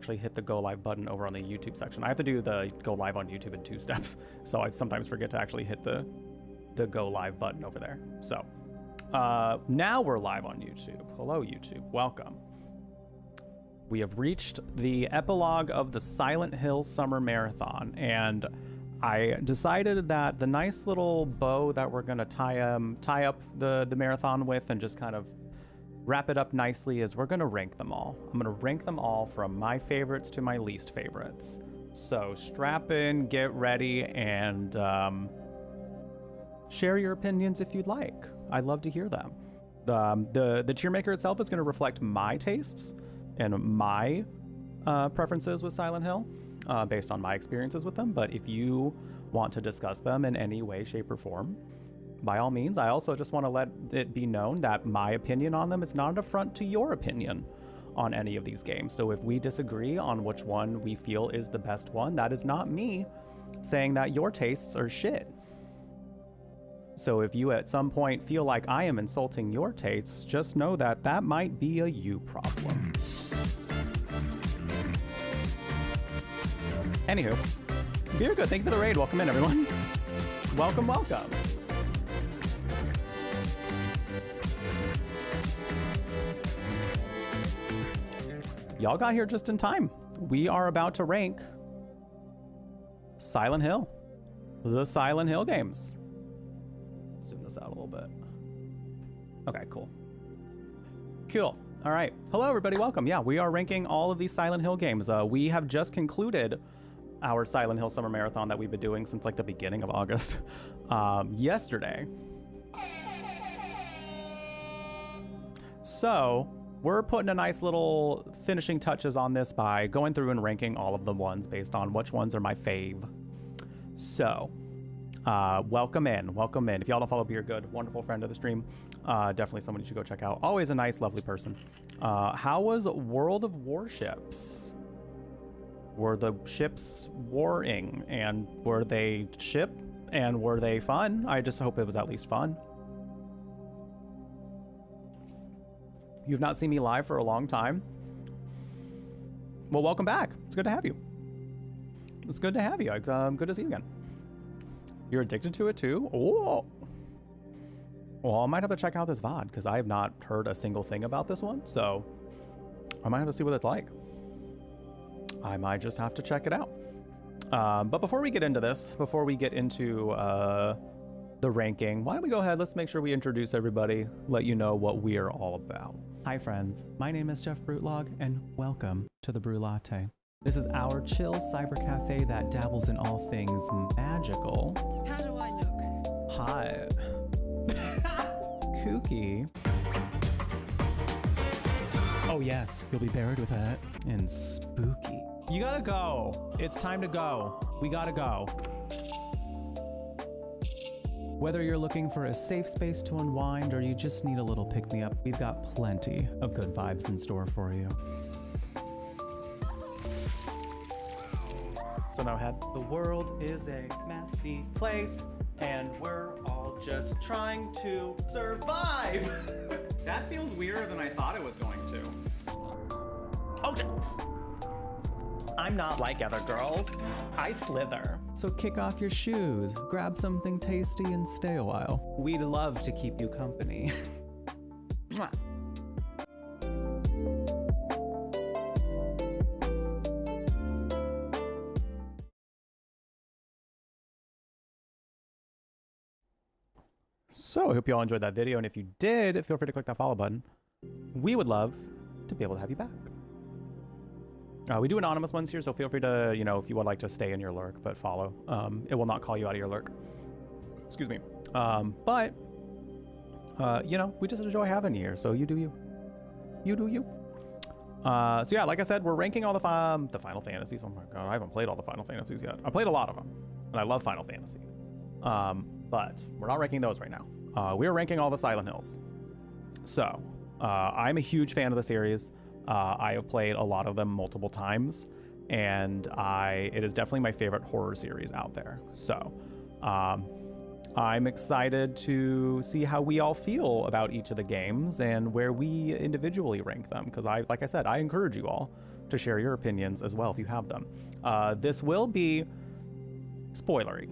actually hit the go live button over on the YouTube section. I have to do the go live on YouTube in 2 steps, so I sometimes forget to actually hit the go live button over there. So now we're live on YouTube. Hello YouTube, welcome. We have reached the epilogue of the Silent Hill Summer Marathon, and I decided that the nice little bow that we're gonna tie up the marathon with and just kind of wrap it up nicely is we're gonna rank them all. I'm gonna rank them all from my favorites to my least favorites. So strap in, get ready, and share your opinions if you'd like. I'd love to hear them. The tier maker itself is gonna reflect my tastes and my preferences with Silent Hill based on my experiences with them. But if you want to discuss them in any way, shape, or form, by all means. I also just want to let it be known that my opinion on them is not an affront to your opinion on any of these games. So if we disagree on which one we feel is the best one, that is not me saying that your tastes are shit. So if you at some point feel like I am insulting your tastes, just know that that might be a you problem. Anywho, very good. Thank you for the raid. Welcome in, everyone. Welcome, welcome. Y'all got here just in time. We are about to rank Silent Hill, the Silent Hill games. Zoom this out a little bit. Okay, cool. Cool. All right. Hello, everybody. Welcome. Yeah, we are ranking all of these Silent Hill games. We have just concluded our Silent Hill Summer Marathon that we've been doing since like the beginning of August. Yesterday. So we're putting a nice little finishing touches on this by going through and ranking all of the ones based on which ones are my fave. So, welcome in, welcome in. If y'all don't follow Beer Good, wonderful friend of the stream, definitely someone you should go check out. Always a nice, lovely person. How was World of Warships? Were the ships warring, and were they ship, and were they fun? I just hope it was at least fun. You've not seen me live for a long time. Well, welcome back. It's good to have you. It's good to have you. Good to see you again. You're addicted to it too? Oh. Well, I might have to check out this VOD because I have not heard a single thing about this one. So I might have to see what it's like. I might just have to check it out. But before we get into this, before we get into the ranking, why don't we go ahead, let's make sure we introduce everybody, let you know what we are all about. Hi friends, my name is Jeff Brutlog, and welcome to the Brew Latte. This is our chill cyber cafe that dabbles in all things magical. How do I look? Hot. Kooky. Oh yes, you'll be buried with that. And spooky. You gotta go. It's time to go. We gotta go. Whether you're looking for a safe space to unwind or you just need a little pick-me-up, we've got plenty of good vibes in store for you. So no head. The world is a messy place, and we're all just trying to survive. That feels weirder than I thought it was going to. Oh, I'm not like other girls. I slither. So kick off your shoes, grab something tasty, and stay a while. We'd love to keep you company. So I hope you all enjoyed that video, and if you did, feel free to click that follow button. We would love to be able to have you back. We do anonymous ones here, so feel free to, you know, if you would like to stay in your lurk, but follow. It will not call you out of your lurk. Excuse me. But, you know, we just enjoy having you here, so you do you. You do you. So yeah, like I said, we're ranking all the Final Fantasies. Oh my god, I haven't played all the Final Fantasies yet. I played a lot of them, and I love Final Fantasy. But we're not ranking those right now. We're ranking all the Silent Hills. So, I'm a huge fan of the series. I have played a lot of them multiple times, and it is definitely my favorite horror series out there. So I'm excited to see how we all feel about each of the games and where we individually rank them, because like I said, I encourage you all to share your opinions as well if you have them. This will be spoilery.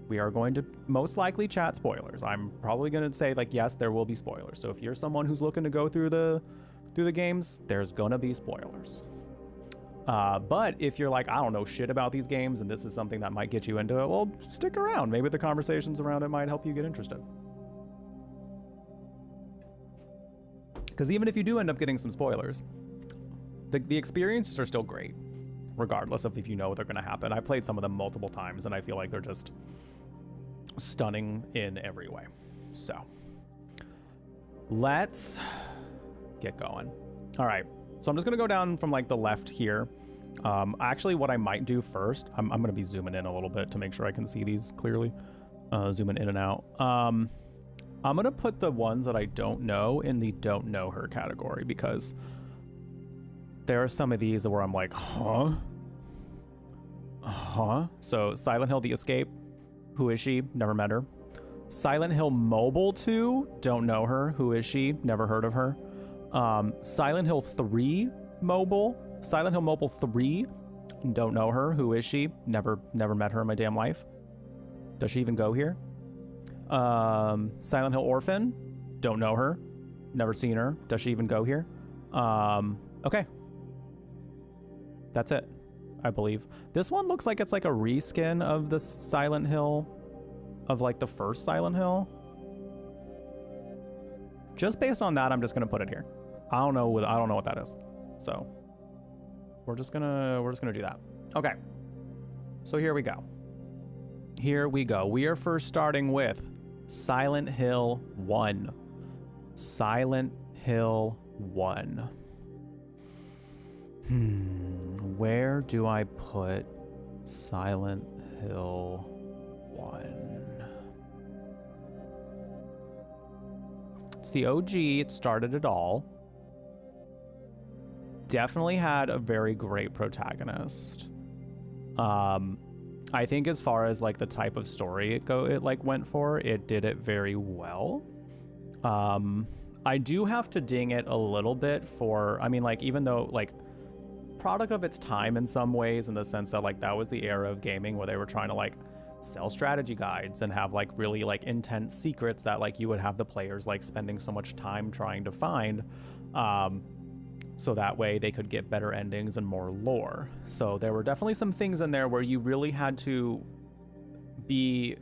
We are going to most likely chat spoilers. I'm probably going to say like, yes, there will be spoilers. So if you're someone who's looking to go through the games, there's going to be spoilers. But if you're like, I don't know shit about these games and this is something that might get you into it, well, stick around. Maybe the conversations around it might help you get interested. Because even if you do end up getting some spoilers, the experiences are still great, regardless of if you know they're going to happen. I played some of them multiple times, and I feel like they're just stunning in every way. So let's get going. All right. So I'm just going to go down from like the left here. Actually, what I might do first, I'm going to be zooming in a little bit to make sure I can see these clearly. Zooming in and out. I'm going to put the ones that I don't know in the don't know her category, because there are some of these where I'm like, huh? So Silent Hill The Escape, who is she? Never met her. Silent Hill Mobile 2, don't know her. Who is she? Never heard of her. Silent Hill 3 Mobile, Silent Hill Mobile 3, don't know her. Who is she? Never met her in my damn life. Does she even go here? Silent Hill Orphan, don't know her. Never seen her. Does she even go here? Okay. That's it, I believe. This one looks like it's like a reskin of the Silent Hill, of like the first Silent Hill. Just based on that, I'm just gonna put it here. I don't know what that is. So we're just gonna do that. Okay. So here we go. We are first starting with Silent Hill 1. Silent Hill 1. Where do I put Silent Hill 1? It's the OG. It started it all. Definitely had a very great protagonist. I think as far as like the type of story it like went for, it did it very well. I do have to ding it a little bit for, I mean, like, even though like product of its time in some ways, in the sense that like that was the era of gaming where they were trying to like sell strategy guides and have like really like intense secrets that like you would have the players like spending so much time trying to find, so that way they could get better endings and more lore. So there were definitely some things in there where you really had to be,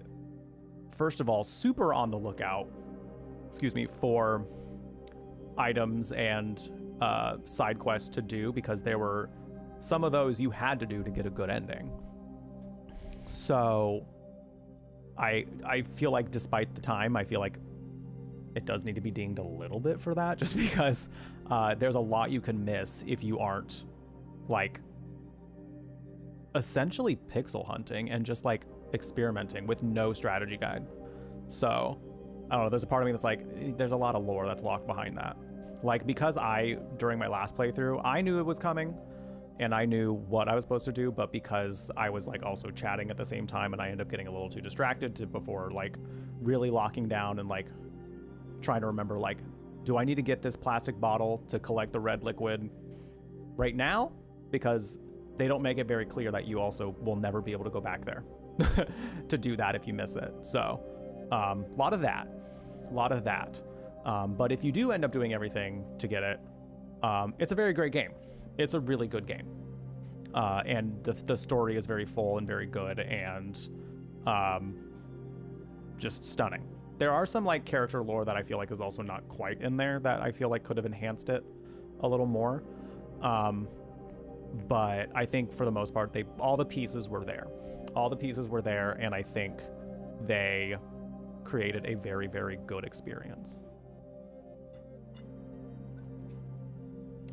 first of all, super on the lookout, for items and side quests to do, because there were some of those you had to do to get a good ending. So I feel like, despite the time, I feel like it does need to be dinged a little bit for that, just because there's a lot you can miss if you aren't like essentially pixel hunting and just like experimenting with no strategy guide. So I don't know, there's a part of me that's like, there's a lot of lore that's locked behind that. Like, because during my last playthrough, I knew it was coming and I knew what I was supposed to do, but because I was like also chatting at the same time, and I ended up getting a little too distracted before like really locking down and like trying to remember, like, do I need to get this plastic bottle to collect the red liquid right now? Because they don't make it very clear that you also will never be able to go back there to do that if you miss it. So a lot of that. But if you do end up doing everything to get it, it's a very great game. It's a really good game. And the story is very full and very good, and just stunning. There are some like character lore that I feel like is also not quite in there that I feel like could have enhanced it a little more. But I think for the most part, all the pieces were there. And I think they created a very, very good experience.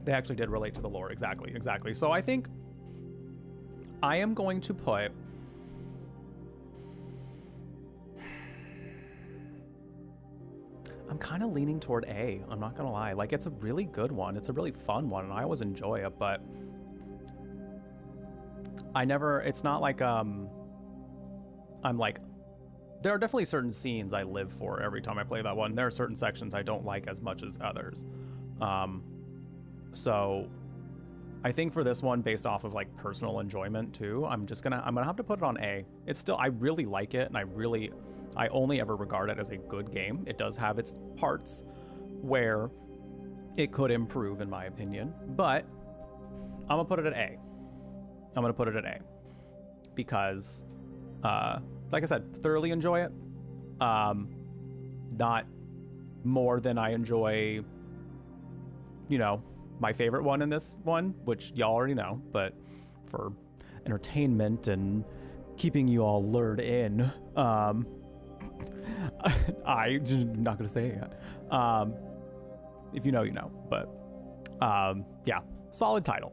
They actually did relate to the lore. Exactly. So I think I am going to put... I'm kind of leaning toward A. I'm not going to lie. Like, it's a really good one. It's a really fun one, and I always enjoy it, but it's not like, I'm like, there are definitely certain scenes I live for every time I play that one. There are certain sections I don't like as much as others. So I think for this one, based off of like personal enjoyment too, I'm gonna have to put it on A. It's still, I really like it, and I only ever regard it as a good game. It does have its parts where it could improve, in my opinion, but I'm gonna put it at A. I'm gonna put it at A because, like I said, thoroughly enjoy it. Not more than I enjoy, you know, my favorite one in this one, which y'all already know, but for entertainment and keeping you all lured in, I'm not gonna say it yet. If you know, you know, but yeah, solid title.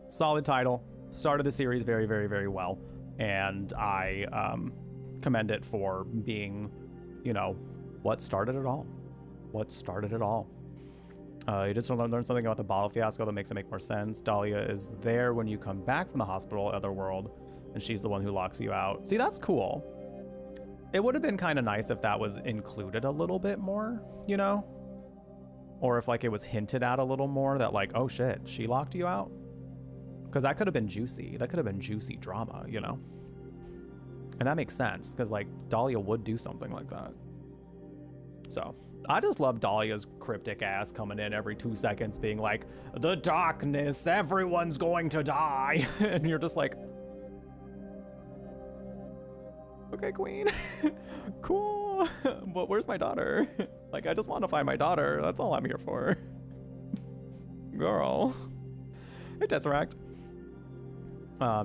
Started the series very, very, very well, and I commend it for being, you know, what started it all. You just learn something about the bottle fiasco that makes it make more sense. Dahlia is there when you come back from the hospital, Otherworld, and she's the one who locks you out. See, that's cool. It would have been kind of nice if that was included a little bit more, you know? Or if like it was hinted at a little more that like, oh shit, she locked you out? Because that could have been juicy. That could have been juicy drama, you know? And that makes sense, because like Dahlia would do something like that. So I just love Dahlia's cryptic ass coming in every 2 seconds being like, the darkness, everyone's going to die. And you're just like, okay, queen. Cool. But where's my daughter? Like, I just want to find my daughter. That's all I'm here for. Girl. Hey, Tesseract.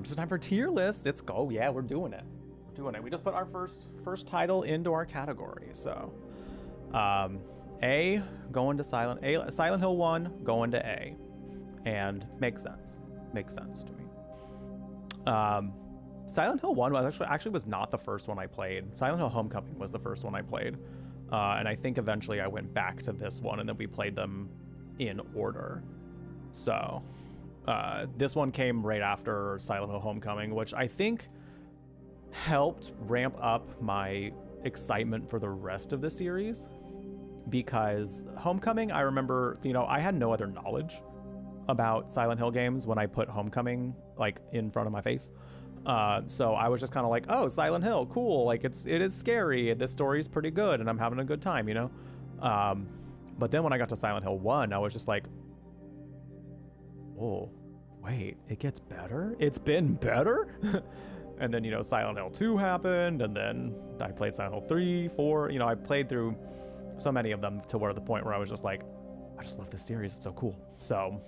Just time for tier list. Let's go. Yeah, we're doing it. We just put our first title into our category. So, A going to Silent Hill 1 going to A, and makes sense to me. Silent Hill 1 was actually was not the first one I played. Silent Hill Homecoming was the first one I played, and I think eventually I went back to this one, and then we played them in order. So this one came right after Silent Hill Homecoming, which I think helped ramp up my excitement for the rest of the series, because Homecoming, I remember, you know, I had no other knowledge about Silent Hill games when I put Homecoming like in front of my face. So I was just kind of like, oh, Silent Hill, cool. Like it is scary. This story's pretty good, and I'm having a good time, you know? But then when I got to Silent Hill 1, I was just like, oh, wait, it gets better? It's been better? And then, you know, Silent Hill 2 happened, and then I played Silent Hill 3, 4, you know, I played through so many of them to where the point where I was just like, I just love this series, it's so cool. So,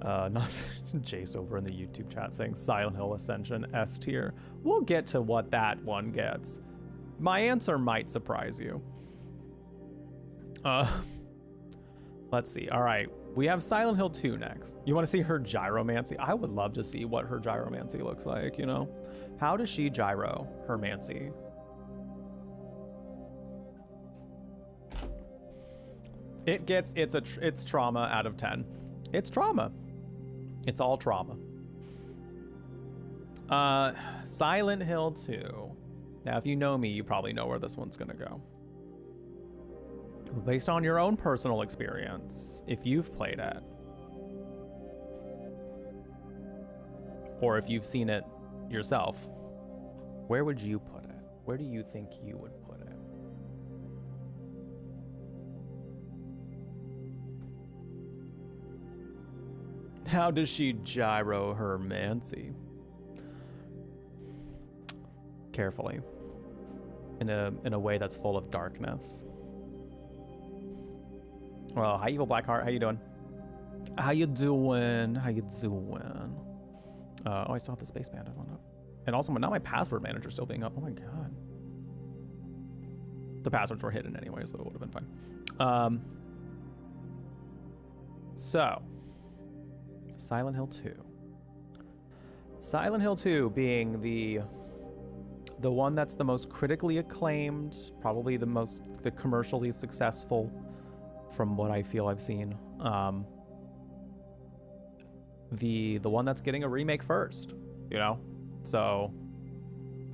not Jace over in the YouTube chat saying Silent Hill Ascension S tier. We'll get to what that one gets. My answer might surprise you. Let's see. All right, we have Silent Hill 2 next. You want to see her gyromancy? I would love to see what her gyromancy looks like, you know? How does she gyro her mancy? It's trauma out of 10. It's trauma. It's all trauma. Silent Hill 2. Now, if you know me, you probably know where this one's gonna go. Based on your own personal experience, if you've played it, or if you've seen it yourself, where would you put it? Where do you think you would put it? How does she gyro her mancy? Carefully. In a way that's full of darkness. Well, hi, Evil Blackheart. How you doing? How you doing? Oh, I still have the Space Bandit one up. And also, now my password manager still being up. Oh my god. The passwords were hidden anyway, so it would have been fine. So, Silent Hill 2. Silent Hill 2 being the one that's the most critically acclaimed, probably the commercially successful from what I feel I've seen. The one that's getting a remake first, you know? So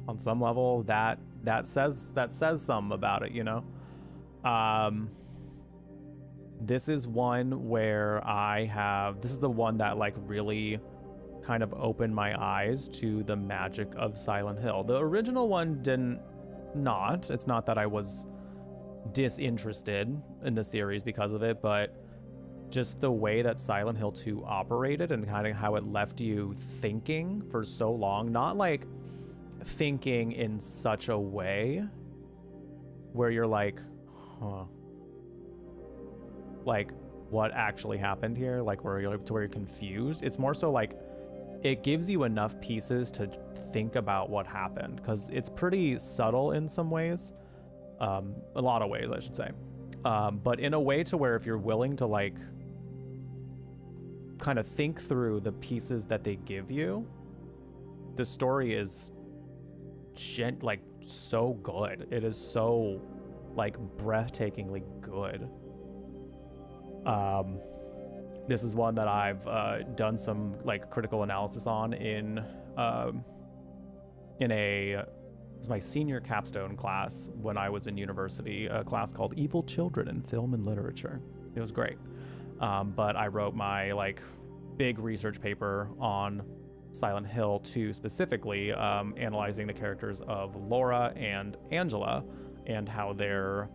on some level that says something about it, you know? This is one where this is the one that like really kind of opened my eyes to the magic of Silent Hill. The original one didn't not. It's not that I was disinterested in the series because of it, but just the way that Silent Hill 2 operated and kind of how it left you thinking for so long, not like thinking in such a way where you're like, huh, like what actually happened here, like where you're confused. It's more so like it gives you enough pieces to think about what happened, because it's pretty subtle in some ways, a lot of ways I should say, but in a way to where if you're willing to like kind of think through the pieces that they give you, the story is like so good. It is so like breathtakingly good. This is one that I've done some like critical analysis on in it's my senior capstone class when I was in university, a class called Evil Children in Film and Literature. It was great. But I wrote my like big research paper on Silent Hill 2 specifically, analyzing the characters of Laura and Angela and how their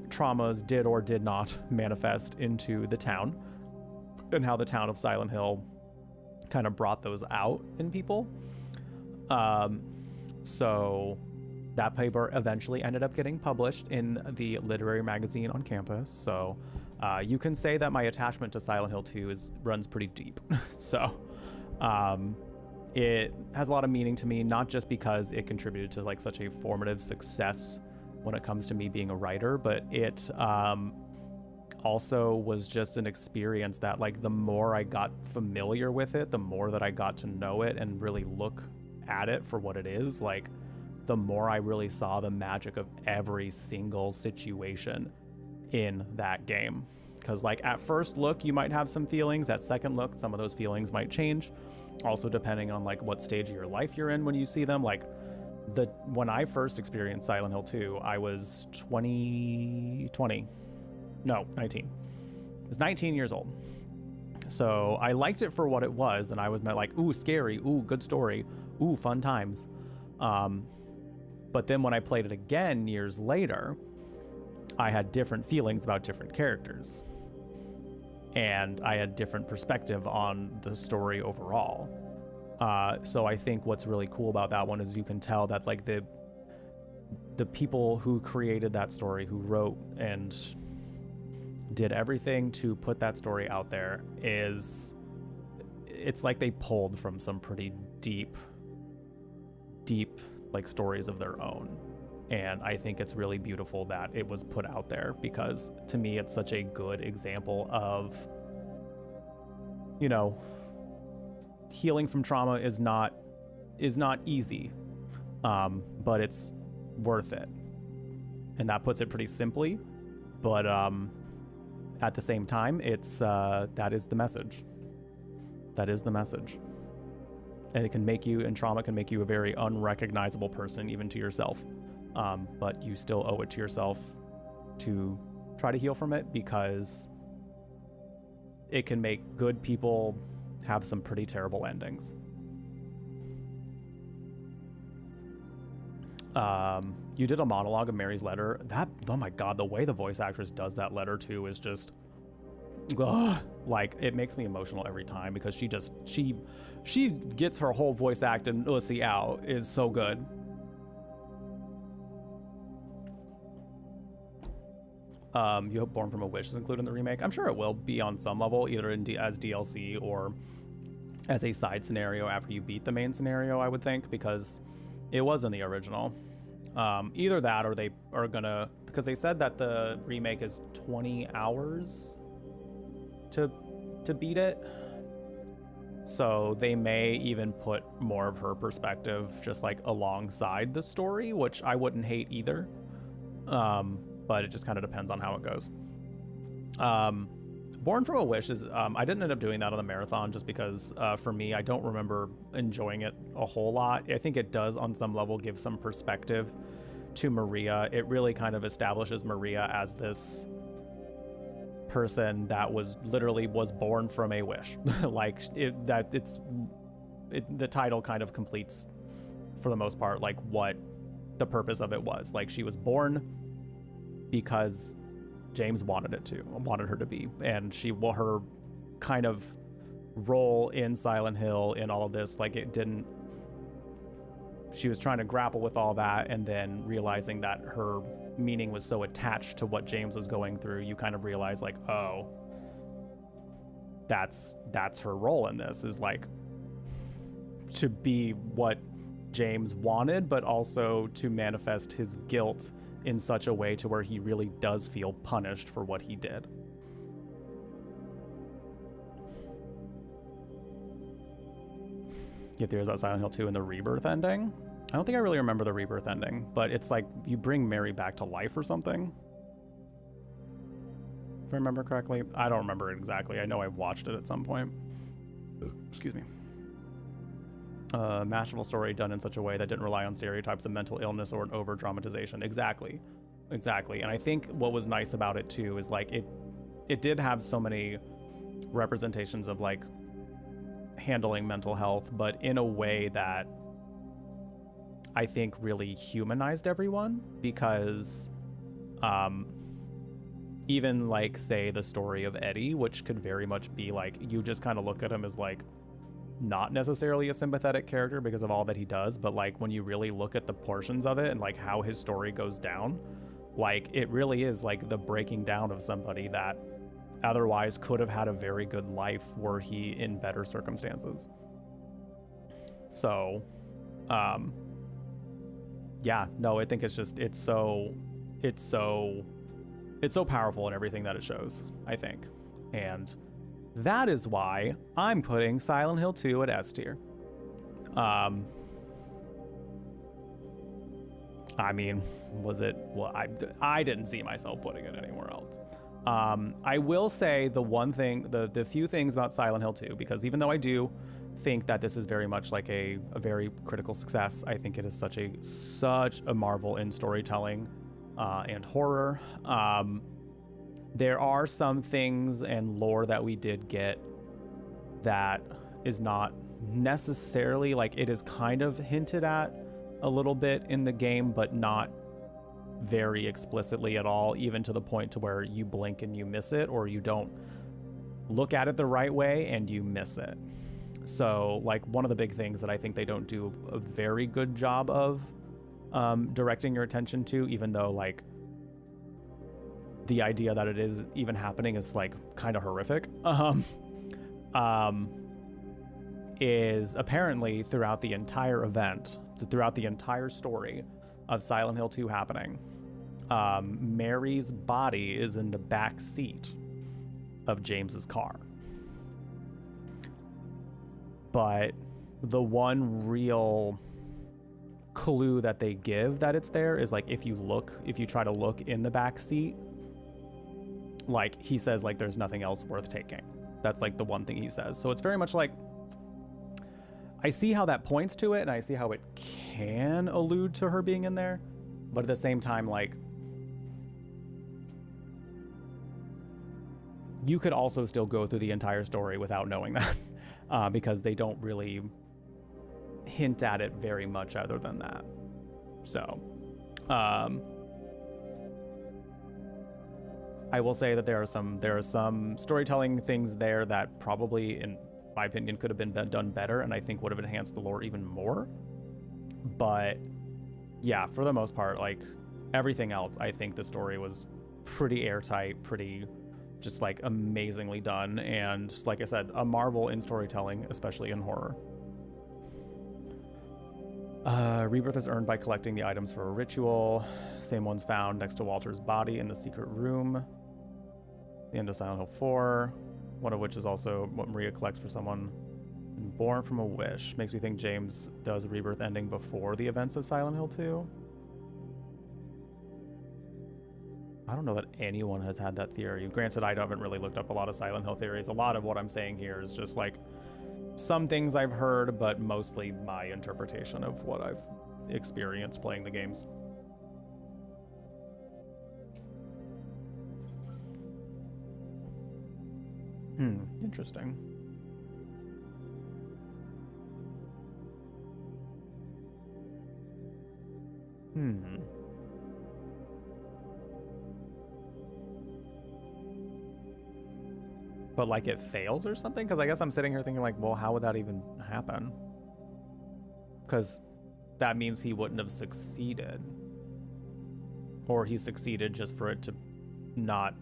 traumas did or did not manifest into the town, and how the town of Silent Hill kind of brought those out in people. So that paper eventually ended up getting published in the literary magazine on campus. So you can say that my attachment to Silent Hill 2 runs pretty deep. So it has a lot of meaning to me, not just because it contributed to like such a formative success when it comes to me being a writer, but it also was just an experience that like the more I got familiar with it, the more that I got to know it and really look at it for what it is, like the more I really saw the magic of every single situation in that game. Because like at first look you might have some feelings, at second look some of those feelings might change, also depending on like what stage of your life you're in when you see them. Like when I first experienced Silent Hill 2, I was 19. I was 19 years old. So I liked it for what it was, and I was like, ooh, scary, ooh, good story, ooh, fun times. But then when I played it again years later, I had different feelings about different characters. And I had different perspective on the story overall. So I think what's really cool about that one is you can tell that like the people who created that story, who wrote and did everything to put that story out there, it's like they pulled from some pretty deep like stories of their own. And I think it's really beautiful that it was put out there, because to me it's such a good example of, you know, healing from trauma is not easy, but it's worth it. And that puts it pretty simply, but at the same time, it's that is the message. That is the message. And it can make you, and trauma can make you a very unrecognizable person, even to yourself. But you still owe it to yourself to try to heal from it, because it can make good people have some pretty terrible endings. You did a monologue of Mary's letter. That, oh my God, the way the voice actress does that letter too is just, like, it makes me emotional every time, because she gets her whole voice act and Ussy out is so good. You hope Born From a Wish is included in the remake? I'm sure it will be on some level, either as DLC or as a side scenario after you beat the main scenario, I would think, because it was in the original. Either that, or they are gonna, because they said that the remake is 20 hours to beat it. So they may even put more of her perspective just like alongside the story, which I wouldn't hate either. But it just kind of depends on how it goes. Born From a Wish is, I didn't end up doing that on the marathon just because for me, I don't remember enjoying it a whole lot. I think it does on some level give some perspective to Maria. It really kind of establishes Maria as this person that was literally was born from a wish. Like the title kind of completes for the most part like what the purpose of it was. Like she was born because James wanted her to be, and her kind of role in Silent Hill in all of this, like she was trying to grapple with all that, and then realizing that her meaning was so attached to what James was going through, you kind of realize like, oh, that's her role in this, is like to be what James wanted, but also to manifest his guilt in such a way to where he really does feel punished for what he did. You have theories about Silent Hill 2 and the Rebirth ending? I don't think I really remember the Rebirth ending, but it's like you bring Mary back to life or something. If I remember correctly. I don't remember it exactly. I know I watched it at some point. Excuse me. Masterful story done in such a way that didn't rely on stereotypes of mental illness or an over dramatization. Exactly. And I think what was nice about it too is like it did have so many representations of like handling mental health, but in a way that I think really humanized everyone, because even like say the story of Eddie, which could very much be like you just kind of look at him as like not necessarily a sympathetic character because of all that he does, but like when you really look at the portions of it and like how his story goes down, like it really is like the breaking down of somebody that otherwise could have had a very good life were he in better circumstances. So yeah, no, I think it's so powerful in everything that it shows, I think. And that is why I'm putting Silent Hill 2 at S tier. I mean, was it? Well, I didn't see myself putting it anywhere else. I will say the one thing, the few things about Silent Hill 2, because even though I do think that this is very much like a very critical success, I think it is such a marvel in storytelling and horror. There are some things and lore that we did get that is not necessarily like, it is kind of hinted at a little bit in the game, but not very explicitly at all, even to the point to where you blink and you miss it, or you don't look at it the right way and you miss it. So like one of the big things that I think they don't do a very good job of directing your attention to, even though like the idea that it is even happening is like kind of horrific, is apparently throughout the entire event, so throughout the entire story of Silent Hill 2 happening, Mary's body is in the back seat of James's car. But the one real clue that they give that it's there is like if you try to look in the back seat, like he says like there's nothing else worth taking. That's like the one thing he says. So it's very much like, I see how that points to it and I see how it can allude to her being in there, but at the same time, like you could also still go through the entire story without knowing that, because they don't really hint at it very much other than that. So I will say that there are some storytelling things there that probably, in my opinion, could have been done better, and I think would have enhanced the lore even more. But yeah, for the most part, like everything else, I think the story was pretty airtight, pretty just like amazingly done, and like I said, a marvel in storytelling, especially in horror. Rebirth is earned by collecting the items for a ritual. Same ones found next to Walter's body in the secret room. The end of Silent Hill 4, one of which is also what Maria collects for someone born from a wish. Makes me think James does Rebirth ending before the events of Silent Hill 2. I don't know that anyone has had that theory. Granted, I haven't really looked up a lot of Silent Hill theories. A lot of what I'm saying here is just like some things I've heard, but mostly my interpretation of what I've experienced playing the games. Interesting. But like it fails or something? Because I guess I'm sitting here thinking like, well, how would that even happen? Because that means he wouldn't have succeeded. Or he succeeded just for it to not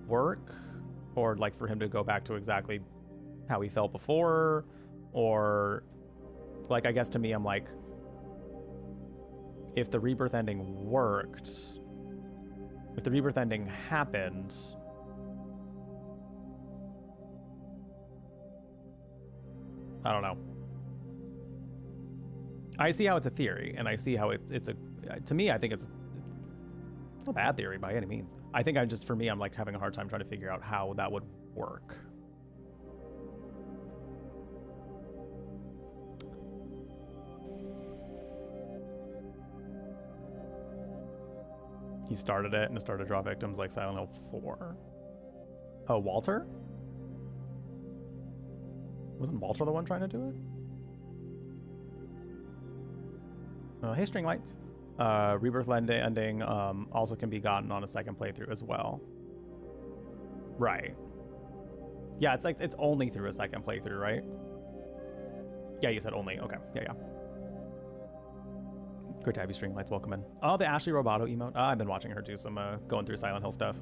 work? Or like for him to go back to exactly how he felt before? Or like, I guess to me, I'm like, if the rebirth ending worked, if the rebirth ending happened, I don't know. I see how it's a theory, and I see how it's a, to me, I think it's not a bad theory by any means. I think for me, I'm like having a hard time trying to figure out how that would work. He started it and it started to draw victims like Silent Hill 4. Oh, Walter? Wasn't Walter the one trying to do it? Hey, String Lights. Rebirth ending also can be gotten on a second playthrough as well. Right. Yeah, it's like it's only through a second playthrough, right? Yeah, you said only. Okay. Yeah. Great to have you, String Lights. Welcome in. Oh, the Ashley Roboto emote. I've been watching her do some going through Silent Hill stuff.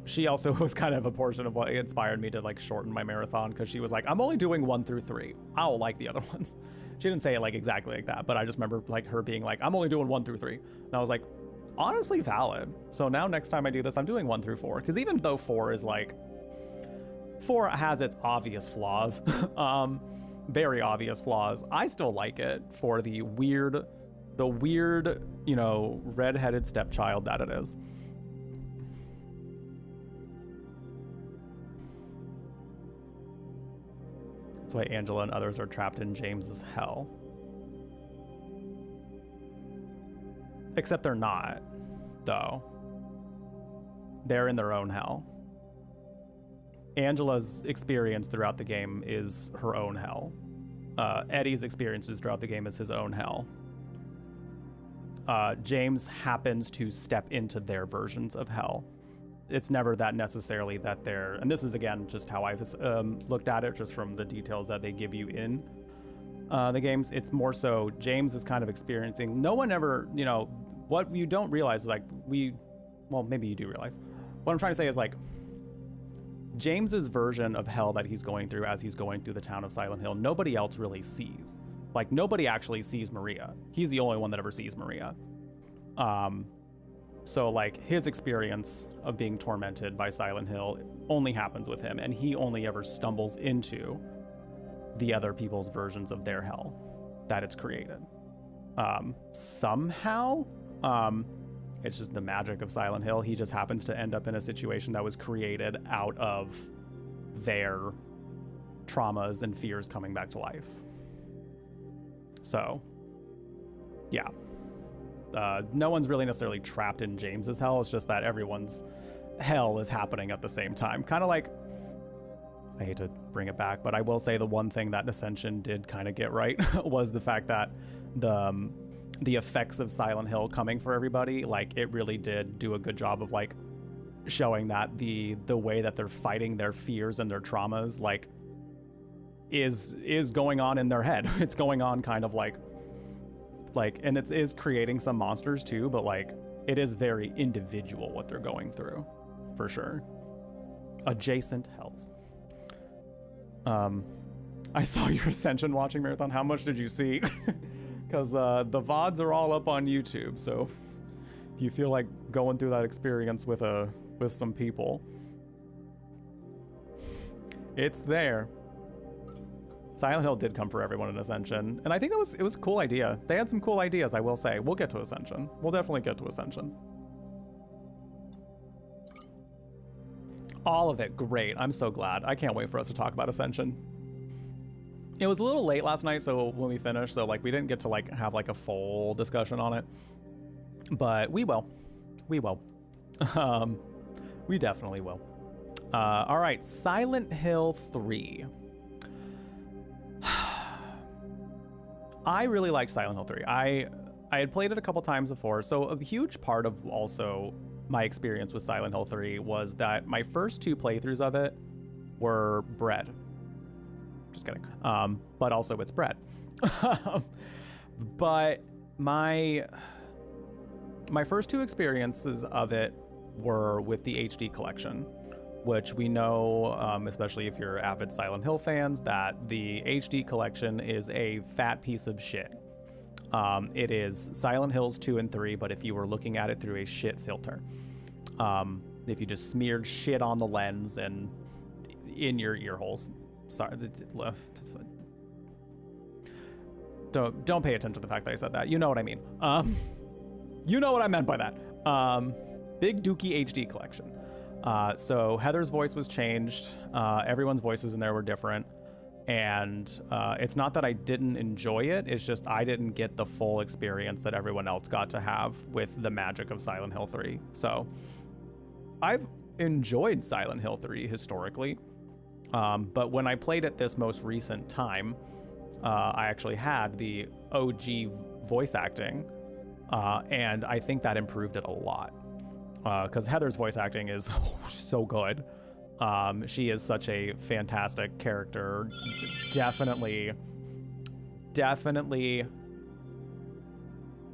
She also was kind of a portion of what inspired me to like shorten my marathon, because she was like, I'm only doing 1 through 3. I'll like the other ones. She didn't say it like exactly like that, but I just remember like her being like, I'm only doing 1 through 3. And I was like, honestly valid. So now next time I do this, I'm doing 1 through 4. Because even though 4 is like, 4 has its obvious flaws, very obvious flaws, I still like it for the weird, you know, redheaded stepchild that it is. That's why Angela and others are trapped in James's hell. Except they're not, though. They're in their own hell. Angela's experience throughout the game is her own hell. Eddie's experiences throughout the game is his own hell. James happens to step into their versions of hell. It's never that necessarily that they're, and this is again just how I've looked at it, just from the details that they give you in the games. It's more so James is kind of experiencing, no one ever, you know, what you don't realize is like well, maybe you do realize. What I'm trying to say is like, James's version of hell that he's going through as he's going through the town of Silent Hill, nobody else really sees. Like, nobody actually sees Maria. He's the only one that ever sees Maria. So like his experience of being tormented by Silent Hill only happens with him, and he only ever stumbles into the other people's versions of their hell that it's created. Somehow, it's just the magic of Silent Hill. He just happens to end up in a situation that was created out of their traumas and fears coming back to life. So, yeah. No one's really necessarily trapped in James's hell. It's just that everyone's hell is happening at the same time. Kind of like, I hate to bring it back, but I will say the one thing that Ascension did kind of get right was the fact that the effects of Silent Hill coming for everybody, like it really did do a good job of like showing that the way that they're fighting their fears and their traumas like is going on in their head. It's going on kind of like, and it is creating some monsters too, but like it is very individual what they're going through, for sure. Adjacent hells. I saw your Ascension watching marathon. How much did you see? Because the VODs are all up on YouTube, so if you feel like going through that experience with some people, it's there. Silent Hill did come for everyone in Ascension, and I think it was a cool idea. They had some cool ideas, I will say. We'll get to Ascension. We'll definitely get to Ascension. All of it, great. I'm so glad. I can't wait for us to talk about Ascension. It was a little late last night, so when we finished, so like we didn't get to like have like a full discussion on it, but we will. We will. We definitely will. All right, Silent Hill 3. I really liked Silent Hill 3. I had played it a couple times before, so a huge part of also my experience with Silent Hill 3 was that my first 2 playthroughs of it were bread. Just kidding. But also it's bread. But my first 2 experiences of it were with the HD collection, which we know, especially if you're avid Silent Hill fans, that the HD collection is a fat piece of shit. It is Silent Hills 2 and 3, but if you were looking at it through a shit filter. If you just smeared shit on the lens and in your ear holes. Sorry. Don't pay attention to the fact that I said that. You know what I mean. You know what I meant by that. Big Dookie HD collection. So Heather's voice was changed. Everyone's voices in there were different. And it's not that I didn't enjoy it. It's just I didn't get the full experience that everyone else got to have with the magic of Silent Hill 3. So I've enjoyed Silent Hill 3 historically. But when I played it this most recent time, I actually had the OG voice acting. And I think that improved it a lot. Because Heather's voice acting is so good. She is such a fantastic character.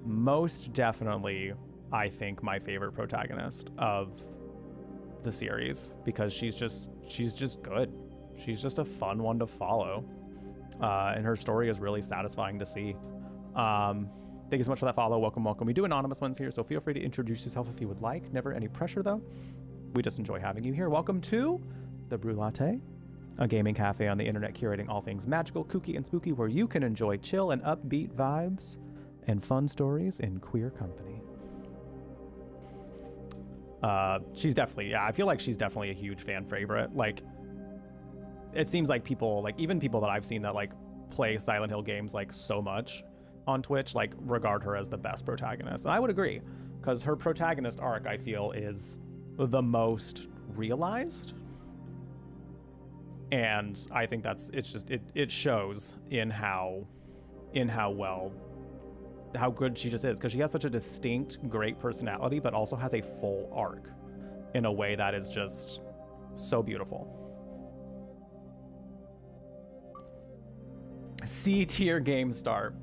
Most definitely, I think my favorite protagonist of the series, because she's just good. She's just a fun one to follow. And her story is really satisfying to see. Thank you so much for that follow. Welcome. We do anonymous ones here, so feel free to introduce yourself if you would like. Never any pressure, though. We just enjoy having you here. Welcome to The Brew Latte, a gaming cafe on the internet curating all things magical, kooky, and spooky, where you can enjoy chill and upbeat vibes and fun stories in queer company. She's definitely, I feel like she's definitely a huge fan favorite. Like, it seems like people, like even people that I've seen that like play Silent Hill games like so much on Twitch, like regard her as the best protagonist. And I would agree, because her protagonist arc, I feel, is the most realized. And I think it shows in how good she just is, because she has such a distinct, great personality, but also has a full arc in a way that is just so beautiful. C tier game start.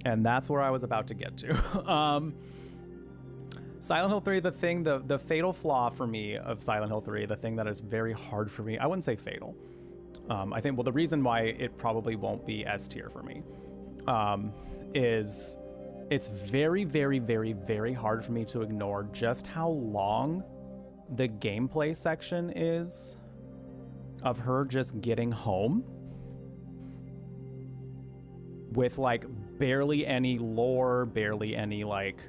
And that's where I was about to get to. Silent Hill 3, the fatal flaw for me of Silent Hill 3, the thing that is very hard for me, I wouldn't say fatal. I think, well, the reason why it probably won't be S tier for me is it's very, very, very, very hard for me to ignore just how long the gameplay section is of her just getting home with like barely any lore, barely any like,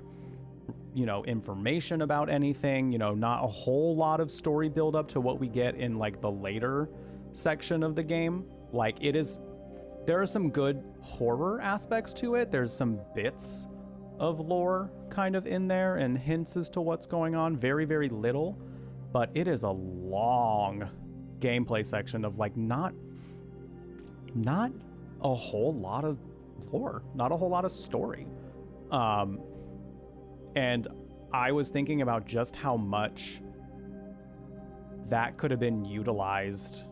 you know, information about anything, you know, not a whole lot of story build up to what we get in like the later section of the game. Like there are some good horror aspects to it. There's some bits of lore kind of in there and hints as to what's going on. Very, very little, but it is a long gameplay section of like not a whole lot of lore, not a whole lot of story. And I was thinking about just how much that could have been utilized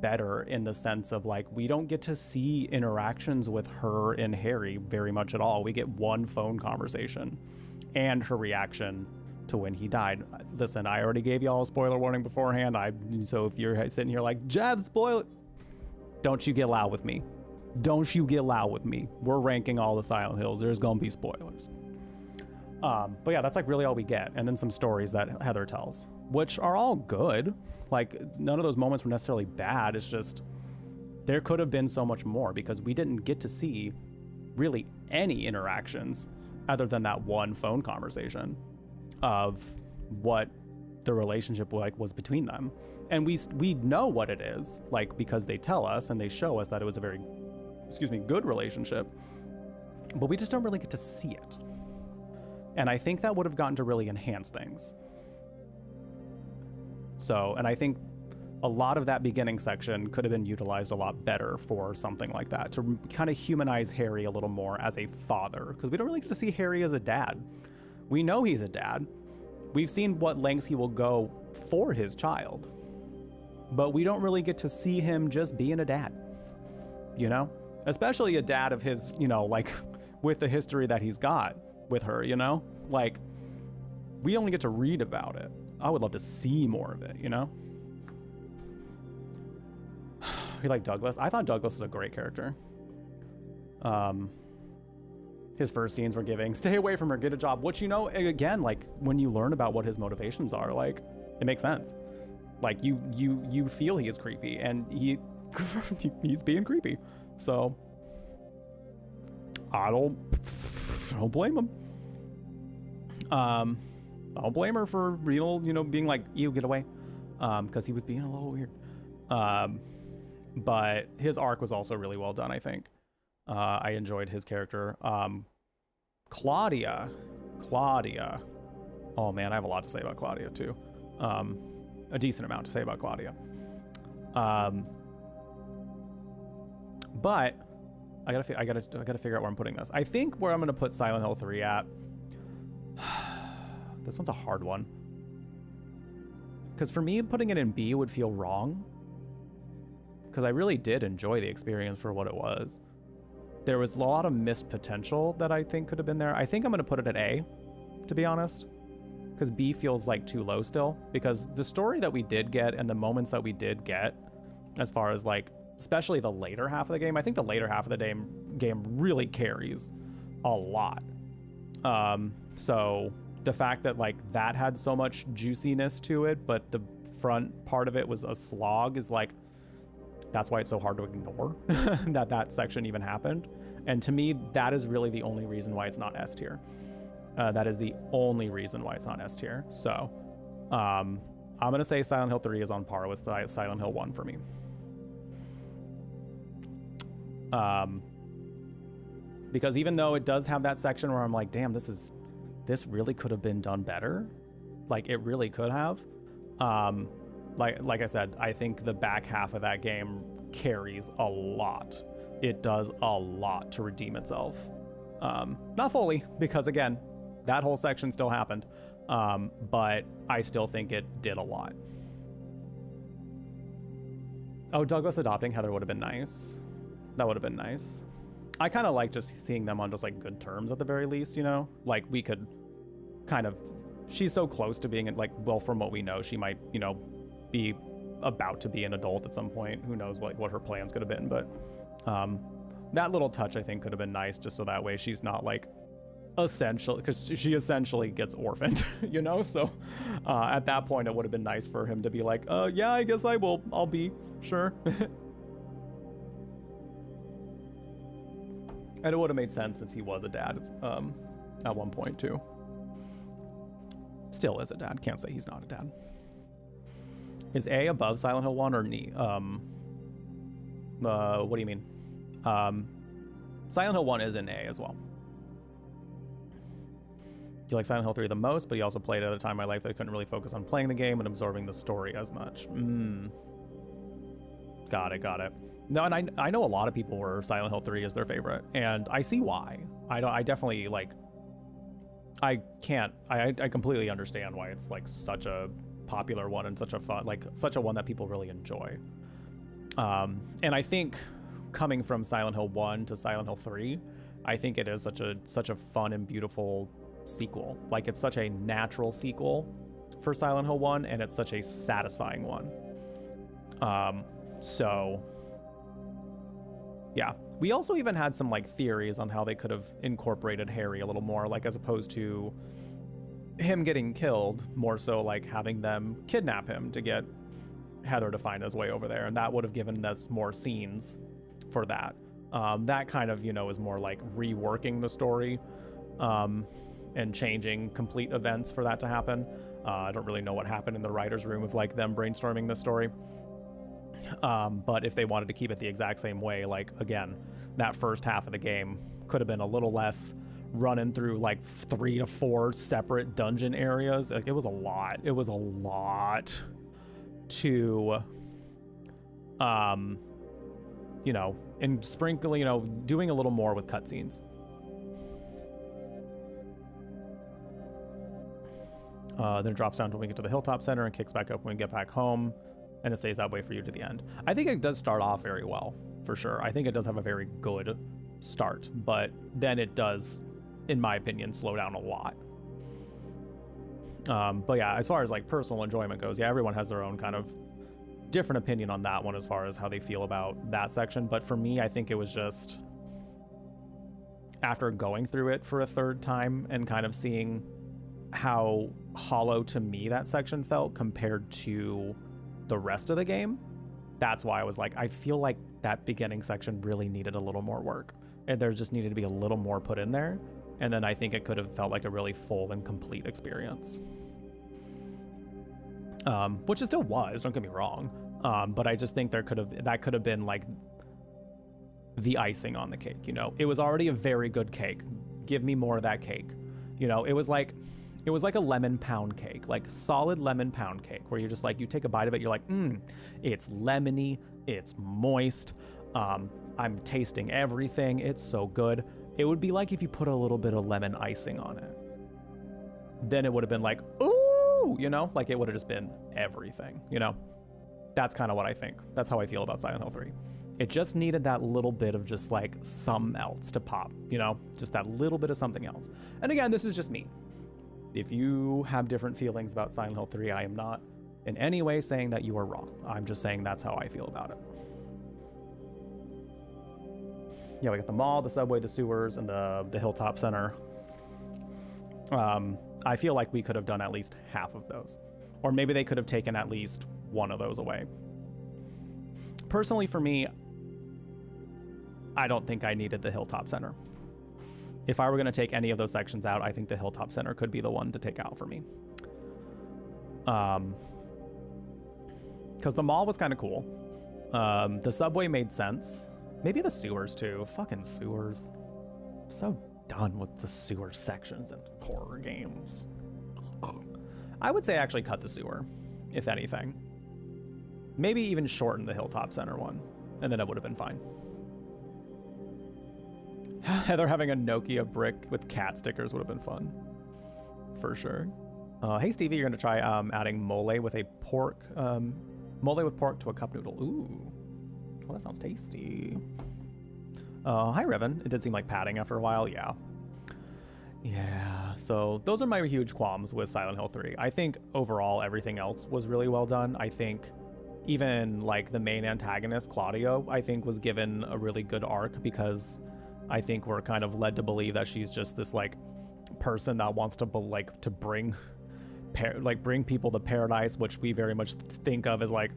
better, in the sense of like, we don't get to see interactions with her and Harry very much at all. We get one phone conversation and her reaction to when he died. Listen, I already gave y'all a spoiler warning beforehand. So if you're sitting here like, Jeff, spoil, don't you get loud with me. Don't you get loud with me. We're ranking all the Silent Hills. There's gonna be spoilers. But yeah, that's like really all we get. And then some stories that Heather tells, which are all good. Like, none of those moments were necessarily bad. It's just, there could have been so much more, because we didn't get to see really any interactions other than that one phone conversation of what the relationship like was between them. And we know what it is, like, because they tell us and they show us that it was a very, good relationship, but we just don't really get to see it. And I think that would have gotten to really enhance things. So, and I think a lot of that beginning section could have been utilized a lot better for something like that, to kind of humanize Harry a little more as a father, because we don't really get to see Harry as a dad. We know he's a dad. We've seen what lengths he will go for his child, but we don't really get to see him just being a dad, you know? Especially a dad of his, you know, like with the history that he's got with her, you know? Like, we only get to read about it. I would love to see more of it, you know? You like Douglas? I thought Douglas was a great character. His first scenes were giving, stay away from her, get a job. Which, you know, again, like when you learn about what his motivations are, like it makes sense. Like you feel he is creepy, and he's being creepy. So I don't blame him. I don't blame her for real, you know, being like, "You get away," because he was being a little weird. But his arc was also really well done, I think. I enjoyed his character. Claudia. Oh man, I have a lot to say about Claudia too. A decent amount to say about Claudia. But I gotta figure out where I'm putting this. I think where I'm gonna put Silent Hill 3 at. This one's a hard one. Because for me, putting it in B would feel wrong. Because I really did enjoy the experience for what it was. There was a lot of missed potential that I think could have been there. I think I'm going to put it at A, to be honest. Because B feels like too low still. Because the story that we did get and the moments that we did get, as far as like, especially the later half of the game, I think the later half of the game really carries a lot. So the fact that like that had so much juiciness to it, but the front part of it was a slog is like, that's why it's so hard to ignore that section even happened. And to me, that is really the only reason why it's not S tier. That is the only reason why it's not S tier. So I'm going to say Silent Hill 3 is on par with Silent Hill 1 for me. Because even though it does have that section where I'm like, damn, this really could have been done better. Like it really could have. Like I said, I think the back half of that game carries a lot. It does a lot to redeem itself. Not fully, because again, that whole section still happened. But I still think it did a lot. Oh, Douglas adopting Heather would have been nice. That would have been nice. I kind of like just seeing them on just like good terms at the very least, you know? Like we could kind of, she's so close to being like, well, from what we know, she might, you know, be about to be an adult at some point. Who knows what her plans could have been, but that little touch I think could have been nice, just so that way she's not like essential, because she essentially gets orphaned, you know? So at that point it would have been nice for him to be like, yeah, I guess I'll be, sure. And it would have made sense since he was a dad at one point too. Still is a dad, can't say he's not a dad. Is A above Silent Hill 1 or Ni? What do you mean? Silent Hill 1 is in A as well. You like Silent Hill 3 the most, but you also played at a time in my life that I couldn't really focus on playing the game and absorbing the story as much. Got it. No, and I know a lot of people were Silent Hill 3 is their favorite, and I see why. I definitely like. I completely understand why it's like such a popular one and such a fun, like such a one that people really enjoy. And I think coming from Silent Hill 1 to Silent Hill 3, I think it is such a fun and beautiful sequel. Like it's such a natural sequel for Silent Hill 1, and it's such a satisfying one. So yeah, we also even had some like theories on how they could have incorporated Harry a little more, like as opposed to him getting killed, more so like having them kidnap him to get Heather to find his way over there, and that would have given us more scenes for that. That kind of, you know, is more like reworking the story and changing complete events for that to happen. I don't really know what happened in the writer's room of like them brainstorming this story. But if they wanted to keep it the exact same way, like again, that first half of the game could have been a little less running through like 3 to 4 separate dungeon areas. Like it was a lot. to, you know, and sprinkle, you know, doing a little more with cutscenes. Then it drops down until we get to the Hilltop Center and kicks back up when we get back home, and it stays that way for you to the end. I think it does start off very well, for sure. I think it does have a very good start, but then it does, in my opinion, slow down a lot. But yeah, as far as like personal enjoyment goes, yeah, everyone has their own kind of different opinion on that one as far as how they feel about that section. But for me, I think it was just after going through it for a third time and kind of seeing how hollow to me that section felt compared to the rest of the game, that's why I was like, I feel like that beginning section really needed a little more work, and there just needed to be a little more put in there, and then I think it could have felt like a really full and complete experience, which it still was, don't get me wrong, but I just think that could have been like the icing on the cake. You know, it was already a very good cake, give me more of that cake. You know, it was like a lemon pound cake, like solid lemon pound cake, where you're just like, you take a bite of it, you're like, it's lemony, it's moist, I'm tasting everything, it's so good. It would be like if you put a little bit of lemon icing on it. Then it would have been like, ooh, you know, like it would have just been everything, you know? That's kind of what I think. That's how I feel about Silent Hill 3. It just needed that little bit of just like some else to pop, you know? Just that little bit of something else. And again, this is just me. If you have different feelings about Silent Hill 3, I am not in any way saying that you are wrong. I'm just saying that's how I feel about it. Yeah, we got the mall, the subway, the sewers, and the Hilltop Center. I feel like we could have done at least half of those. Or maybe they could have taken at least one of those away. Personally, for me, I don't think I needed the Hilltop Center. If I were going to take any of those sections out, I think the Hilltop Center could be the one to take out for me. Because the mall was kind of cool. The subway made sense. Maybe the sewers too. Fucking sewers. I'm so done with the sewer sections in horror games. I would say actually cut the sewer, if anything. Maybe even shorten the Hilltop Center one, and then it would have been fine. Heather having a Nokia brick with cat stickers would have been fun, for sure. Hey Stevie, you're gonna try adding mole with pork to a cup noodle. Ooh, well that sounds tasty. Hi Revan. It did seem like padding after a while. Yeah. So those are my huge qualms with Silent Hill 3. I think overall everything else was really well done. I think even like the main antagonist Claudio, I think was given a really good arc, because I think we're kind of led to believe that she's just this like person that wants to bring people to paradise, which we very much think of as like,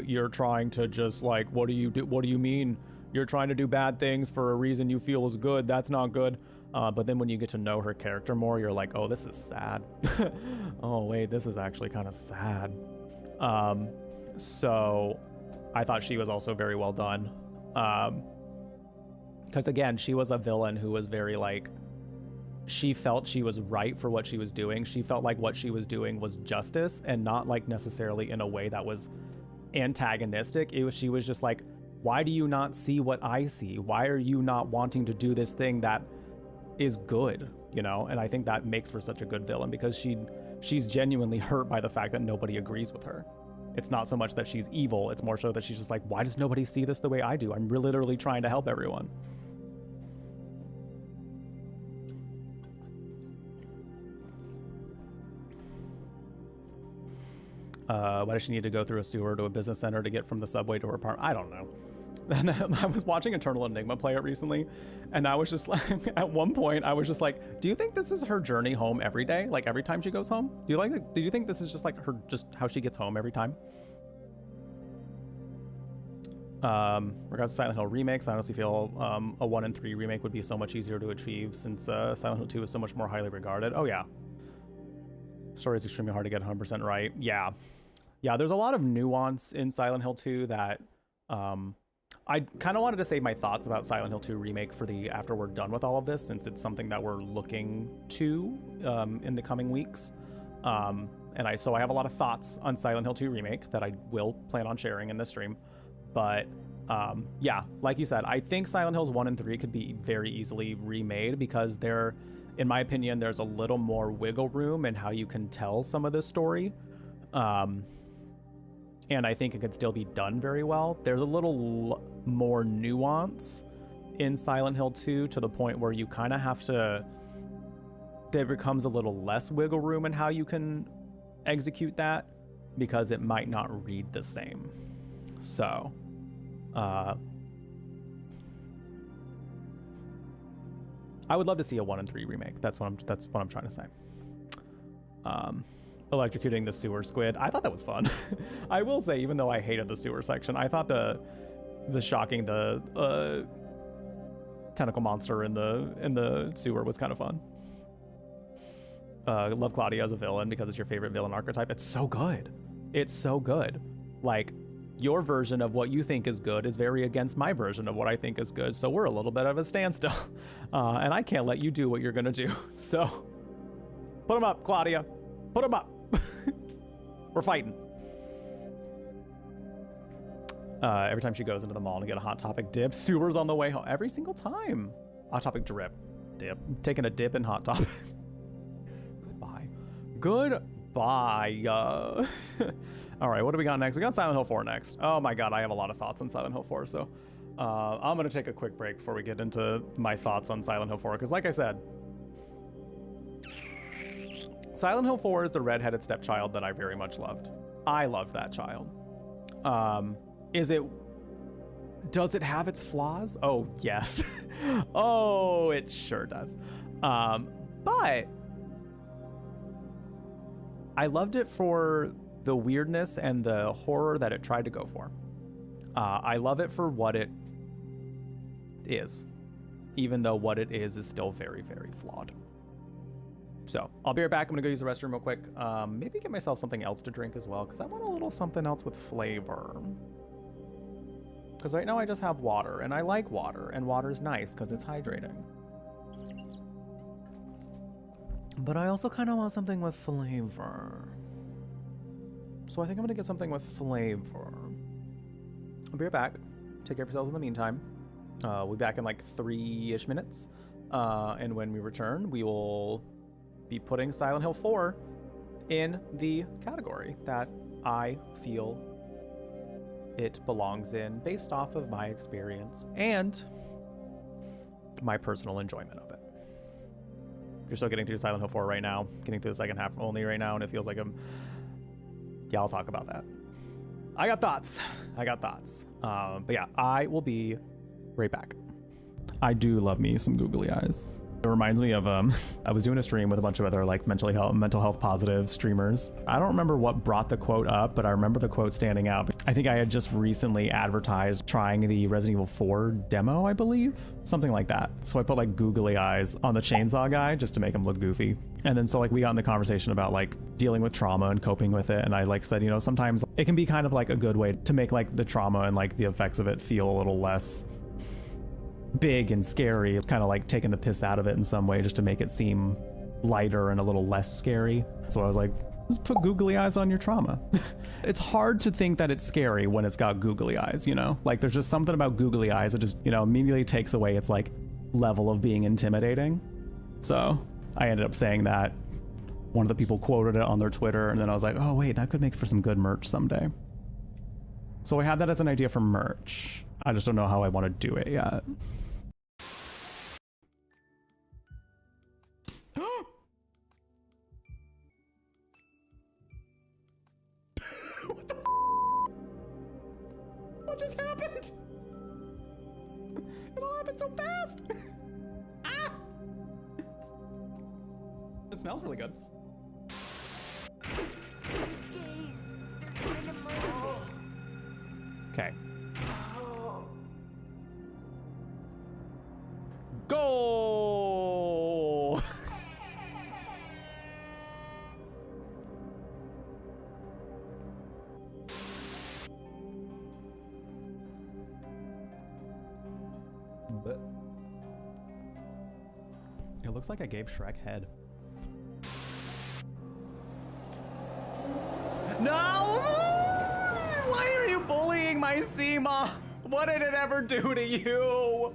you're trying to just like, what do you mean? You're trying to do bad things for a reason you feel is good. That's not good. But then when you get to know her character more, you're like, oh, this is sad. Oh wait, this is actually kind of sad. So I thought she was also very well done. Because again, she was a villain who was very like, she felt she was right for what she was doing. She felt like what she was doing was justice, and not like necessarily in a way that was antagonistic. She was just like, why do you not see what I see? Why are you not wanting to do this thing that is good, you know? And I think that makes for such a good villain, because she's genuinely hurt by the fact that nobody agrees with her. It's not so much that she's evil, it's more so that she's just like, why does nobody see this the way I do? I'm literally trying to help everyone. Why does she need to go through a sewer to a business center to get from the subway to her apartment? I don't know. I was watching Eternal Enigma play it recently, and I was just like, at one point, I was just like, do you think this is her journey home every day? Like every time she goes home? Do you think this is just like her, just how she gets home every time? Regards to Silent Hill remakes, I honestly feel a 1 and 3 remake would be so much easier to achieve, since Silent Hill 2 is so much more highly regarded. Oh yeah. Story is extremely hard to get 100% right. Yeah, there's a lot of nuance in Silent Hill 2 that I kind of wanted to save my thoughts about Silent Hill 2 remake for after we're done with all of this, since it's something that we're looking to in the coming weeks. And So I have a lot of thoughts on Silent Hill 2 Remake that I will plan on sharing in this stream. But yeah, like you said, I think Silent Hills 1 and 3 could be very easily remade because they're, in my opinion, there's a little more wiggle room in how you can tell some of this story. And I think it could still be done very well. There's a little more nuance in Silent Hill 2 to the point where you kind of have to, there becomes a little less wiggle room in how you can execute that because it might not read the same. So, I would love to see a 1 and 3 remake. That's what I'm trying to say. Electrocuting the sewer squid. I thought that was fun. I will say, even though I hated the sewer section, I thought the shocking the tentacle monster in the sewer was kind of fun. Love Claudia as a villain because it's your favorite villain archetype. It's so good. It's so good. Like, your version of what you think is good is very against my version of what I think is good. So we're a little bit of a standstill. And I can't let you do what you're gonna do. So put them up, Claudia. Put them up. We're fighting. Every time she goes into the mall to get a Hot Topic dip, sewer's on the way home. Every single time. Hot Topic drip. Dip. Taking a dip in Hot Topic. Goodbye. All right, what do we got next? We got Silent Hill 4 next. Oh my God, I have a lot of thoughts on Silent Hill 4. So I'm going to take a quick break before we get into my thoughts on Silent Hill 4. Because like I said, Silent Hill 4 is the redheaded stepchild that I very much loved. I loved that child. Does it have its flaws? Oh, yes. Oh, it sure does. But I loved it for the weirdness and the horror that it tried to go for. I love it for what it is, even though what it is still very, very flawed. So I'll be right back. I'm gonna go use the restroom real quick. Maybe get myself something else to drink as well, because I want a little something else with flavor. Because right now I just have water, and I like water, and water's nice because it's hydrating. But I also kind of want something with flavor. So I think I'm gonna get something with flavor. I'll be right back. Take care of yourselves in the meantime. We'll be back in like 3-ish minutes. And when we return, we will be putting Silent Hill 4 in the category that I feel it belongs in based off of my experience and my personal enjoyment of it. You're still getting through Silent Hill 4 right now, getting through the second half only right now, and it feels like yeah, I'll talk about that. I got thoughts. But yeah, I will be right back. I do love me some googly eyes. It reminds me of I was doing a stream with a bunch of other like mental health positive streamers. I don't remember what brought the quote up, but I remember the quote standing out. I think I had just recently advertised trying the Resident Evil 4 demo, I believe, something like that. So I put like googly eyes on the chainsaw guy just to make him look goofy. And then so like we got in the conversation about like dealing with trauma and coping with it. And I like said, you know, sometimes it can be kind of like a good way to make like the trauma and like the effects of it feel a little less big and scary, kind of like taking the piss out of it in some way just to make it seem lighter and a little less scary. So I was like, just put googly eyes on your trauma. It's hard to think that it's scary when it's got googly eyes, you know? Like there's just something about googly eyes that just, you know, immediately takes away its like level of being intimidating. So I ended up saying that. One of the people quoted it on their Twitter, and then I was like, oh wait, that could make for some good merch someday. So I had that as an idea for merch. I just don't know how I want to do it yet. What the What just happened? It all happened so fast. Ah! It smells really good. Okay. Goal! But it looks like I gave Shrek head. No! Why are you bullying my Seema? What did it ever do to you?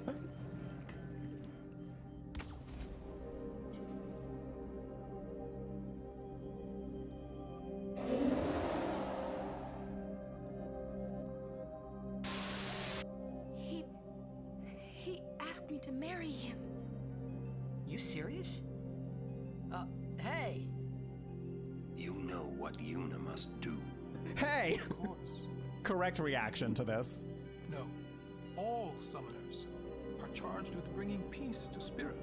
He asked me to marry him. You serious? Hey. You know what Yuna must do. Hey! Of course. Correct reaction to this. No. All summoners are charged with bringing peace to Spira.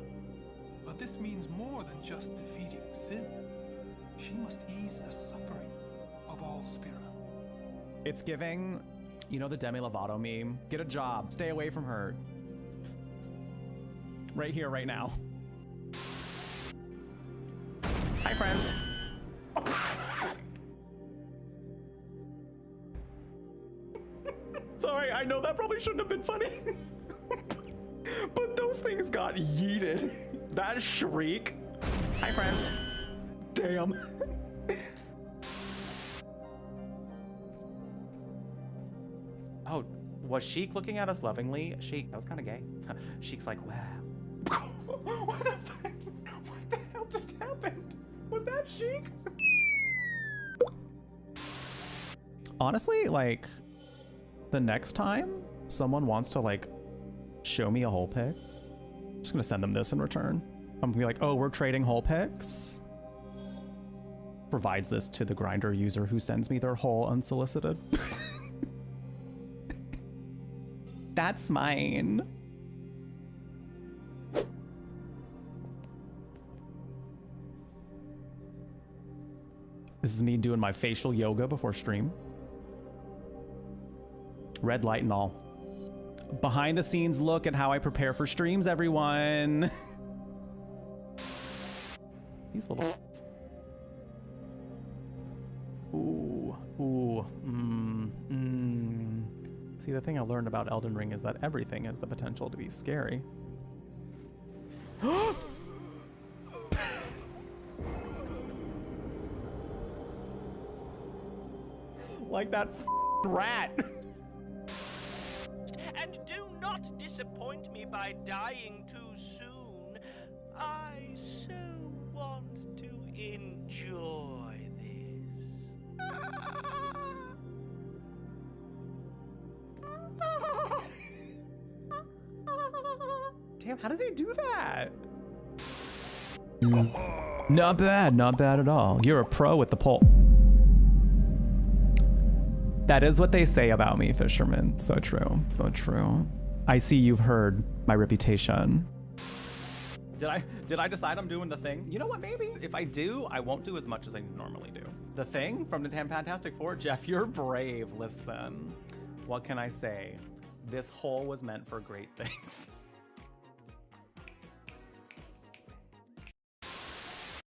But this means more than just defeating sin. She must ease the suffering of all Spira. It's giving, you know, the Demi Lovato meme. Get a job. Stay away from her. Right here, right now. Hi, friends. Sorry, I know that probably shouldn't have been funny. But those things got yeeted. That shriek. Hi, friends. Damn. Oh, was Sheik looking at us lovingly? Sheik, that was kind of gay. Sheik's like, wow. What the hell just happened? Was that Sheik? Honestly, like, the next time someone wants to, like, show me a hole pic, I'm just gonna send them this in return. I'm gonna be like, oh, we're trading hole pics. Provides this to the Grindr user who sends me their hole unsolicited. That's mine. This is me doing my facial yoga before stream. Red light and all. Behind the scenes look at how I prepare for streams, everyone. These little... Ooh, ooh, See, the thing I learned about Elden Ring is that everything has the potential to be scary. Like that rat. And do not disappoint me by dying too soon. I so want to enjoy this. Damn, how does he do that? Not bad, not bad at all. You're a pro with the pole. That is what they say about me, fisherman. So true, so true. I see you've heard my reputation. Did I decide I'm doing the thing? You know what, maybe? If I do, I won't do as much as I normally do. The thing from the Fantastic Four? Jeff, you're brave. Listen, what can I say? This hole was meant for great things.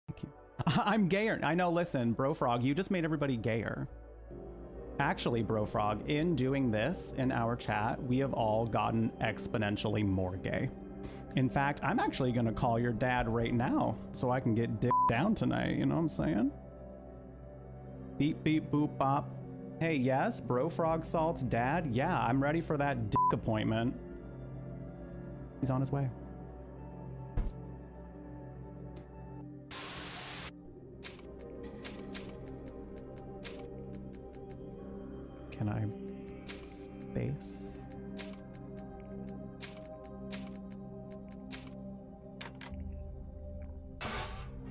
Thank you. I'm gayer. I know, listen, Bro Frog, you just made everybody gayer. Actually, Bro Frog, in doing this in our chat, we have all gotten exponentially more gay. In fact, I'm actually gonna call your dad right now so I can get dick down tonight, you know what I'm saying? Beep, beep, boop, bop. Hey, yes, Bro Frog Salt's dad? Yeah, I'm ready for that dick appointment. He's on his way. Can I space?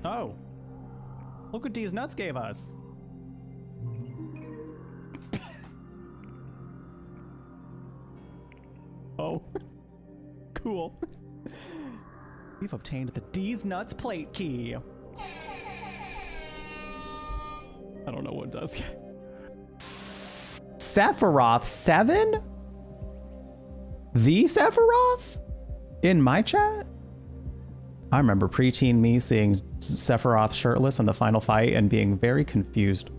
Oh, look what D's nuts gave us. Oh, cool. We've obtained the D's nuts plate key. I don't know what it does yet. Sephiroth 7? The Sephiroth? In my chat? I remember preteen me seeing Sephiroth shirtless in the final fight and being very confused.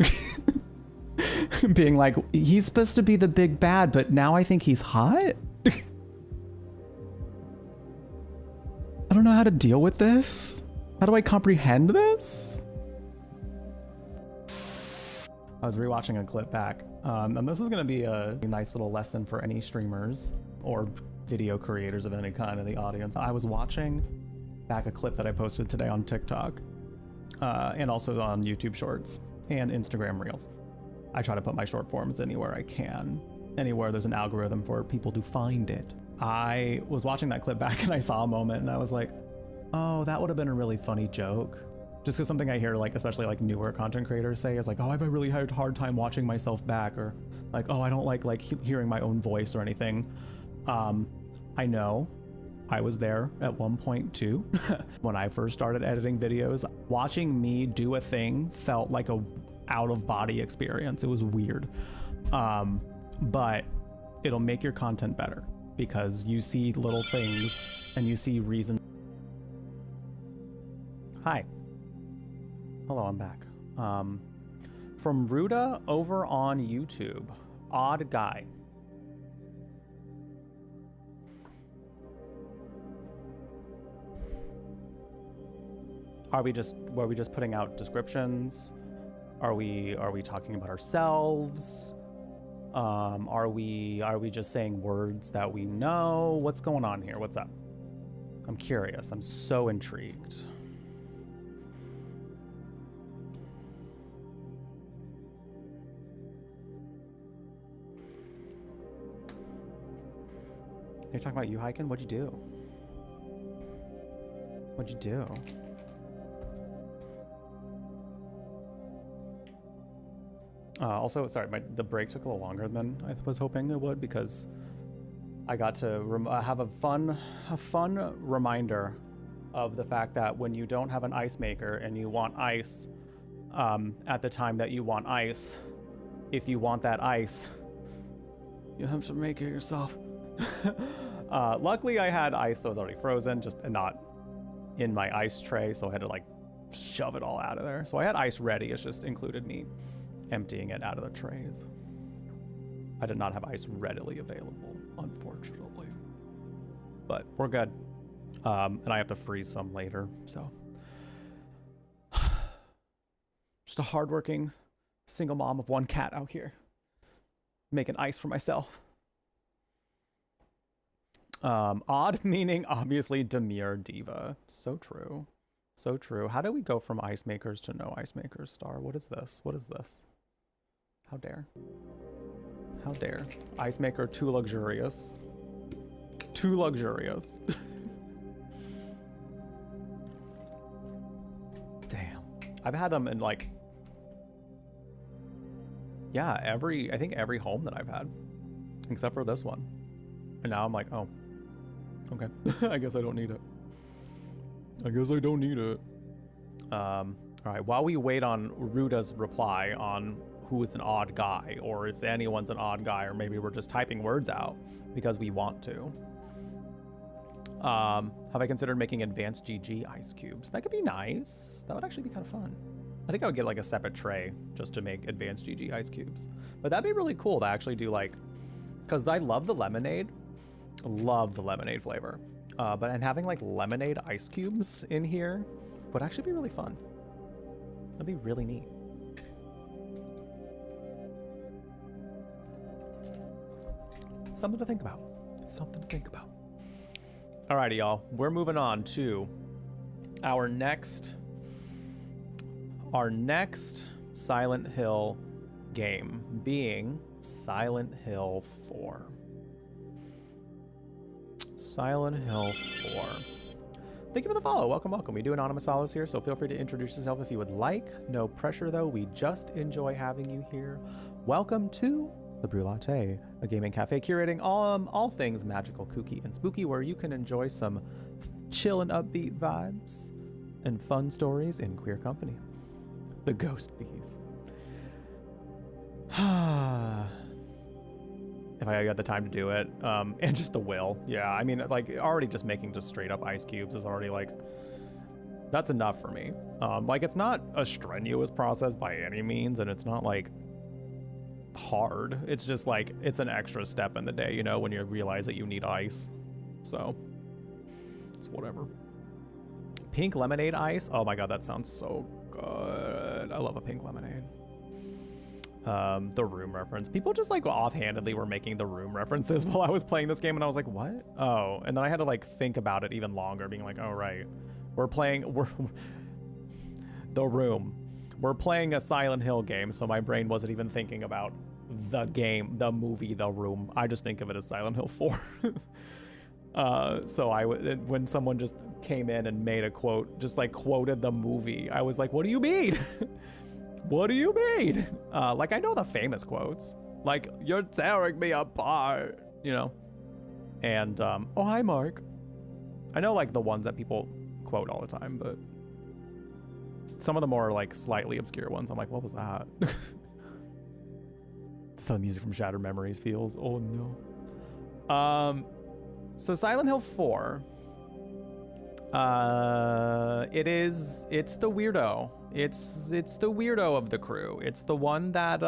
Being like, he's supposed to be the big bad, but now I think he's hot? I don't know how to deal with this. How do I comprehend this? I was rewatching a clip back, and this is going to be a nice little lesson for any streamers or video creators of any kind in the audience. I was watching back a clip that I posted today on TikTok, and also on YouTube Shorts and Instagram Reels. I try to put my short forms anywhere I can, anywhere there's an algorithm for people to find it. I was watching that clip back and I saw a moment and I was like, oh, that would have been a really funny joke. Just because something I hear, like, especially like newer content creators say is like, oh, I have a really hard time watching myself back, or like, oh, I don't like hearing my own voice or anything. I know I was there at one point too. When I first started editing videos, watching me do a thing felt like a out of body experience. It was weird. But it'll make your content better because you see little things and you see reasons. Hi. Hello, I'm back. From Ruda over on YouTube. Odd guy. Were we just putting out descriptions? Are we talking about ourselves? Are we just saying words that we know? What's going on here? What's up? I'm curious. I'm so intrigued. You're talking about you hiking? What'd you do? What'd you do? Also, sorry, the break took a little longer than I was hoping it would because I got to have a fun reminder of the fact that when you don't have an ice maker and you want ice at the time that you want ice, if you want that ice, you have to make it yourself. Luckily, I had ice that was already frozen, just not in my ice tray, so I had to like shove it all out of there. So I had ice ready. It's just included me emptying it out of the trays. I did not have ice readily available, unfortunately. But we're good. And I have to freeze some later, so. Just a hardworking single mom of one cat out here. Making ice for myself. Odd meaning obviously demure diva. So true. So true. How do we go from ice makers to no ice makers, Star? What is this? What is this? How dare? How dare? Ice maker too luxurious. Too luxurious. Damn. I've had them in like, yeah, I think every home that I've had, except for this one. And now I'm like, oh, okay. I guess I don't need it. I guess I don't need it. All right, while we wait on Ruda's reply on who is an odd guy, or if anyone's an odd guy, or maybe we're just typing words out because we want to. Have I considered making advanced GG ice cubes? That could be nice. That would actually be kind of fun. I think I would get like a separate tray just to make advanced GG ice cubes. But that'd be really cool to actually do like, because I love the lemonade. Love the lemonade flavor. And having like lemonade ice cubes in here would actually be really fun. That'd be really neat. Something to think about. Something to think about. Alrighty, y'all. We're moving on to our next Silent Hill game, being Silent Hill 4. Silent Hill 4. Thank you for the follow. Welcome, welcome. We do anonymous follows here, so feel free to introduce yourself if you would like. No pressure, though. We just enjoy having you here. Welcome to The Brew Latte, a gaming cafe curating all things magical, kooky, and spooky, where you can enjoy some chill and upbeat vibes and fun stories in queer company. The Ghost Bees. If I got the time to do it, and just the will. Yeah, I mean, like, already just making just straight up ice cubes is already like, that's enough for me. Like, it's not a strenuous process by any means, and it's not like hard. It's just like, it's an extra step in the day, you know, when you realize that you need ice. So it's whatever. Pink lemonade ice. Oh my god, that sounds so good. I love a pink lemonade. the Room reference. People just like offhandedly were making the Room references while I was playing this game, and I was like, what? Oh, and then I had to like think about it even longer, being like, oh right, we're the Room. We're playing a Silent Hill game, so my brain wasn't even thinking about the game, the movie, The Room. I just think of it as Silent Hill 4. So when someone just came in and made a quote, just like quoted the movie, I was like, what do you mean? What do you mean? Like, I know the famous quotes, like, you're tearing me apart, you know? And, oh, hi, Mark. I know, like, the ones that people quote all the time, but some of the more, like, slightly obscure ones, I'm like, what was that? That's how the music from Shattered Memories feels. Oh, no. So Silent Hill 4, it's the weirdo. It's the weirdo of the crew. It's the one that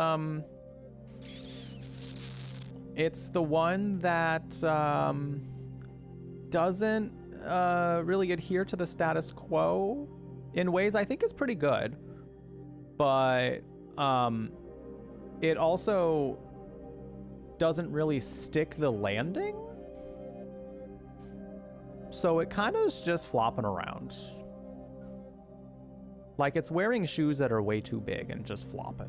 doesn't really adhere to the status quo in ways I think is pretty good, but it also doesn't really stick the landing. So it kind of is just flopping around. Like it's wearing shoes that are way too big and just flopping.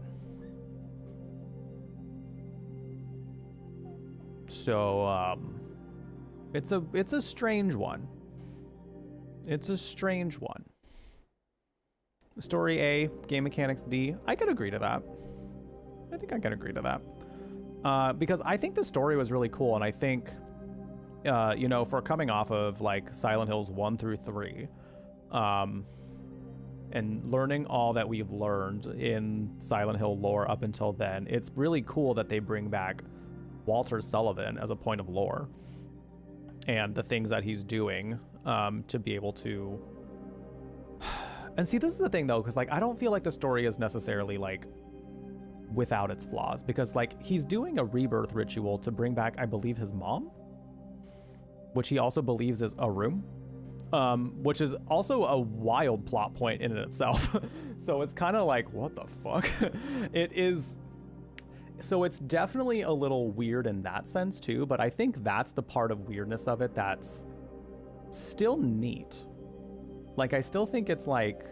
So it's a strange one. It's a strange one. Story A, game mechanics D. I could agree to that. I think I can agree to that. Because I think the story was really cool, and I think you know, for coming off of like Silent Hills 1 through 3, and learning all that we've learned in Silent Hill lore up until then, it's really cool that they bring back Walter Sullivan as a point of lore and the things that he's doing to be able to. And see, this is the thing though, because like I don't feel like the story is necessarily like without its flaws, because like he's doing a rebirth ritual to bring back, I believe, his mom, which he also believes is a room, which is also a wild plot point in itself. So it's kind of like, what the fuck? It is. So it's definitely a little weird in that sense too, but I think that's the part of weirdness of it that's still neat. Like, I still think it's like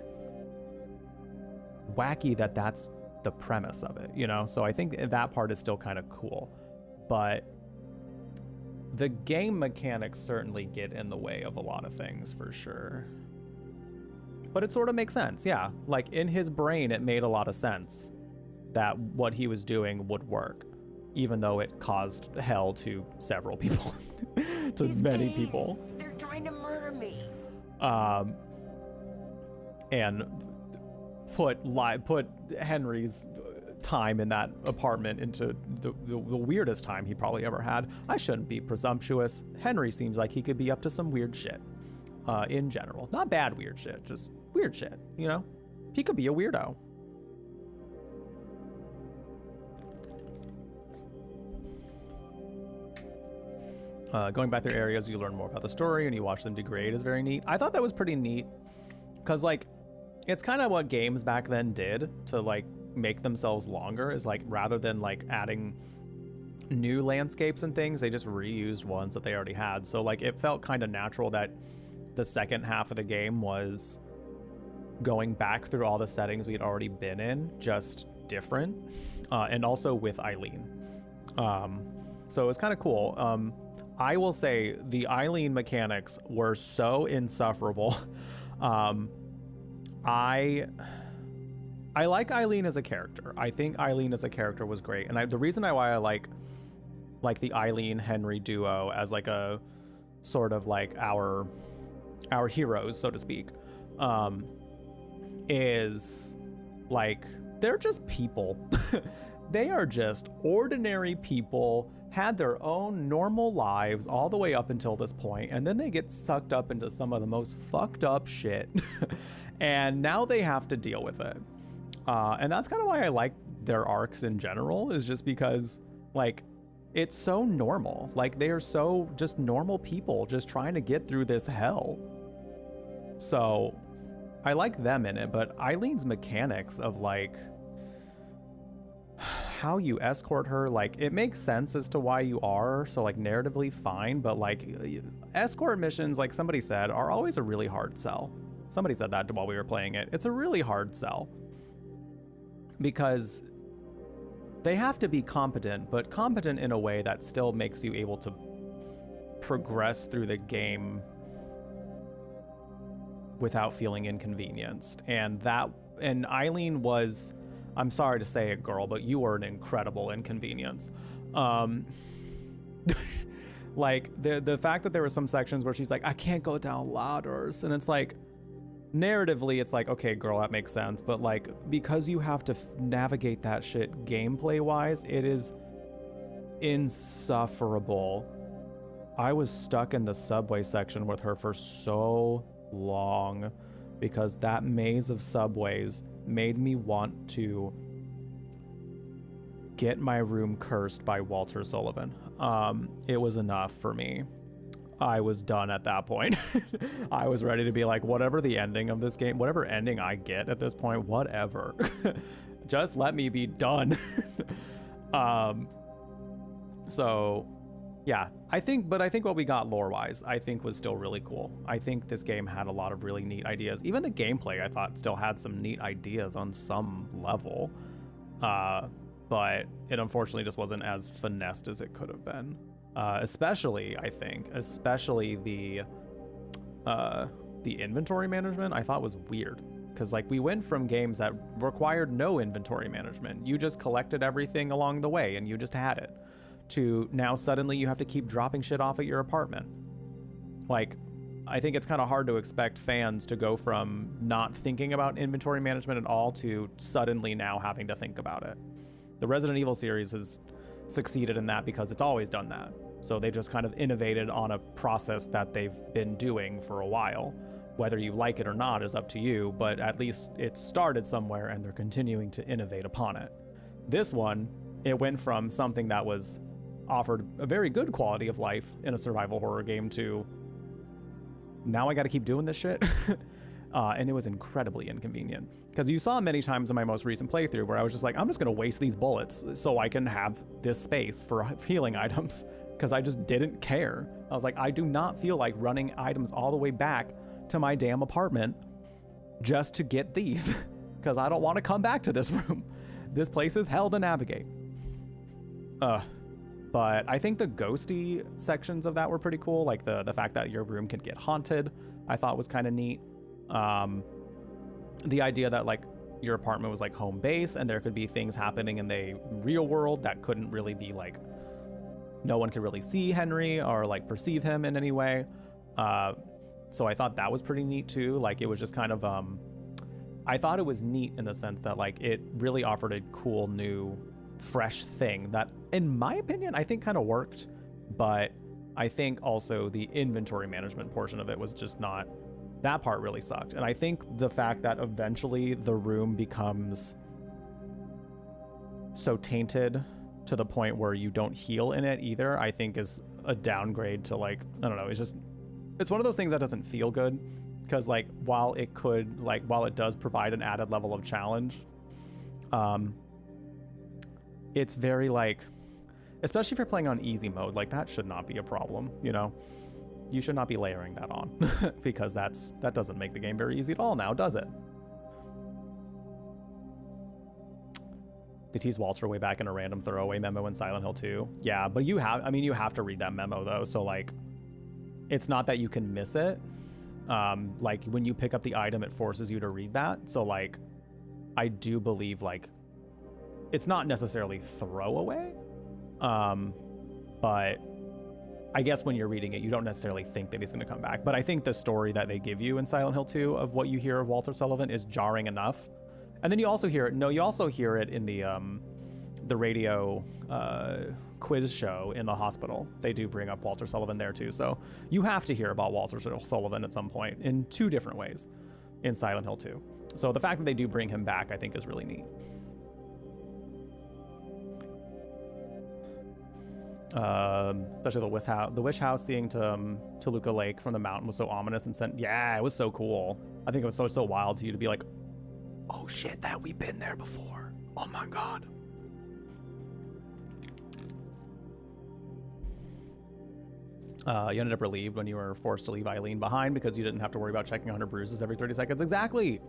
wacky that that's the premise of it, you know? So I think that part is still kind of cool, but the game mechanics certainly get in the way of a lot of things for sure. But it sort of makes sense, yeah. Like in his brain, it made a lot of sense that what he was doing would work, even though it caused hell to several people, to many people. They're trying to murder me. And put Henry's time in that apartment into the weirdest time he probably ever had. I shouldn't be presumptuous. Henry seems like he could be up to some weird shit in general. Not bad weird shit, just weird shit, you know? He could be a weirdo. Going back through areas, you learn more about the story and you watch them degrade is very neat. I thought that was pretty neat because like it's kind of what games back then did to like make themselves longer, is like rather than like adding new landscapes and things, they just reused ones that they already had. So like it felt kind of natural that the second half of the game was going back through all the settings we'd already been in, just different, and also with Eileen. So it was kind of cool. I will say the Eileen mechanics were so insufferable. I like Eileen as a character. I think Eileen as a character was great, and the reason why I like the Eileen Henry duo as like a sort of like our heroes, so to speak, is like they're just people. They are just ordinary people, had their own normal lives all the way up until this point, and then they get sucked up into some of the most fucked up shit. And now they have to deal with it. And that's kind of why I like their arcs in general, is just because like it's so normal. Like they are so just normal people just trying to get through this hell. So I like them in it, but Eileen's mechanics of like, how you escort her, like, it makes sense as to why you are, so like narratively fine, but like escort missions, like somebody said, are always a really hard sell. Somebody said that while we were playing it. It's a really hard sell because they have to be competent, but competent in a way that still makes you able to progress through the game without feeling inconvenienced. And Eileen was, I'm sorry to say it, girl, but you were an incredible inconvenience. Like the fact that there were some sections where she's like, I can't go down ladders, and it's like, narratively it's like, okay girl, that makes sense, but like because you have to navigate that shit gameplay wise, it is insufferable. I was stuck in the subway section with her for so long because that maze of subways made me want to get my room cursed by Walter Sullivan. It was enough for me. I was done at that point. I was ready to be like, whatever the ending of this game, whatever ending I get at this point, whatever. Just let me be done. So yeah, I think what we got lore-wise, I think was still really cool. I think this game had a lot of really neat ideas. Even the gameplay, I thought, still had some neat ideas on some level. But it unfortunately just wasn't as finessed as it could have been. Especially the inventory management I thought was weird, because like we went from games that required no inventory management, you just collected everything along the way and you just had it, to now suddenly you have to keep dropping shit off at your apartment. Like, I think it's kind of hard to expect fans to go from not thinking about inventory management at all to suddenly now having to think about it. The Resident Evil series has succeeded in that because it's always done that. So they just kind of innovated on a process that they've been doing for a while. Whether you like it or not is up to you, but at least it started somewhere and they're continuing to innovate upon it. This one, it went from something that was offered a very good quality of life in a survival horror game to now I got to keep doing this shit. And it was incredibly inconvenient, because you saw many times in my most recent playthrough where I was just like, I'm just going to waste these bullets so I can have this space for healing items, because I just didn't care. I was like, I do not feel like running items all the way back to my damn apartment just to get these, because I don't want to come back to this room. This place is hell to navigate. But I think the ghosty sections of that were pretty cool. Like the fact that your room could get haunted, I thought was kind of neat. The idea that like your apartment was like home base and there could be things happening in the real world that couldn't really be like, no one could really see Henry or like perceive him in any way. So I thought that was pretty neat too. Like it was just kind of, I thought it was neat in the sense that like it really offered a cool new fresh thing that in my opinion, I think kind of worked, but I think also the inventory management portion of it was just not, that part really sucked. And I think the fact that eventually the room becomes so tainted to the point where you don't heal in it either, I think is a downgrade to like, I don't know, it's one of those things that doesn't feel good, because like while it does provide an added level of challenge, it's very like, especially if you're playing on easy mode, like that should not be a problem, you know? You should not be layering that on because that doesn't make the game very easy at all now, does it? They tease Walter way back in a random throwaway memo in Silent Hill 2. Yeah, but you have to read that memo though, so like, it's not that you can miss it. Like when you pick up the item, it forces you to read that. So like, I do believe like, it's not necessarily throwaway, but I guess when you're reading it, you don't necessarily think that he's going to come back. But I think the story that they give you in Silent Hill 2 of what you hear of Walter Sullivan is jarring enough. And then you also hear it in the radio quiz show in the hospital. They do bring up Walter Sullivan there too. So you have to hear about Walter Sullivan at some point in two different ways in Silent Hill 2. So the fact that they do bring him back, I think is really neat. Especially the wish house seeing Toluca Lake from the mountain was so ominous and yeah, it was so cool. I think it was so wild to you to be like, oh shit, that we've been there before. Oh my god. You ended up relieved when you were forced to leave Eileen behind because you didn't have to worry about checking on her bruises every 30 seconds. Exactly.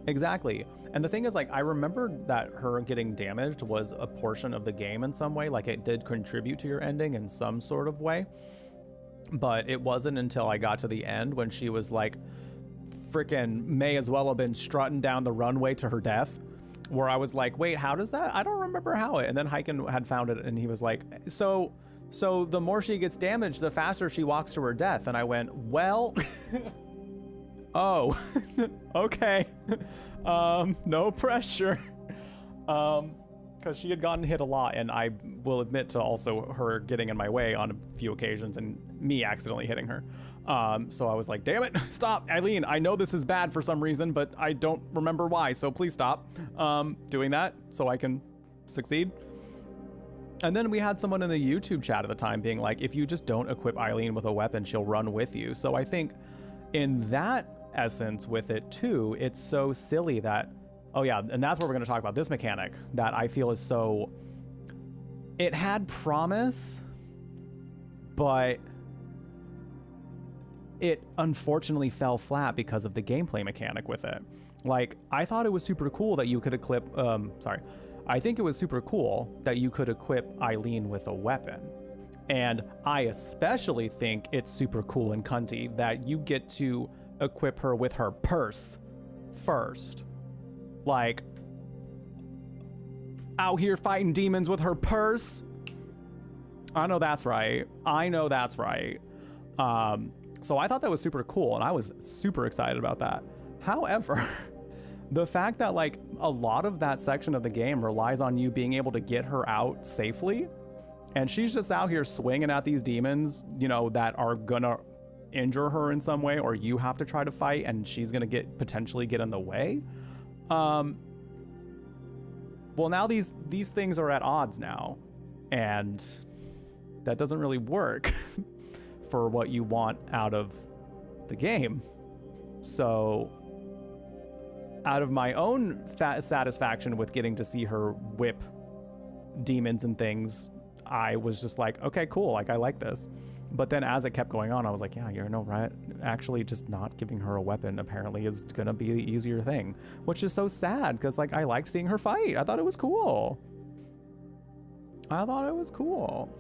Exactly. And the thing is, like, I remember that her getting damaged was a portion of the game in some way. Like, it did contribute to your ending in some sort of way. But it wasn't until I got to the end when she was like, freaking may as well have been strutting down the runway to her death, where I was like, wait, how does that? I don't remember how it. And then Hyken had found it and he was like, so the more she gets damaged, the faster she walks to her death. And I went, well, oh, okay. No pressure. Because she had gotten hit a lot, and I will admit to also her getting in my way on a few occasions and me accidentally hitting her. So I was like, damn it, stop, Eileen. I know this is bad for some reason, but I don't remember why, so please stop doing that so I can succeed. And then we had someone in the YouTube chat at the time being like, if you just don't equip Eileen with a weapon, she'll run with you. So I think in that essence with it too, it's so silly that, oh yeah, and that's where we're going to talk about this mechanic that I feel is so, it had promise, but it unfortunately fell flat because of the gameplay mechanic with it. Like, I thought it was super cool that you could equip, I think it was super cool that you could equip Eileen with a weapon. And I especially think it's super cool and cunty that you get to equip her with her purse first. Like, out here fighting demons with her purse. I know that's right. I know that's right. So I thought that was super cool, and I was super excited about that. However, the fact that like a lot of that section of the game relies on you being able to get her out safely, and she's just out here swinging at these demons, you know, that are gonna injure her in some way, or you have to try to fight, and she's gonna potentially get in the way. Well, now these things are at odds now, and that doesn't really work for what you want out of the game. So out of my own satisfaction with getting to see her whip demons and things, I was just like, okay, cool, like I like this. But then as it kept going on, I was like, yeah, you're no right. Actually, just not giving her a weapon apparently is gonna be the easier thing, which is so sad because like I liked seeing her fight. I thought it was cool. I thought it was cool.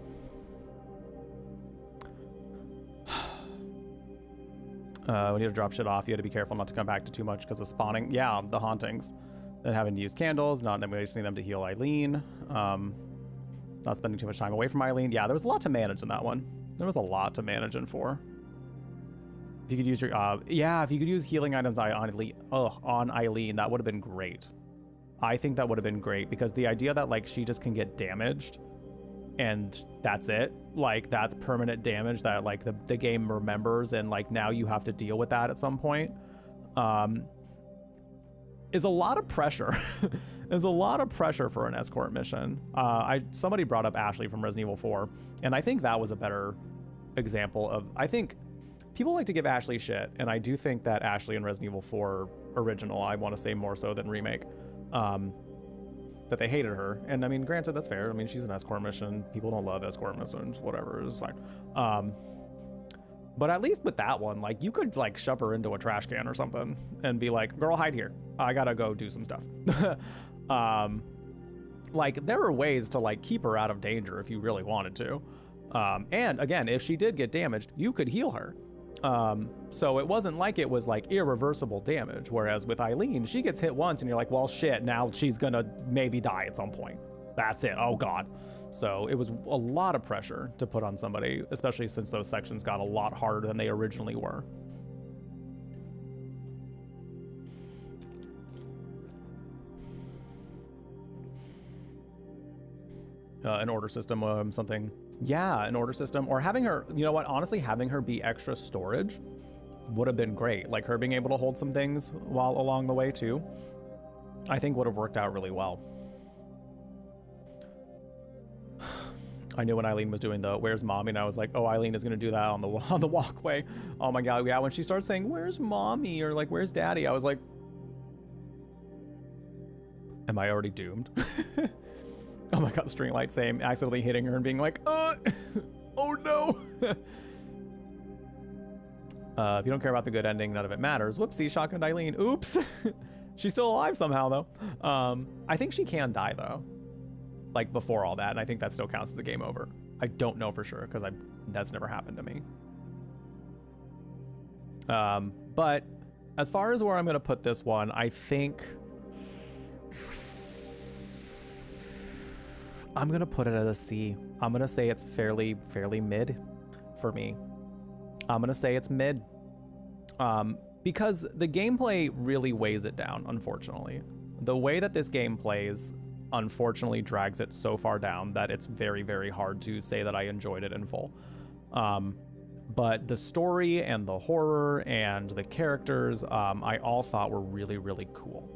When you had to drop shit off, you had to be careful not to come back to too much because of spawning. Yeah, the hauntings. Then having to use candles, not wasting them to heal Eileen. Not spending too much time away from Eileen. Yeah, there was a lot to manage in that one. There was a lot to manage in 4. If you could use your, if you could use healing items on Eileen, that would have been great. I think that would have been great because the idea that like she just can get damaged and that's it, like that's permanent damage that like the game remembers, and like now you have to deal with that at some point, is a lot of pressure. There's a lot of pressure for an escort mission. Somebody brought up Ashley from Resident Evil 4, and I think that was a better example of, I think people like to give Ashley shit, and I do think that Ashley in Resident Evil 4 original, I want to say more so than remake, that they hated her. And I mean, granted, that's fair. I mean, she's an escort mission. People don't love escort missions, whatever, it's fine. But at least with that one, like you could like shove her into a trash can or something and be like, girl, hide here. I gotta go do some stuff. Like there are ways to like keep her out of danger if you really wanted to. And again, if she did get damaged, you could heal her. So it wasn't like it was like irreversible damage. Whereas with Eileen, she gets hit once and you're like, well, shit, now she's gonna maybe die at some point. That's it. Oh God. So it was a lot of pressure to put on somebody, especially since those sections got a lot harder than they originally were. An order system, something. Yeah, an order system, or having her, you know what, honestly, having her be extra storage would have been great. Like her being able to hold some things while along the way too, I think would have worked out really well. I knew when Eileen was doing the "Where's Mommy?" and I was like, "Oh, Eileen is gonna do that on the walkway." Oh my God, yeah. When she started saying "Where's Mommy?" or like "Where's Daddy?" I was like, "Am I already doomed?" Oh my God, String Light, same. Accidentally hitting her and being like, "Oh no." If you don't care about the good ending, none of it matters. Whoopsie, shotgun Eileen. Oops. She's still alive somehow, though. I think she can die, though. Like, before all that, and I think that still counts as a game over. I don't know for sure, because that's never happened to me. But as far as where I'm going to put this one, I think I'm going to put it at a C. I'm going to say it's fairly mid for me. I'm going to say it's mid. Because the gameplay really weighs it down, unfortunately. The way that this game plays, unfortunately, drags it so far down that it's very, very hard to say that I enjoyed it in full. But the story and the horror and the characters, I all thought were really, really cool.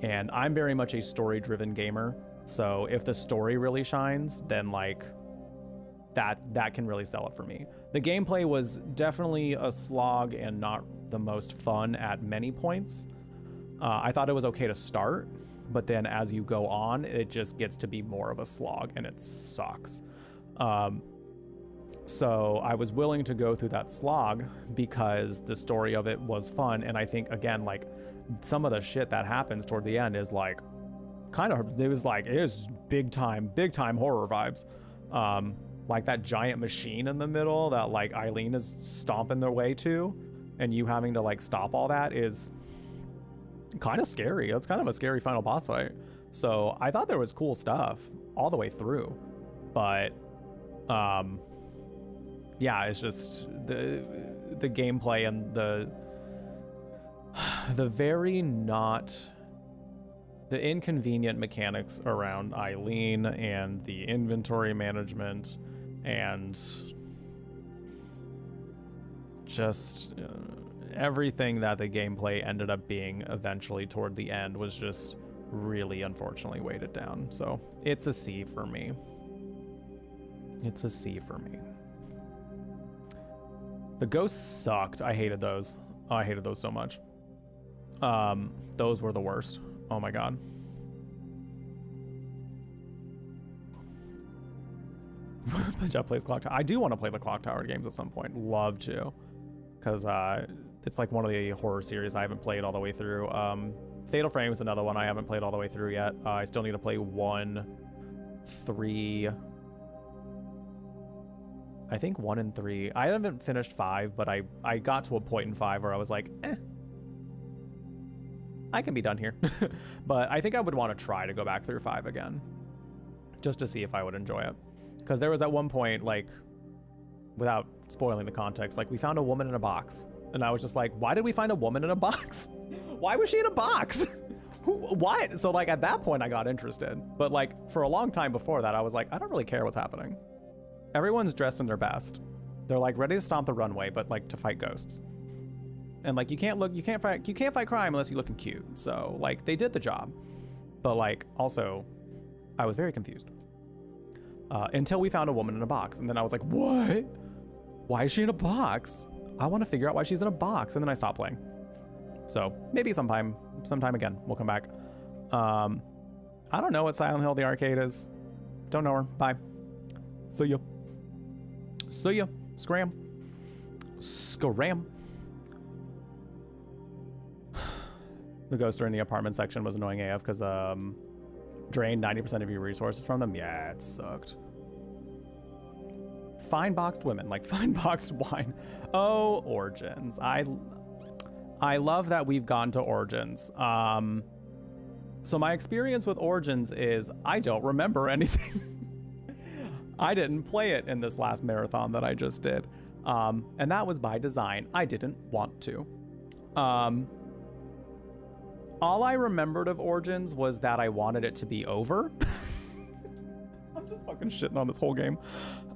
And I'm very much a story-driven gamer, so if the story really shines, then like that can really sell it for me. The gameplay was definitely a slog and not the most fun at many points. I thought it was okay to start, but then as you go on, it just gets to be more of a slog, and it sucks. So I was willing to go through that slog because the story of it was fun, and I think, again, like, some of the shit that happens toward the end is like, it was big time horror vibes. Like that giant machine in the middle that like Eileen is stomping their way to, and you having to like stop all that is kind of scary. That's kind of a scary final boss fight. So I thought there was cool stuff all the way through, but yeah, it's just the gameplay and the inconvenient mechanics around Eileen and the inventory management and just everything that the gameplay ended up being eventually toward the end was just really unfortunately weighted down. So it's a C for me. It's a C for me. The ghosts sucked. I hated those. Oh, I hated those so much. Those were the worst. Oh my god. Jeff plays Clock Tower. I do want to play the Clock Tower games at some point. Love to. Because it's like one of the horror series I haven't played all the way through. Fatal Frame is another one I haven't played all the way through yet. I still need to play 1, 3... I think 1 and 3. I haven't finished 5, but I got to a point in 5 where I was like, I can be done here. But I think I would want to try to go back through 5 again, just to see if I would enjoy it. Because there was at one point, like, without spoiling the context, like, we found a woman in a box. And I was just like, why did we find a woman in a box? Why was she in a box? Why? So, like, at that point, I got interested. But, like, for a long time before that, I was like, I don't really care what's happening. Everyone's dressed in their best. They're, like, ready to stomp the runway, but, like, to fight ghosts. And like you can't fight crime unless you're looking cute. So like they did the job, but like also, I was very confused until we found a woman in a box, and then I was like, what? Why is she in a box? I want to figure out why she's in a box, and then I stopped playing. So maybe sometime again we'll come back. I don't know what Silent Hill the arcade is. Don't know her. Bye. See ya. Scram. The ghoster in the apartment section was annoying AF because drained 90% of your resources from them. Yeah, it sucked. Fine boxed women, like fine boxed wine. Oh, Origins. I love that we've gone to Origins. So my experience with Origins is I don't remember anything. I didn't play it in this last marathon that I just did. And that was by design. I didn't want to. All I remembered of Origins was that I wanted it to be over. I'm just fucking shitting on this whole game.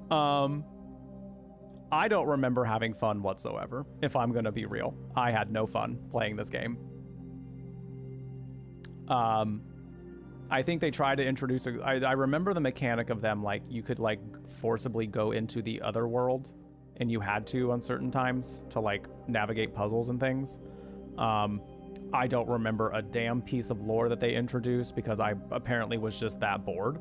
I don't remember having fun whatsoever, if I'm gonna be real. I had no fun playing this game. I think they tried to introduce I remember the mechanic of them, like you could like forcibly go into the other world, and you had to on certain times to like navigate puzzles and things. I don't remember a damn piece of lore that they introduced because I apparently was just that bored.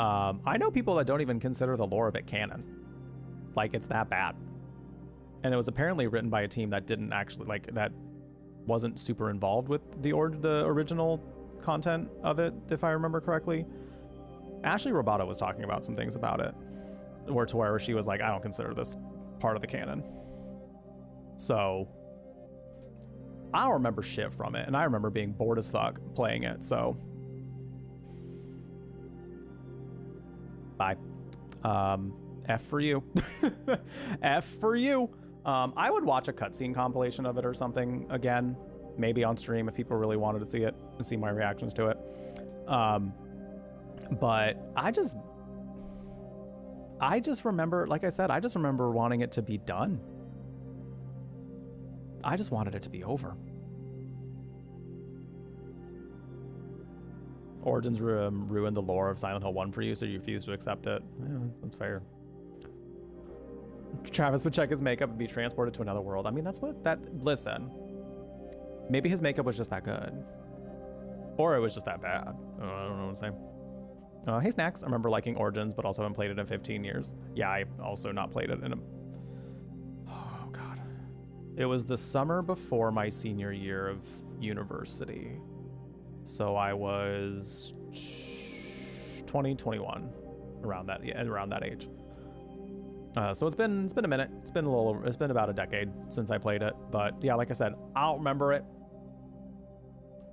I know people that don't even consider the lore of it canon. Like, it's that bad. And it was apparently written by a team that didn't actually, like, that wasn't super involved with the original content of it, if I remember correctly. Ashley Roboto was talking about some things about it, where she was like, I don't consider this part of the canon. So I don't remember shit from it, and I remember being bored as fuck playing it, so bye. F for you. F for you. I would watch a cutscene compilation of it or something again, maybe on stream if people really wanted to see it and see my reactions to it. But I just remember, like I said, I just remember wanting it to be done. I just wanted it to be over. Origins ruined the lore of Silent Hill 1 for you, so you refuse to accept it. Yeah, that's fair. Travis would check his makeup and be transported to another world. I mean, listen. Maybe his makeup was just that good. Or it was just that bad. I don't know what I'm saying. Hey, Snacks. I remember liking Origins, but also haven't played it in 15 years. Yeah, I also not played it in oh, God. It was the summer before my senior year of university. So I was 20, 21, around that age. So it's been a minute. It's been about a decade since I played it. But yeah, like I said, I don't remember it.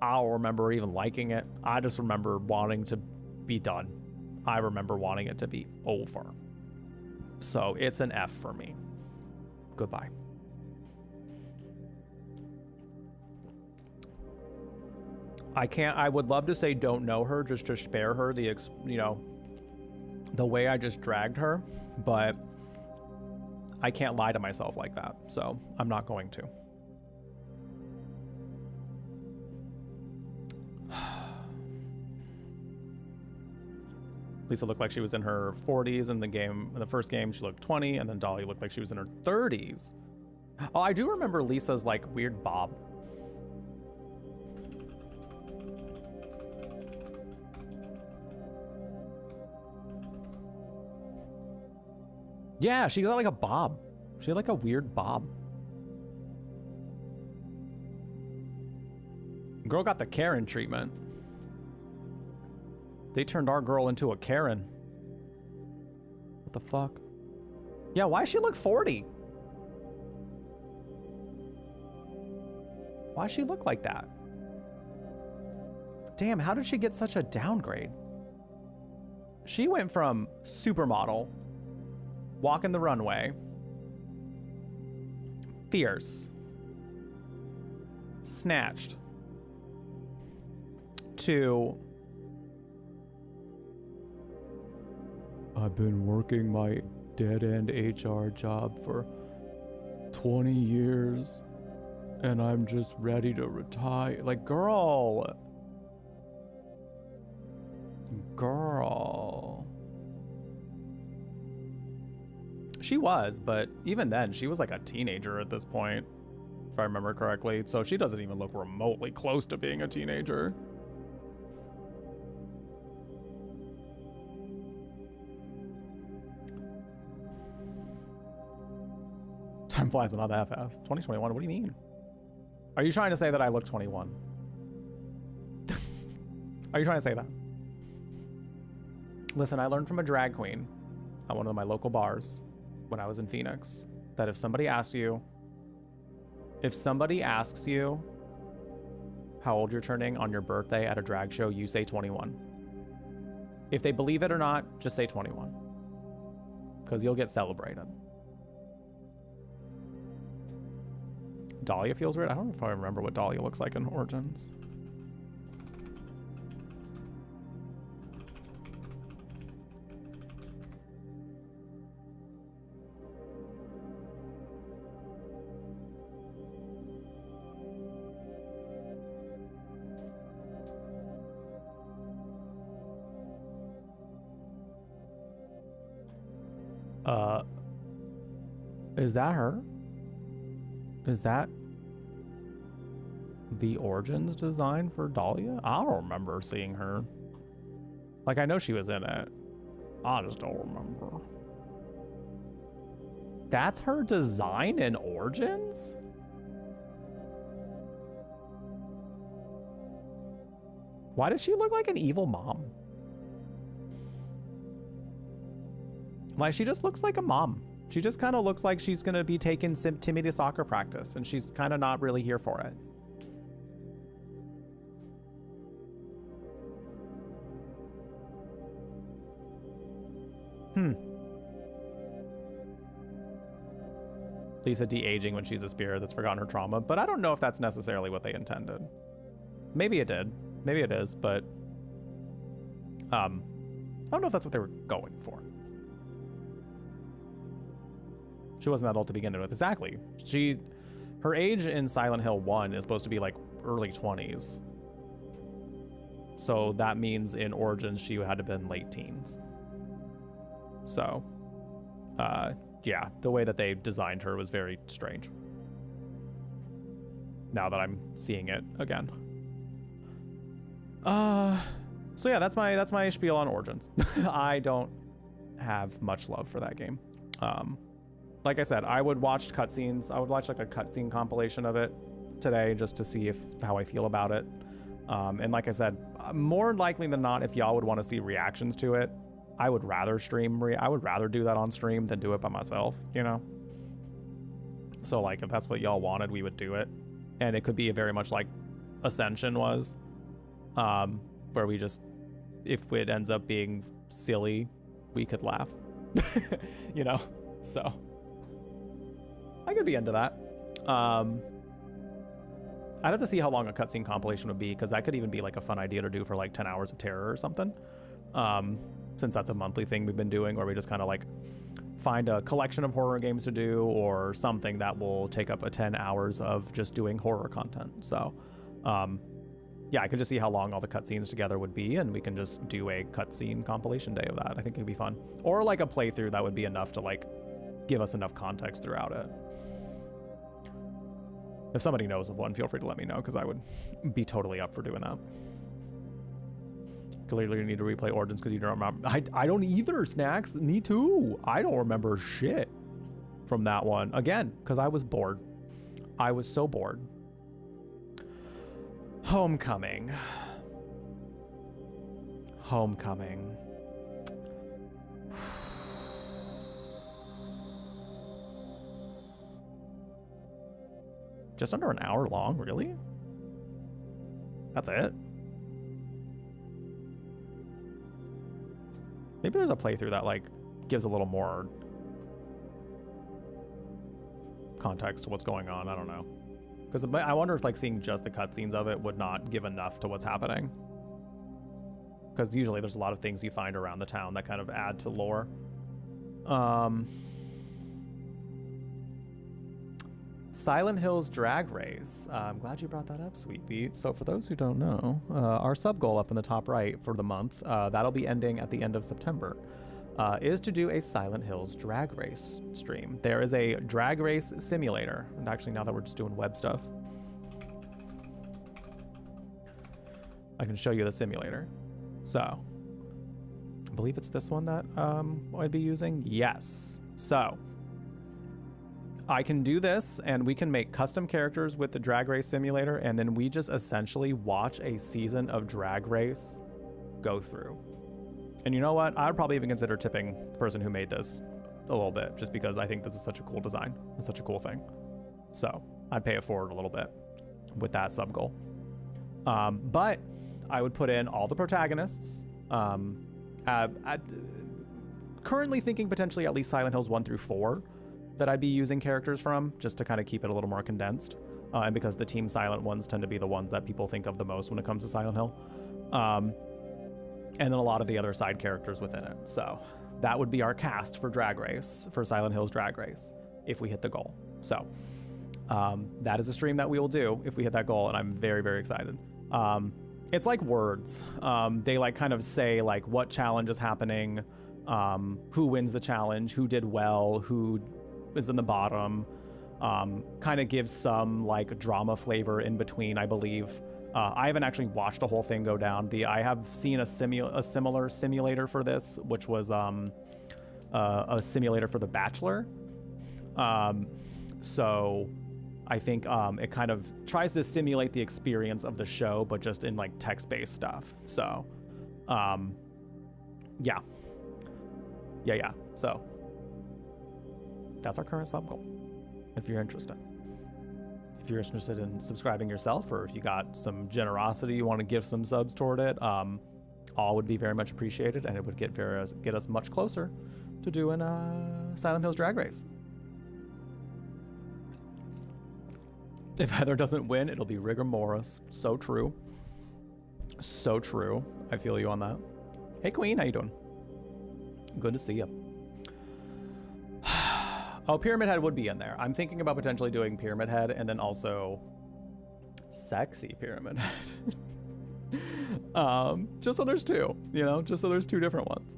I don't remember even liking it. I just remember wanting to be done. I remember wanting it to be over. So it's an F for me. Goodbye. I would love to say don't know her just to spare her the way I just dragged her, but I can't lie to myself like that, so I'm not going to. Lisa looked like she was in her 40s in the first game she looked 20, and then Dolly looked like she was in her 30s. Oh, I do remember Lisa's like weird bob. Yeah, she got like a bob. She had like a weird bob. Girl got the Karen treatment. They turned our girl into a Karen. What the fuck? Yeah, why does she look 40? Why does she look like that? Damn, how did she get such a downgrade? She went from supermodel, walking the runway, fierce, snatched, to I've been working my dead-end HR job for 20 years and I'm just ready to retire. Like, girl. She was, but even then, she was like a teenager at this point, if I remember correctly. So she doesn't even look remotely close to being a teenager. Time flies, but not that fast. 2021, what do you mean? Are you trying to say that I look 21? Are you trying to say that? Listen, I learned from a drag queen at one of my local bars when I was in Phoenix that if somebody asks you how old you're turning on your birthday at a drag show, you say 21. If they believe it or not, just say 21. Because you'll get celebrated. Dahlia feels weird. I don't know if I remember what Dahlia looks like in Origins. Is that her? Is that the Origins design for Dahlia? I don't remember seeing her. Like, I know she was in it. I just don't remember. That's her design in Origins? Why does she look like an evil mom? Like, she just looks like a mom. She just kind of looks like she's going to be taking Timmy to soccer practice, and she's kind of not really here for it. Lisa de-aging when she's a spirit that's forgotten her trauma, but I don't know if that's necessarily what they intended. Maybe it did. Maybe it is, but I don't know if that's what they were going for. She wasn't that old to begin with. Exactly. Her age in Silent Hill 1 is supposed to be like early 20s. So that means in Origins she had to have been late teens. So, yeah, the way that they designed her was very strange. Now that I'm seeing it again. So yeah, that's my spiel on Origins. I don't have much love for that game. Like I said, I would watch cutscenes. I would watch like a cutscene compilation of it today just to see how I feel about it. And like I said, more likely than not, if y'all would want to see reactions to it, I would rather I would rather do that on stream than do it by myself, you know? So like, if that's what y'all wanted, we would do it. And it could be very much like Ascension was, where we just, if it ends up being silly, we could laugh, you know? So I could be into that. I'd have to see how long a cutscene compilation would be, because that could even be like a fun idea to do for like 10 hours of terror or something. Since that's a monthly thing we've been doing, where we just kind of like find a collection of horror games to do, or something that will take up 10 hours of just doing horror content. So, yeah, I could just see how long all the cutscenes together would be, and we can just do a cutscene compilation day of that. I think it'd be fun. Or like a playthrough that would be enough to like give us enough context throughout it. If somebody knows of one, feel free to let me know, because I would be totally up for doing that. Clearly you need to replay Origins because you don't remember. I don't either, Snacks. Me too. I don't remember shit from that one. Again, because I was bored. I was so bored. Homecoming. Homecoming. Just under an hour long, really? That's it? Maybe there's a playthrough that like gives a little more context to what's going on. I don't know. Because I wonder if like seeing just the cutscenes of it would not give enough to what's happening. Because usually there's a lot of things you find around the town that kind of add to lore. Silent Hills Drag Race. I'm glad you brought that up, Sweet Beat. So for those who don't know, our sub goal up in the top right for the month, that'll be ending at the end of September, is to do a Silent Hills Drag Race stream. There is a drag race simulator. And actually, now that we're just doing web stuff, I can show you the simulator. So I believe it's this one that I'd be using. Yes. So I can do this, and we can make custom characters with the Drag Race Simulator, and then we just essentially watch a season of Drag Race go through. And you know what? I would probably even consider tipping the person who made this a little bit, just because I think this is such a cool design. It's such a cool thing. So I'd pay it forward a little bit with that sub goal. But I would put in all the protagonists. Currently thinking potentially at least Silent Hills 1 through 4. That I'd be using characters from, just to kind of keep it a little more condensed. And because the Team Silent ones tend to be the ones that people think of the most when it comes to Silent Hill. And then a lot of the other side characters within it. So that would be our cast for Drag Race, for Silent Hills Drag Race, if we hit the goal. So that is a stream that we will do if we hit that goal, and I'm very, very excited. It's like words. They like kind of say like what challenge is happening, who wins the challenge, who did well, who is in the bottom, kind of gives some like drama flavor in between, I believe. I haven't actually watched a whole thing go down. I have seen a similar simulator for this, which was a simulator for The Bachelor. So I think it kind of tries to simulate the experience of the show, but just in like text-based stuff. So, yeah. So that's our current sub goal. If you're interested. If you're interested in subscribing yourself, or if you got some generosity, you want to give some subs toward it, all would be very much appreciated, and it would get us much closer to doing Silent Hills Drag Race. If Heather doesn't win, it'll be rigor mortis. So true. So true. I feel you on that. Hey Queen, how you doing? Good to see you. Oh, Pyramid Head would be in there. I'm thinking about potentially doing Pyramid Head and then also sexy Pyramid Head. Just so there's two, you know, just so there's two different ones.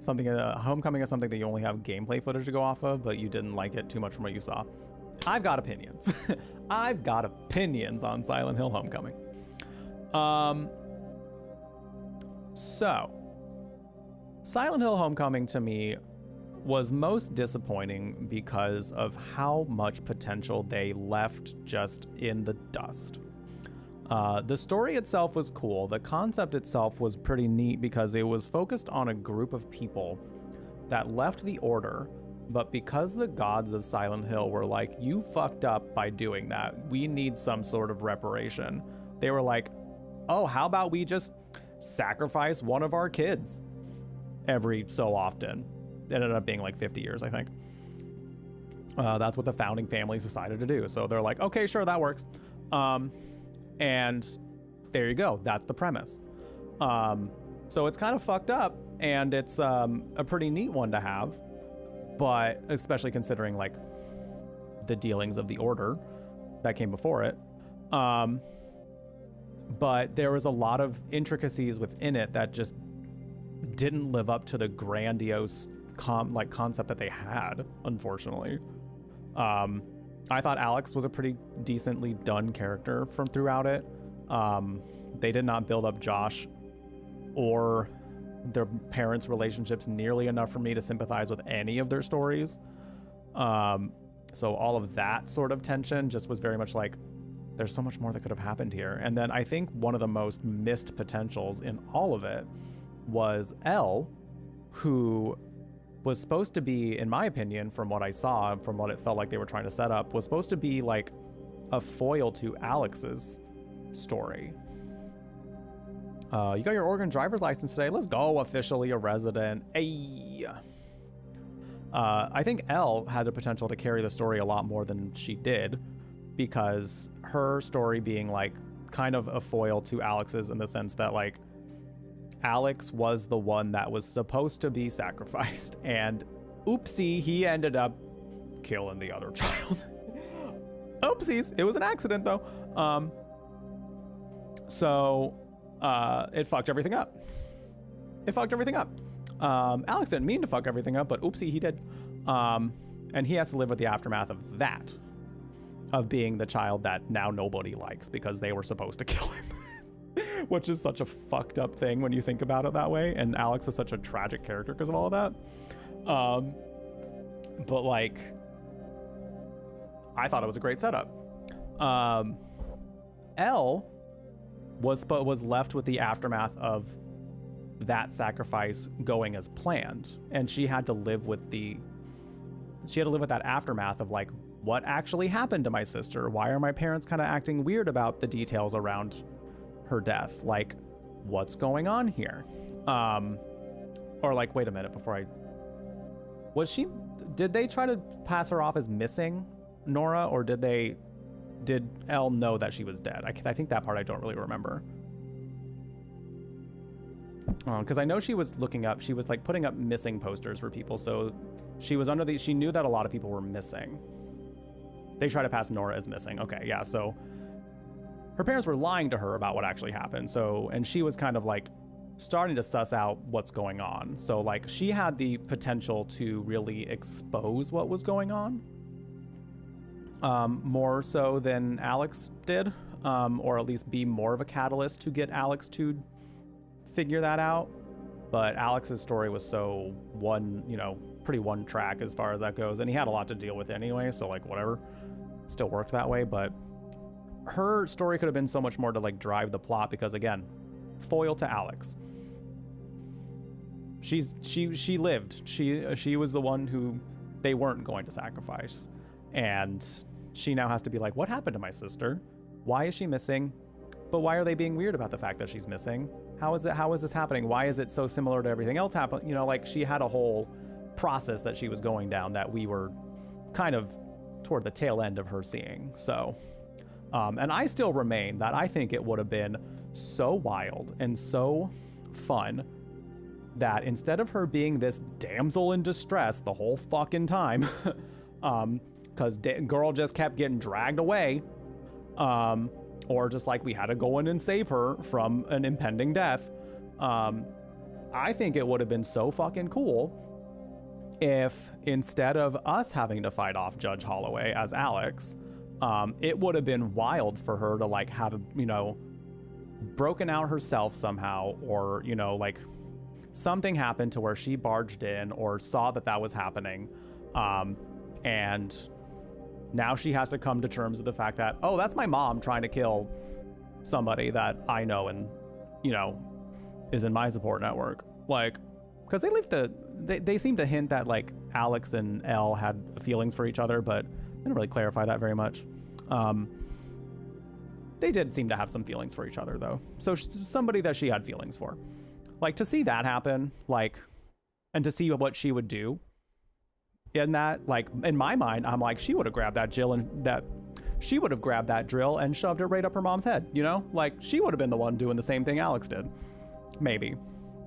Homecoming is something that you only have gameplay footage to go off of, but you didn't like it too much from what you saw. I've got opinions. I've got opinions on Silent Hill Homecoming. So Silent Hill Homecoming to me was most disappointing because of how much potential they left just in the dust. The story itself was cool. The concept itself was pretty neat because it was focused on a group of people that left the Order, but because the gods of Silent Hill were like, you fucked up by doing that, we need some sort of reparation. They were like, oh, how about we just sacrifice one of our kids every so often? It ended up being like 50 years, I think. That's what the founding families decided to do. So they're like, okay, sure, that works. And there you go. That's the premise. So it's kind of fucked up, and it's a pretty neat one to have, but especially considering like the dealings of the Order that came before it. But there was a lot of intricacies within it that just didn't live up to the grandiose concept that they had, unfortunately. I thought Alex was a pretty decently done character from throughout it. They did not build up Josh or their parents' relationships nearly enough for me to sympathize with any of their stories. So all of that sort of tension just was very much like, there's so much more that could have happened here. And then I think one of the most missed potentials in all of it was Elle, who was supposed to be, in my opinion, from what I saw, from what it felt like they were trying to set up, was supposed to be like a foil to Alex's story. You got your Oregon driver's license today. Let's go, officially a resident. Ay. I think Elle had the potential to carry the story a lot more than she did, because her story being like kind of a foil to Alex's, in the sense that like Alex was the one that was supposed to be sacrificed, and oopsie, he ended up killing the other child. Oopsies, it was an accident though. So it fucked everything up. Alex didn't mean to fuck everything up, but oopsie, he did. And he has to live with the aftermath of that, of being the child that now nobody likes because they were supposed to kill him. Which is such a fucked up thing when you think about it that way. And Alex is such a tragic character because of all of that. But like, I thought it was a great setup. Elle was left with the aftermath of that sacrifice going as planned, and she had to live with that aftermath of like, what actually happened to my sister? Why are my parents kind of acting weird about the details around her death? Like, what's going on here? Or like, wait a minute, did they try to pass her off as missing, Nora, or did Elle know that she was dead? I think that part I don't really remember. Because I know she was like putting up missing posters for people, so she knew that a lot of people were missing. They try to pass Nora as missing. Okay, yeah, so her parents were lying to her about what actually happened. So, and she was kind of like starting to suss out what's going on. So like, she had the potential to really expose what was going on. more so than Alex did, or at least be more of a catalyst to get Alex to figure that out. But Alex's story was so pretty one track as far as that goes, and he had a lot to deal with anyway, so like whatever, still worked that way. But her story could have been so much more to like drive the plot, because again, foil to Alex. She lived. She was the one who they weren't going to sacrifice, and she now has to be like, what happened to my sister? Why is she missing? But why are they being weird about the fact that she's missing? How is this happening? Why is it so similar to everything else happening? Like she had a whole process that she was going down that we were kind of toward the tail end of her seeing. So, and I still remain that I think it would have been so wild and so fun that instead of her being this damsel in distress the whole fucking time, because girl just kept getting dragged away, or just like we had to go in and save her from an impending death. I think it would have been so fucking cool if instead of us having to fight off Judge Holloway as Alex, it would have been wild for her to like have, broken out herself somehow, or, like something happened to where she barged in or saw that was happening. And now she has to come to terms with the fact that, oh, that's my mom trying to kill somebody that I know and, is in my support network. Like, because they seem to hint that like Alex and Elle had feelings for each other, but they didn't really clarify that very much. They did seem to have some feelings for each other though. So somebody that she had feelings for, like to see that happen, like, and to see what she would do in that, like in my mind, I'm like, she would have grabbed that drill and shoved it right up her mom's head, like she would have been the one doing the same thing Alex did, maybe.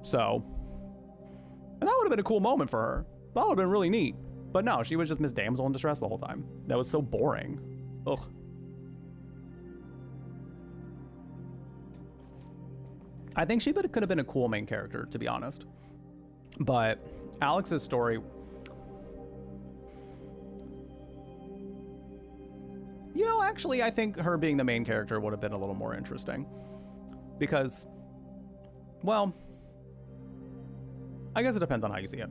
So, and that would have been a cool moment for her. That would have been really neat. But no, she was just Miss Damsel in Distress the whole time. That was so boring. Ugh. I think she could have been a cool main character, to be honest. But Alex's story, actually, I think her being the main character would have been a little more interesting. Because, well, I guess it depends on how you see it.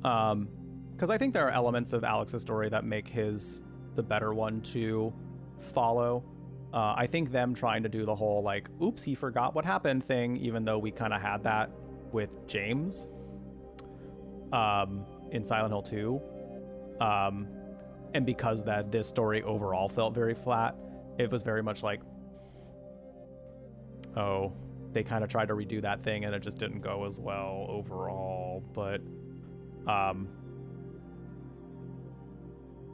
Because I think there are elements of Alex's story that make his the better one to follow. I think them trying to do the whole like, oops, he forgot what happened thing, even though we kind of had that with James in Silent Hill 2. And because this story overall felt very flat, it was very much like, oh, they kind of tried to redo that thing and it just didn't go as well overall. But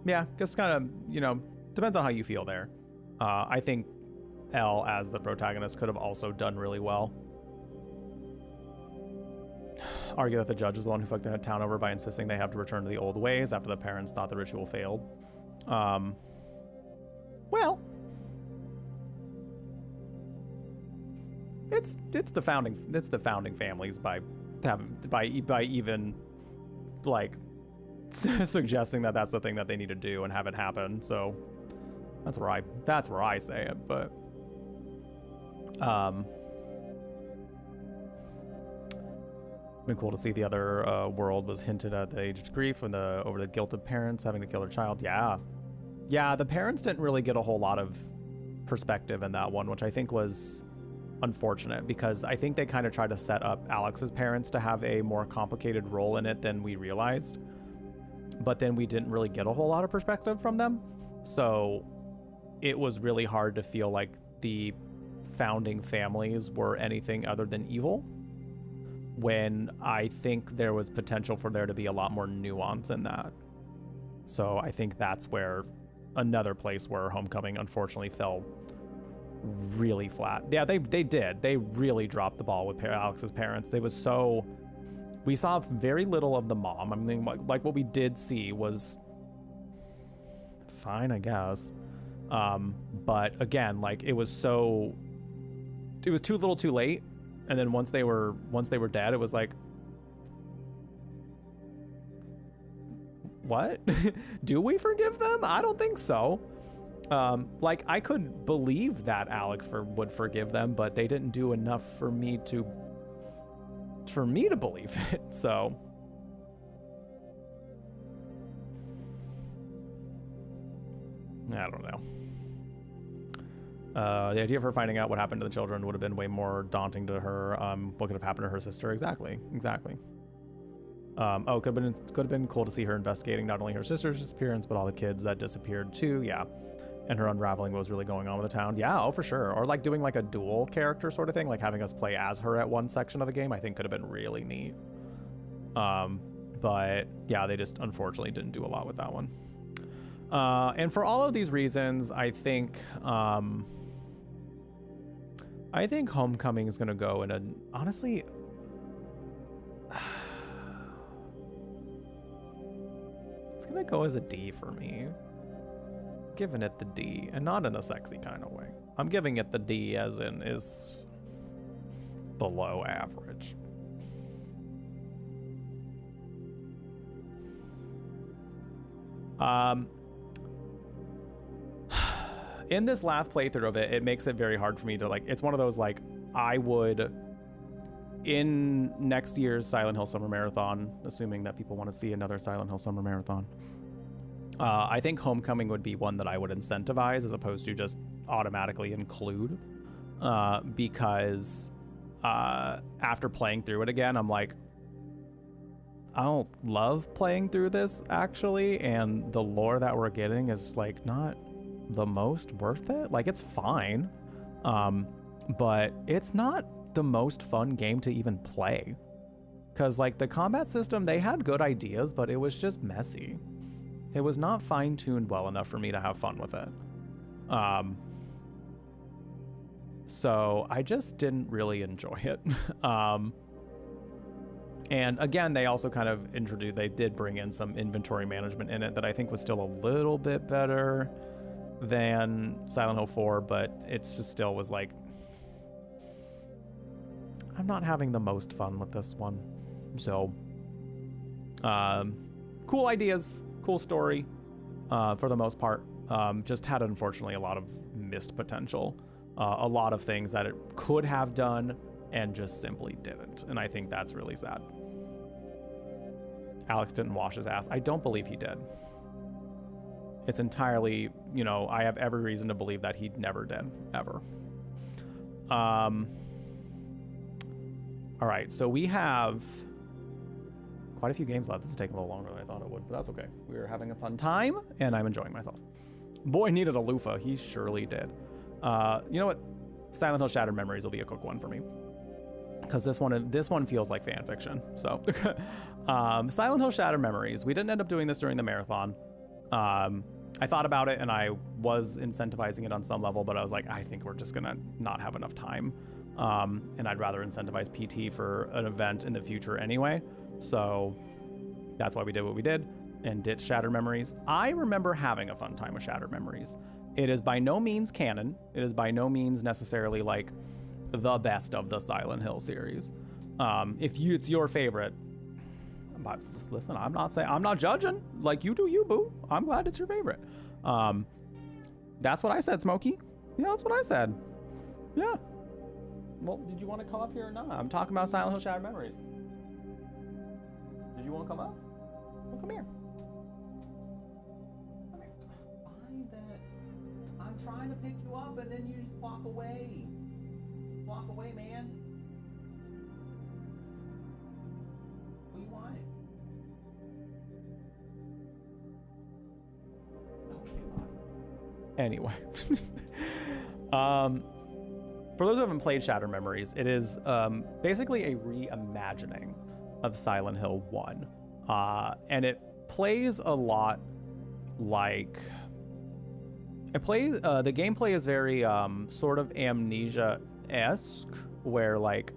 yeah, just kind of, depends on how you feel there. I think Elle as the protagonist could have also done really well. Argue that the judge was the one who fucked the town over by insisting they have to return to the old ways after the parents thought the ritual failed. Well, it's the founding families by even like suggesting that that's the thing that they need to do and have it happen. So that's where I say it. But been cool to see the other world was hinted at the age of grief and over the guilt of parents having to kill their child. Yeah, the parents didn't really get a whole lot of perspective in that one, which I think was unfortunate, because I think they kind of tried to set up Alex's parents to have a more complicated role in it than we realized, but then we didn't really get a whole lot of perspective from them. So it was really hard to feel like the founding families were anything other than evil, when I think there was potential for there to be a lot more nuance in that. So I think that's where another place where Homecoming unfortunately fell really flat. Yeah, they did. They really dropped the ball with Alex's parents. We saw very little of the mom. I mean, like what we did see was fine, I guess. But again, like it was too little too late. And then once they were dead, it was like, what? Do we forgive them? I don't think so. Like, I could believe that Alex would forgive them, but they didn't do enough for me to believe it. So I don't know. The idea of her finding out what happened to the children would have been way more daunting to her. What could have happened to her sister? Exactly. Oh, could have been cool to see her investigating not only her sister's disappearance, but all the kids that disappeared too. Yeah. And her unraveling what was really going on with the town. Yeah, oh, for sure. Or like doing like a dual character sort of thing, like having us play as her at one section of the game, I think could have been really neat. But yeah, they just unfortunately didn't do a lot with that one. And for all of these reasons, I think Homecoming is going to go in a, honestly, it's going to go as a D for me. Giving it the D, and not in a sexy kind of way. I'm giving it the D as in is below average. In this last playthrough of it, it makes it very hard for me to like, it's one of those like, I would, in next year's Silent Hill Summer Marathon, assuming that people want to see another Silent Hill Summer Marathon, I think Homecoming would be one that I would incentivize as opposed to just automatically include, because after playing through it again, I'm like, I don't love playing through this actually, and the lore that we're getting is like not the most worth it. Like, it's fine, but it's not the most fun game to even play, because like the combat system, they had good ideas, but it was just messy. It was not fine-tuned well enough for me to have fun with it. So I just didn't really enjoy it. And again, they also kind of they did bring in some inventory management in it that I think was still a little bit better than Silent Hill 4, but it's just still was like, I'm not having the most fun with this one. So, cool ideas. Cool story, for the most part. Just had, unfortunately, a lot of missed potential. A lot of things that it could have done and just simply didn't. And I think that's really sad. Alex didn't wash his ass. I don't believe he did. It's entirely, you know, I have every reason to believe that he never did, ever. All right, so we have quite a few games left. This is taking a little longer than I thought it would, but that's okay. We're having a fun time, and I'm enjoying myself. Boy needed a loofah. He surely did. You know what? Silent Hill Shattered Memories will be a quick one for me, because this one feels like fan fiction. So, Silent Hill Shattered Memories. We didn't end up doing this during the marathon. I thought about it, and I was incentivizing it on some level, but I was like, I think we're just gonna not have enough time, and I'd rather incentivize PT for an event in the future anyway. So that's why we did what we did and ditched Shattered Memories. I remember having a fun time with Shattered Memories. It is by no means canon. It is by no means necessarily like the best of the Silent Hill series. If it's your favorite, but listen, I'm not judging. Like, you do you, boo. I'm glad it's your favorite. That's what I said, Smokey. Yeah, that's what I said. Yeah. Well, did you want to come up here or not? I'm talking about Silent Hill Shattered Memories. Did you want to come up? Well, come here. Come here. Find that. I'm trying to pick you up and then you just walk away. Walk away, man. What do you want? Okay, bye. Anyway. For those who haven't played Shattered Memories, it is basically a reimagining of Silent Hill 1. And it plays a lot like... the gameplay is very sort of Amnesia-esque, where like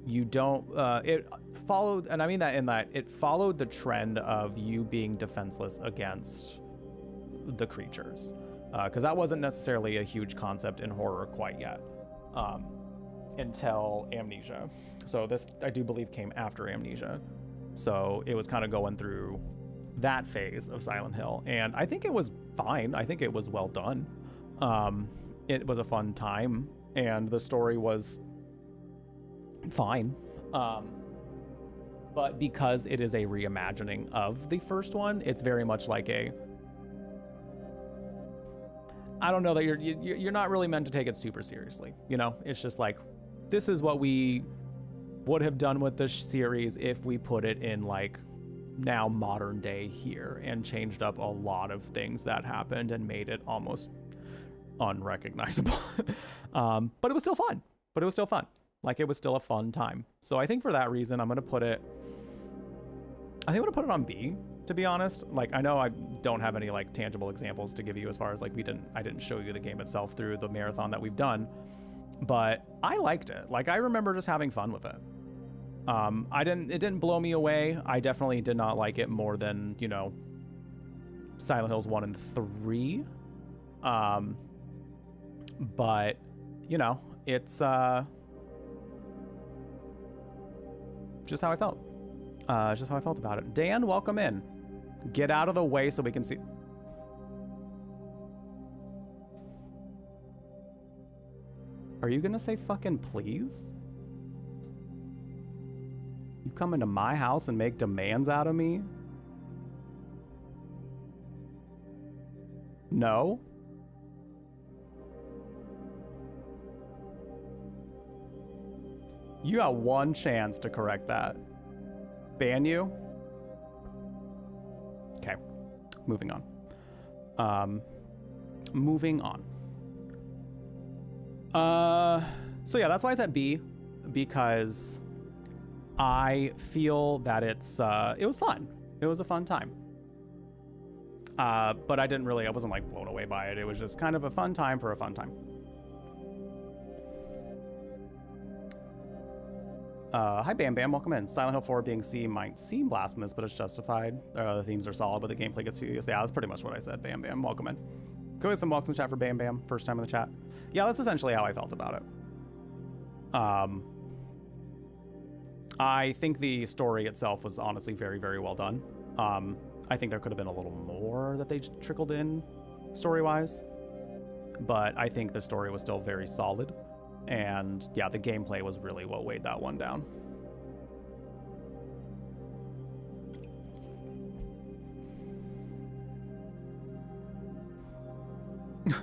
you don't... it followed, and I mean that in that it followed the trend of you being defenseless against the creatures. Because that wasn't necessarily a huge concept in horror quite yet. Until Amnesia. So this, I do believe, came after Amnesia. So it was kind of going through that phase of Silent Hill. And I think it was fine. I think it was well done. It was a fun time, and the story was fine. But because it is a reimagining of the first one, it's very much like I don't know, that you're not really meant to take it super seriously. You know, it's just like, this is what we would have done with the series if we put it in like now modern day here and changed up a lot of things that happened and made it almost unrecognizable. But it was still fun. Like, it was still a fun time. So I think for that reason, I'm going to put it on B, to be honest. Like, I know I don't have any like tangible examples to give you as far as like I didn't show you the game itself through the marathon that we've done, but I liked it. Like, I remember just having fun with it. It didn't blow me away. I definitely did not like it more than, you know, Silent Hills 1 and 3. But, you know, it's just how I felt. Just how I felt about it. Dan, welcome in. Get out of the way so we can see. Are you gonna say fucking please? You come into my house and make demands out of me? No? You got one chance to correct that. Ban you? Okay, moving on. Moving on. So yeah, that's why it's at B, because I feel that it was fun. It was a fun time. But I wasn't like blown away by it. It was just kind of a fun time for a fun time. Hi Bam Bam, welcome in. Silent Hill 4 being C might seem blasphemous, but it's justified. The themes are solid, but the gameplay gets serious. Yeah, that's pretty much what I said. Bam Bam, welcome in. Go get some welcome chat for Bam Bam, first time in the chat. Yeah, that's essentially how I felt about it. I think the story itself was honestly very, very well done. I think there could have been a little more that they trickled in story-wise, but I think the story was still very solid. And yeah, the gameplay was really what weighed that one down.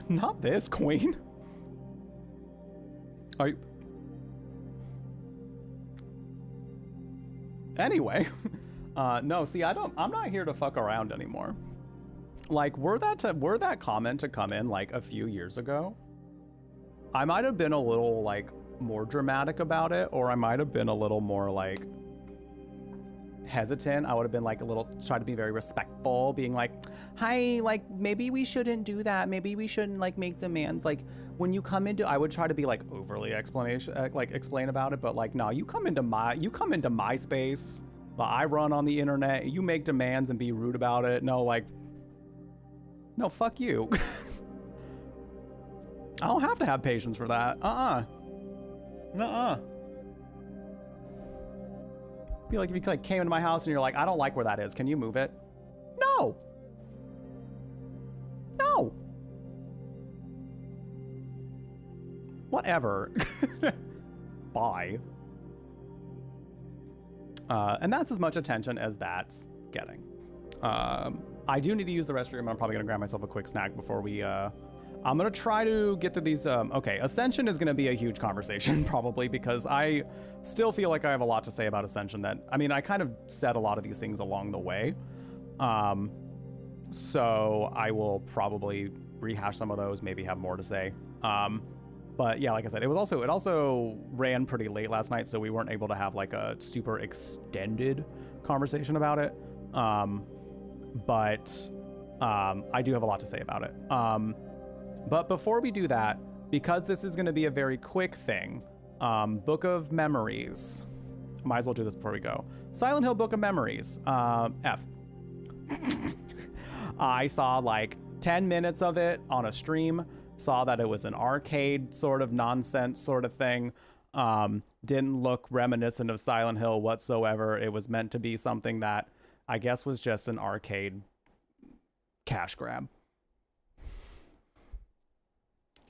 Not this, Queen. Are you... Anyway. No, see, I'm not here to fuck around anymore. Like, were that comment to come in like a few years ago, I might have been a little like more dramatic about it, or I might have been a little more like hesitant. I would have been like a little, try to be very respectful, being like, hi, like maybe we shouldn't do that. Maybe we shouldn't like make demands. Like when you come into, I would try to be like overly explain about it, but like, no, you come into my space. I run on the internet. You make demands and be rude about it. No, like, no, fuck you. I don't have to have patience for that. Nuh-uh. Be like if you like came into my house and you're like, I don't like where that is. Can you move it? No. No. Whatever. Bye. And that's as much attention as that's getting. I do need to use the restroom. I'm probably gonna grab myself a quick snack before we, I'm gonna try to get through these, okay, Ascension is gonna be a huge conversation probably, because I still feel like I have a lot to say about Ascension that, I mean, I kind of said a lot of these things along the way. So I will probably rehash some of those, maybe have more to say. But yeah, like I said, it also ran pretty late last night, so we weren't able to have like a super extended conversation about it. But I do have a lot to say about it. But before we do that, because this is going to be a very quick thing, Book of Memories. Might as well do this before we go. Silent Hill Book of Memories. F. I saw like 10 minutes of it on a stream. Saw that it was an arcade sort of nonsense sort of thing. Didn't look reminiscent of Silent Hill whatsoever. It was meant to be something that I guess was just an arcade cash grab.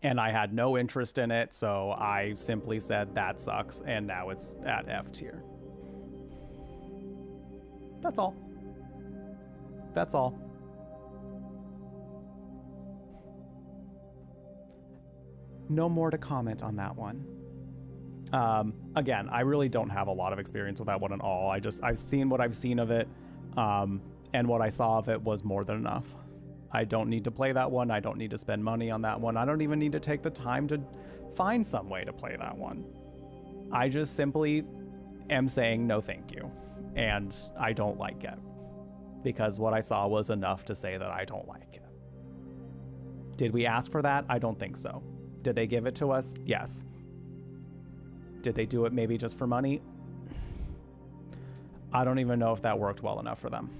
And I had no interest in it, so I simply said that sucks, and now it's at F tier. That's all. That's all. No more to comment on that one. Again, I really don't have a lot of experience with that one at all. I've seen what I've seen of it, and what I saw of it was more than enough. I don't need to play that one. I don't need to spend money on that one. I don't even need to take the time to find some way to play that one. I just simply am saying no thank you, and I don't like it, because what I saw was enough to say that I don't like it. Did we ask for that? I don't think so. Did they give it to us? Yes. Did they do it maybe just for money? I don't even know if that worked well enough for them,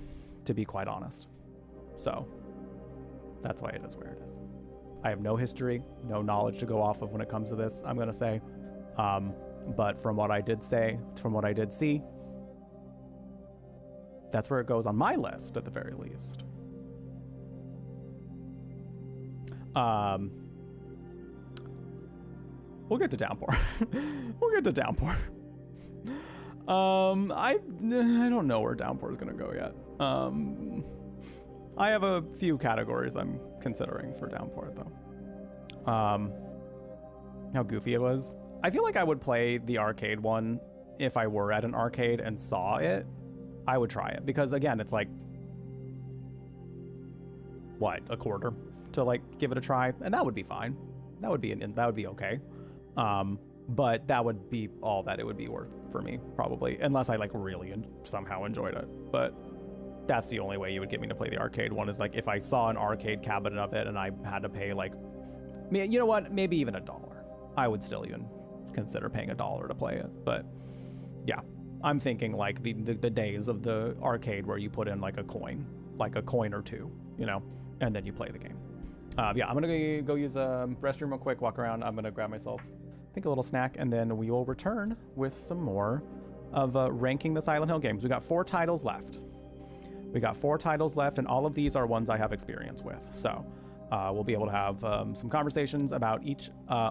to be quite honest. So that's why it is where it is. I have no history, no knowledge to go off of when it comes to this, I'm gonna say. But from what I did see, that's where it goes on my list at the very least. We'll get to Downpour. We'll get to Downpour. I don't know where Downpour is gonna go yet. I have a few categories I'm considering for Downpour though. How goofy it was. I feel like I would play the arcade one if I were at an arcade and saw it. I would try it because again, it's like what, a quarter to like give it a try, and that would be fine. That would be okay. But that would be all that it would be worth for me, probably, unless I like really somehow enjoyed it. But that's the only way you would get me to play the arcade one, is like if I saw an arcade cabinet of it and I had to pay like, you know what, maybe even $1. I would still even consider paying $1 to play it. But yeah, I'm thinking like the days of the arcade where you put in like a coin or two, you know, and then you play the game. Yeah, I'm gonna go use a restroom real quick, walk around. I'm gonna grab myself, I think, a little snack, and then we will return with some more of ranking the Silent Hill games. We got 4 titles left. And all of these are ones I have experience with. So we'll be able to have some conversations about each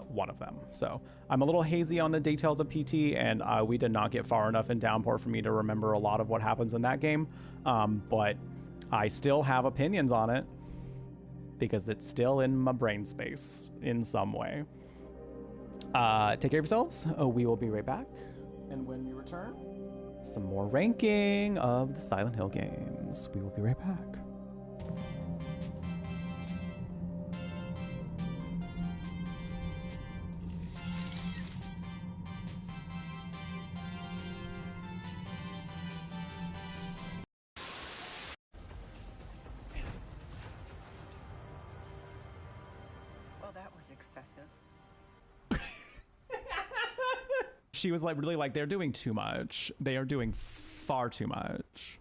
one of them. So I'm a little hazy on the details of PT, and we did not get far enough in Downpour for me to remember a lot of what happens in that game. But I still have opinions on it, because it's still in my brain space in some way. Take care of yourselves. We will be right back. And when we return, some more ranking of the Silent Hill games. We will be right back. She was like, really like, they're doing too much. They are doing far too much.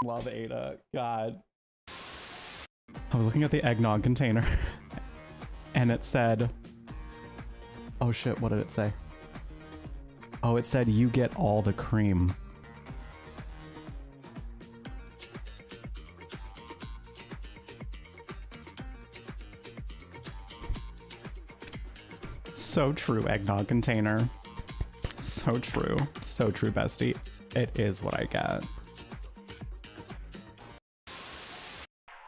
Love Ada. God. I was looking at the eggnog container and it said, oh shit, what did it say? Oh, it said you get all the cream. So true, eggnog container. So true. So true, bestie. It is what I get.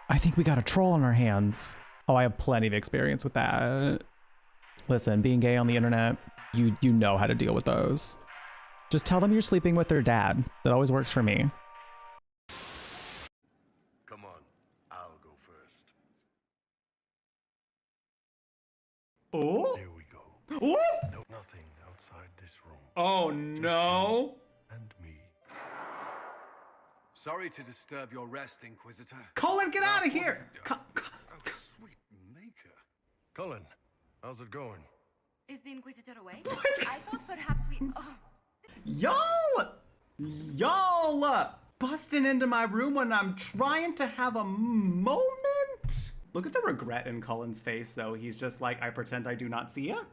I think we got a troll on our hands. Oh, I have plenty of experience with that. Listen, being gay on the internet, you know how to deal with those. Just tell them you're sleeping with their dad. That always works for me. Come on, I'll go first. Oh? There we go. What? No, nothing outside this room. Oh Just no. you and me. Sorry to disturb your rest, Inquisitor. Colin, get out of here! Oh, sweet maker. Colin, How's it going? Is the Inquisitor away? I thought perhaps we... Oh, Y'all busting into my room when I'm trying to have a moment? Look at the regret in Cullen's face, though. He's just like, I pretend I do not see it.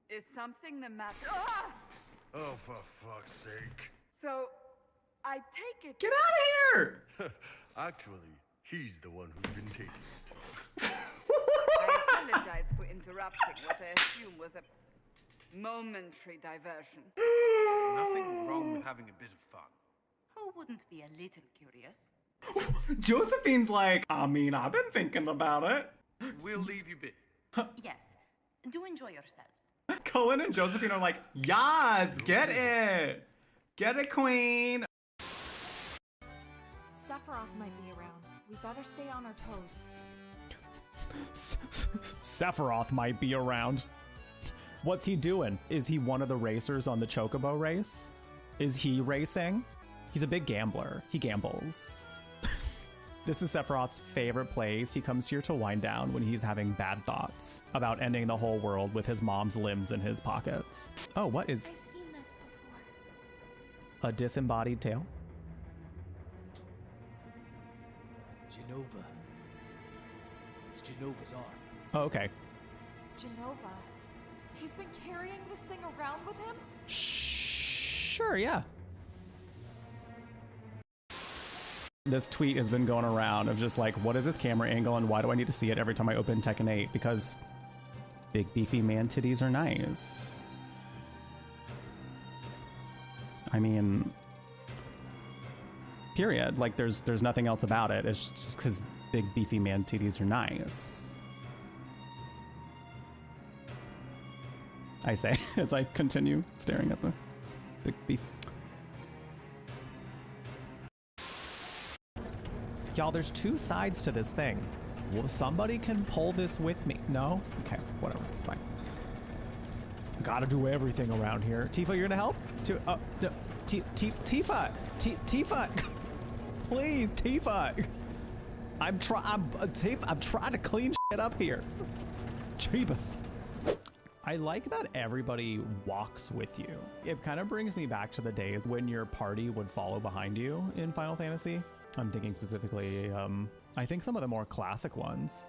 Is something the matter? Ah! Oh, for fuck's sake. So, I take it. Get out of here! Actually, he's the one who's been taking it. I apologize for interrupting what I assume was a momentary diversion. Nothing wrong with having a bit of fun. who wouldn't be a little curious? Josephine's like, I mean, I've been thinking about it. We'll leave you be. Yes, do enjoy yourselves. Cullen and Josephine are like, yes, get it. Get it, queen. Sephiroth might be around. We better stay on our toes. Sephiroth might be around. What's he doing? Is he one of the racers on the Chocobo race? Is he racing? He's a big gambler. He gambles. This is Sephiroth's favorite place. He comes here to wind down when he's having bad thoughts about ending the whole world with his mom's limbs in his pockets. Oh, what is... I've seen this before. A disembodied tail? Genova. It's Genova's arm. Oh, okay. Genova. He's been carrying this thing around with him? Sure, yeah. This tweet has been going around of just like, what is this camera angle and why do I need to see it every time I open Tekken 8? Because big beefy man titties are nice. I mean, period. Like there's nothing else about it. It's just because big beefy man titties are nice. I say as I continue staring at the big beef. Y'all, there's two sides to this thing. Well, somebody can pull this with me. No? Okay, whatever, it's fine. Gotta do everything around here. Tifa, you're gonna help? No, Tifa! Tifa! Please, Tifa! I'm trying to clean shit up here. Jeebus. I like that everybody walks with you. It kind of brings me back to the days when your party would follow behind you in Final Fantasy. I'm thinking specifically, I think some of the more classic ones.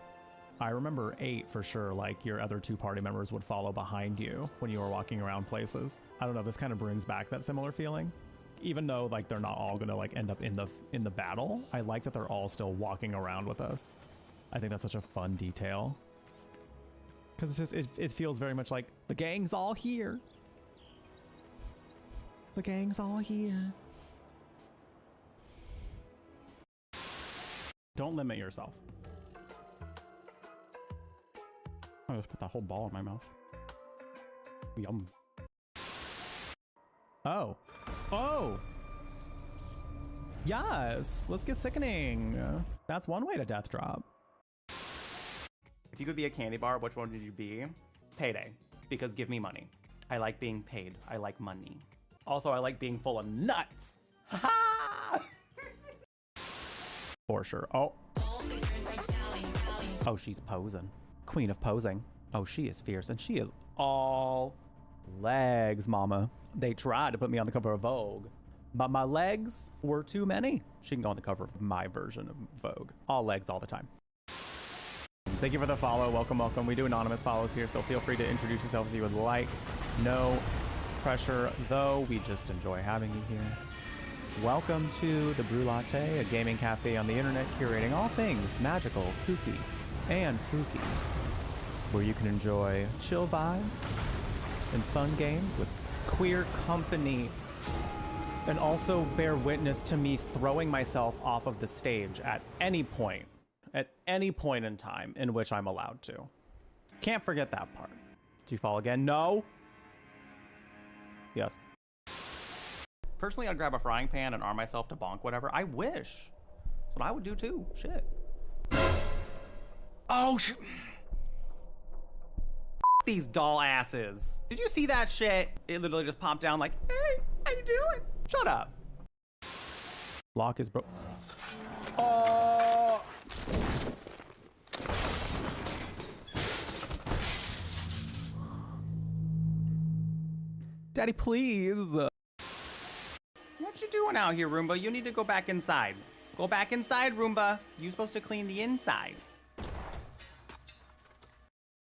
I remember 8 for sure, like your other 2 party members would follow behind you when you were walking around places. I don't know, this kind of brings back that similar feeling. Even though like they're not all gonna like end up in the battle, I like that they're all still walking around with us. I think that's such a fun detail. Cause it's just, it feels very much like the gang's all here. The gang's all here. Don't limit yourself. I just put that whole ball in my mouth. Yum. Oh. Oh! Yes! Let's get sickening. That's one way to death drop. If you could be a candy bar, which one would you be? Payday. Because give me money. I like being paid. I like money. Also, I like being full of nuts. Ha ha! For sure. Oh. Oh, she's posing. Queen of posing. Oh, she is fierce and she is all legs, mama. They tried to put me on the cover of Vogue, but my legs were too many. She can go on the cover of my version of Vogue. All legs all the time. Thank you for the follow. Welcome, welcome. We do anonymous follows here, so feel free to introduce yourself if you would like. No pressure, though. We just enjoy having you here. Welcome to the Brew Latte, a gaming cafe on the internet curating all things magical, kooky, and spooky, where you can enjoy chill vibes and fun games with queer company, and also bear witness to me throwing myself off of the stage at any point in time in which I'm allowed to. Can't forget that part. Do you fall again? No? Yes. Personally, I'd grab a frying pan and arm myself to bonk whatever. I wish. That's what I would do too. Shit. Oh, these doll asses. Did you see that shit? It literally just popped down like, hey, how you doing? Shut up. Lock is broke. Oh. Daddy, please. What you doing out here, Roomba? You need to go back inside. Go back inside, Roomba. You're supposed to clean the inside.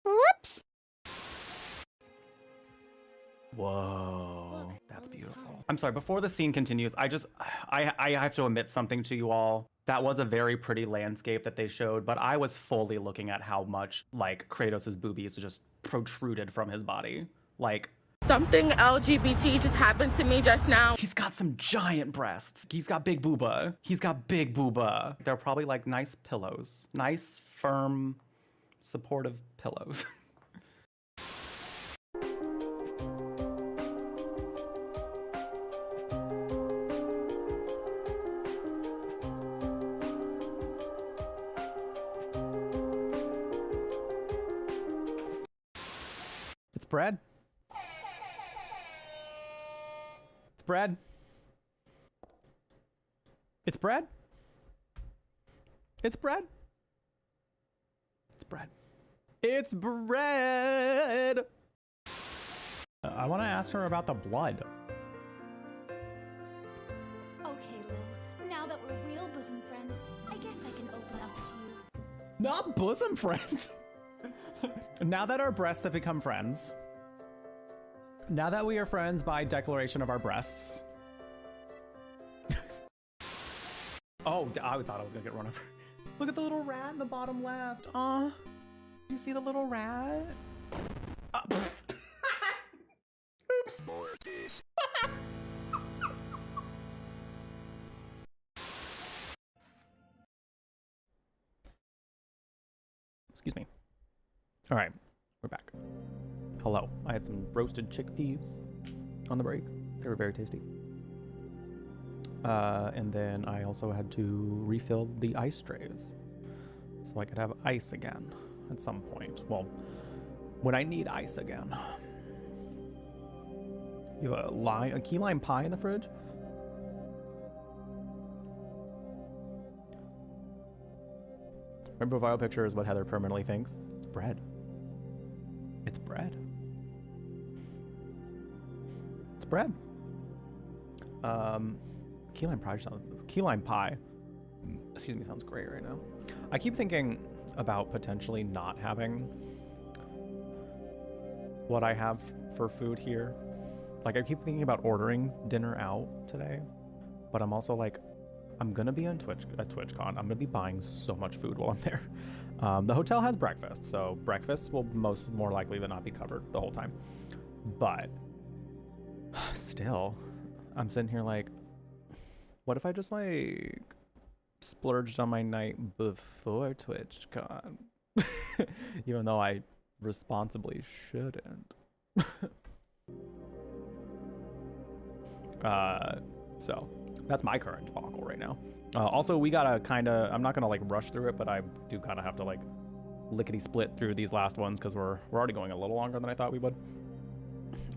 Whoops. Whoa, that's beautiful. I'm sorry, before the scene continues, I have to admit something to you all. That was a very pretty landscape that they showed, but I was fully looking at how much, like, Kratos' boobies just protruded from his body. Like, something LGBT just happened to me just now. He's got some giant breasts. He's got big booba. He's got big booba. They're probably like nice pillows. Nice, firm, supportive pillows. It's bread. It's bread. It's bread. It's bread. It's bread. It's bread. I want to ask her about the blood. Okay, Lil. Now that we're real bosom friends, I guess I can open up to you. Not bosom friends. Now that our breasts have become friends. Now that we are friends by declaration of our breasts. Oh, I thought I was gonna get run over. Look at the little rat in the bottom left. Aw, you see the little rat? Oops. Excuse me. All right, we're back. Hello. I had some roasted chickpeas on the break. They were very tasty. And then I also had to refill the ice trays so I could have ice again at some point. Well, when I need ice again. You have a key lime pie in the fridge? Remember, profile picture is what Heather permanently thinks. It's bread. It's bread. It's bread. Key lime pie. Excuse me, sounds great right now. I keep thinking about potentially not having what I have for food here. Like, I keep thinking about ordering dinner out today, but I'm also like, I'm gonna be on TwitchCon. I'm gonna be buying so much food while I'm there. The hotel has breakfast, so breakfast will more likely than not be covered the whole time. But still, I'm sitting here like, what if I just like splurged on my night before TwitchCon? Even though I responsibly shouldn't. So that's my current debacle right now. Also, we gotta I'm not gonna like rush through it, but I do kind of have to like lickety split through these last ones because we're already going a little longer than I thought we would.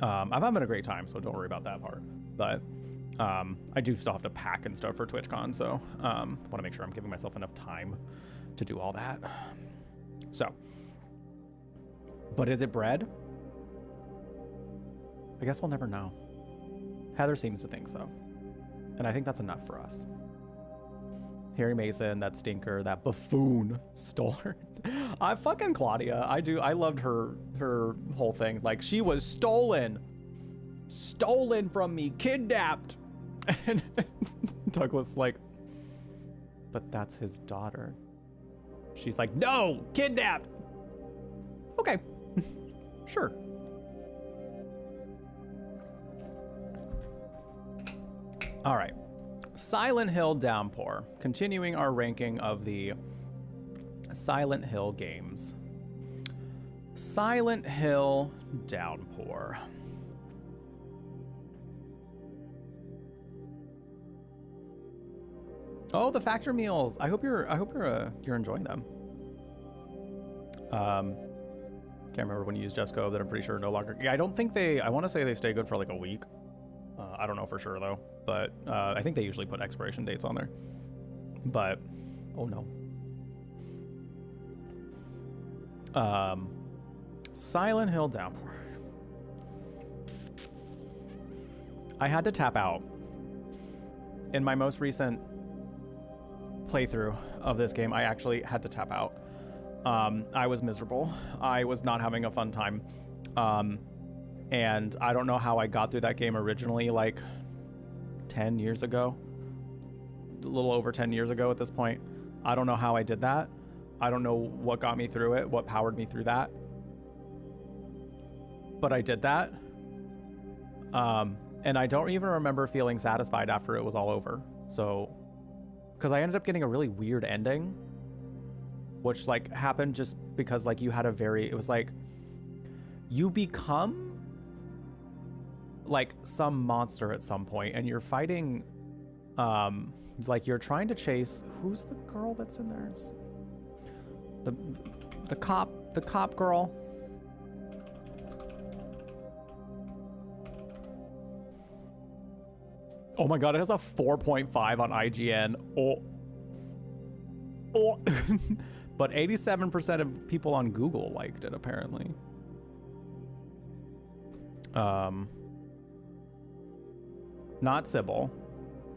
I'm having a great time, so don't worry about that part. But I do still have to pack and stuff for TwitchCon, so want to make sure I'm giving myself enough time to do all that. So, but is it bread? I guess we'll never know. Heather seems to think so. And I think that's enough for us. Harry Mason, that stinker, that buffoon stole her. I fucking Claudia. I loved her whole thing. Like, she was stolen from me, kidnapped. And Douglas like, but that's his daughter. She's like, no, kidnapped. Okay, sure. All right, Silent Hill Downpour. Continuing our ranking of the Silent Hill games. Silent Hill Downpour. Oh, the factor meals. I hope you're enjoying them. Can't remember when you used Jesco, that I'm pretty sure no longer. Yeah, I don't think I want to say they stay good for like a week. I don't know for sure though, but I think they usually put expiration dates on there. But, oh no. Silent Hill Downpour. I had to tap out. In my most recent playthrough of this game, I actually had to tap out. I was miserable. I was not having a fun time. And I don't know how I got through that game originally, like 10 years ago. A little over 10 years ago at this point. I don't know how I did that. I don't know what got me through it, what powered me through that. But I did that. And I don't even remember feeling satisfied after it was all over. So, because I ended up getting a really weird ending, which like happened just because like you had a very, it was like, you become like some monster at some point and you're fighting, like you're trying to chase, who's the girl that's in there? It's the cop girl. Oh my god, it has a 4.5 on IGN. Oh. But 87% of people on Google liked it, apparently. Not Sybil,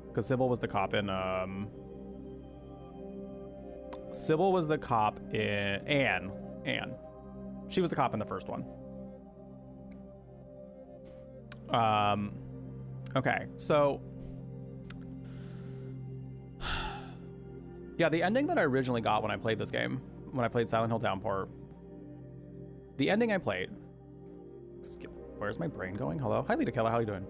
because Sybil was the cop in, Sybil was the cop in, Anne. She was the cop in the first one. Okay, so yeah, the ending that I originally got when I played this game, when I played Silent Hill Downpour, the ending I played, where's my brain going? Hello? Hi, Lita Keller, how you doing?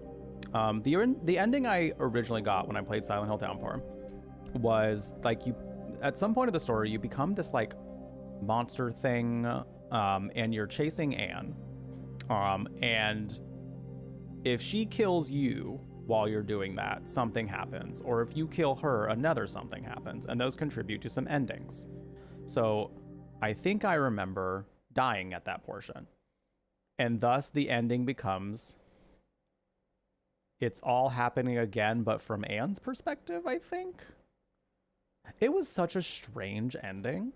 The ending I originally got when I played Silent Hill Downpour was like you, at some point of the story, you become this like monster thing, and you're chasing Anne, and if she kills you while you're doing that, something happens. Or if you kill her, another something happens. And those contribute to some endings. So I think I remember dying at that portion. And thus the ending becomes, it's all happening again, but from Anne's perspective, I think. It was such a strange ending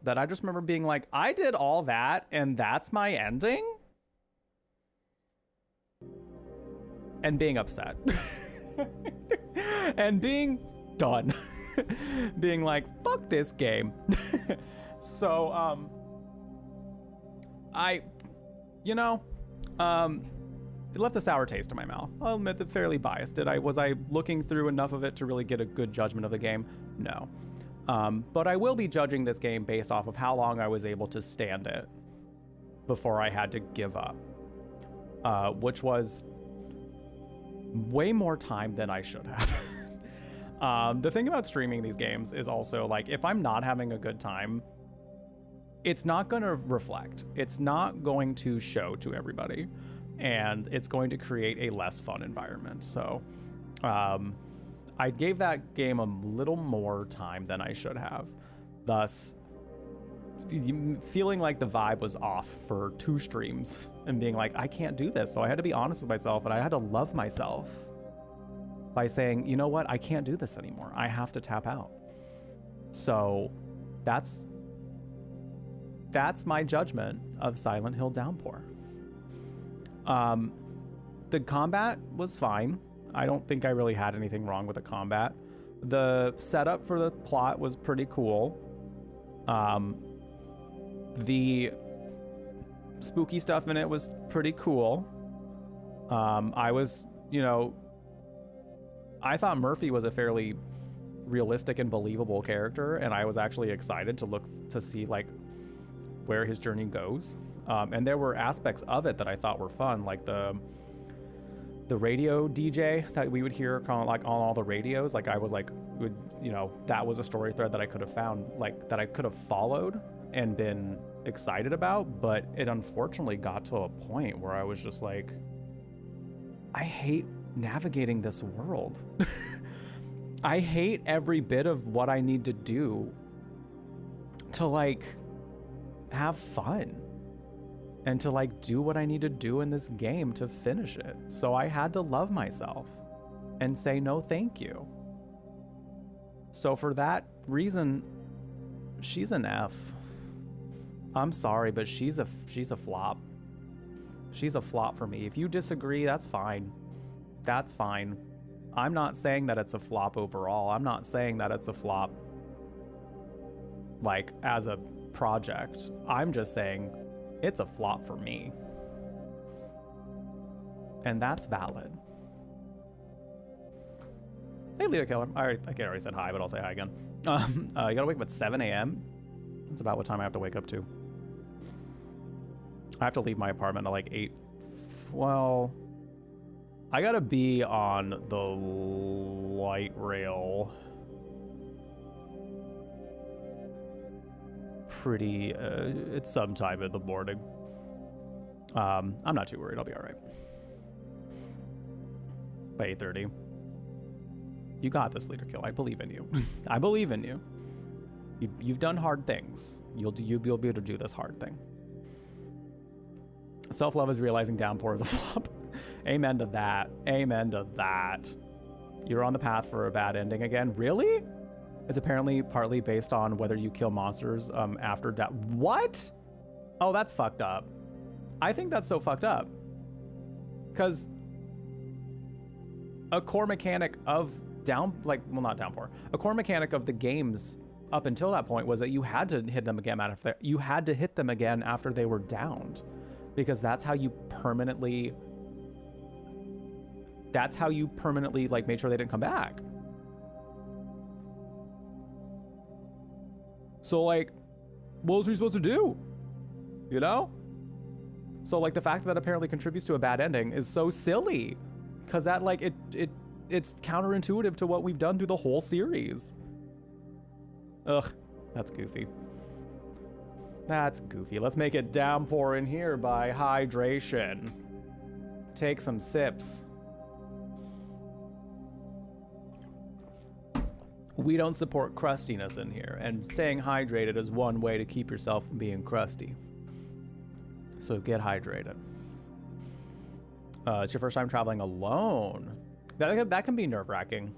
that I just remember being like, I did all that and that's my ending? And being upset. And being done. Being like, fuck this game. So, it left a sour taste in my mouth. I'll admit that fairly biased. Was I looking through enough of it to really get a good judgment of the game? No. But I will be judging this game based off of how long I was able to stand it before I had to give up. Which was way more time than I should have. The thing about streaming these games is also like, if I'm not having a good time, it's not going to reflect. It's not going to show to everybody, and it's going to create a less fun environment. So I gave that game a little more time than I should have, thus feeling like the vibe was off for 2 streams and being like, I can't do this. So I had to be honest with myself, and I had to love myself by saying, you know what, I can't do this anymore. I have to tap out. So that's my judgment of Silent Hill Downpour. The combat was fine. I don't think I really had anything wrong with the combat. The setup for the plot was pretty cool. The spooky stuff in it was pretty cool. I was, I thought Murphy was a fairly realistic and believable character, and I was actually excited to look to see like where his journey goes. And there were aspects of it that I thought were fun, like the radio DJ that we would hear kind of like on all the radios. Like I was like, that was a story thread that I could have found, like that I could have followed and been excited about, but it unfortunately got to a point where I was just like, I hate navigating this world. I hate every bit of what I need to do to like have fun and to like do what I need to do in this game to finish it. So I had to love myself and say no thank you. So for that reason, she's an F. I'm sorry, but she's a flop. She's a flop for me. If you disagree, that's fine. That's fine. I'm not saying that it's a flop overall. I'm not saying that it's a flop like as a project. I'm just saying it's a flop for me. And that's valid. Hey, Leader Killer. I already said hi, but I'll say hi again. You gotta wake up at 7 a.m. That's about what time I have to wake up to. I have to leave my apartment at like 8. Well, I gotta be on the light rail pretty, it's sometime in the morning. I'm not too worried. I'll be all right. By 8:30. You got this, Leader Kill. I believe in you. I believe in you. You've done hard things. You'll be able to do this hard thing. Self-love is realizing Downpour is a flop. Amen to that. Amen to that. You're on the path for a bad ending again. Really? It's apparently partly based on whether you kill monsters after death. What? Oh, that's fucked up. I think that's so fucked up. Because a core mechanic of not Downpour. A core mechanic of the games up until that point was that you had to hit them again after they were downed, because that's how you permanently like made sure they didn't come back. So like, what was we supposed to do? You know? So like the fact that apparently contributes to a bad ending is so silly, because that like it's counterintuitive to what we've done through the whole series. Ugh, that's goofy. That's goofy. Let's make it Downpour in here by hydration. Take some sips. We don't support crustiness in here, and staying hydrated is one way to keep yourself from being crusty. So get hydrated. It's your first time traveling alone. That can be nerve-wracking.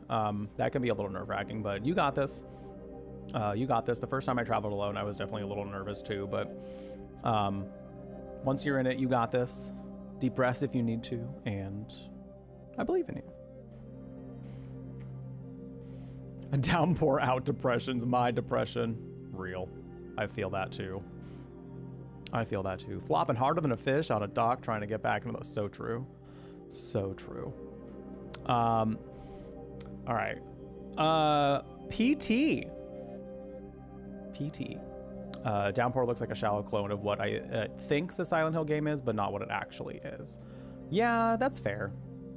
That can be a little nerve-wracking, but you got this. You got this. The first time I traveled alone, I was definitely a little nervous too, but once you're in it, you got this. Deep breaths if you need to, and I believe in you. A Downpour out depression's my depression. Real. I feel that too. I feel that too. Flopping harder than a fish on a dock trying to get back into the... So true. So true. All right. PT. Downpour looks like a shallow clone of what I thinks a Silent Hill game is, but not what it actually is. Yeah, that's fair.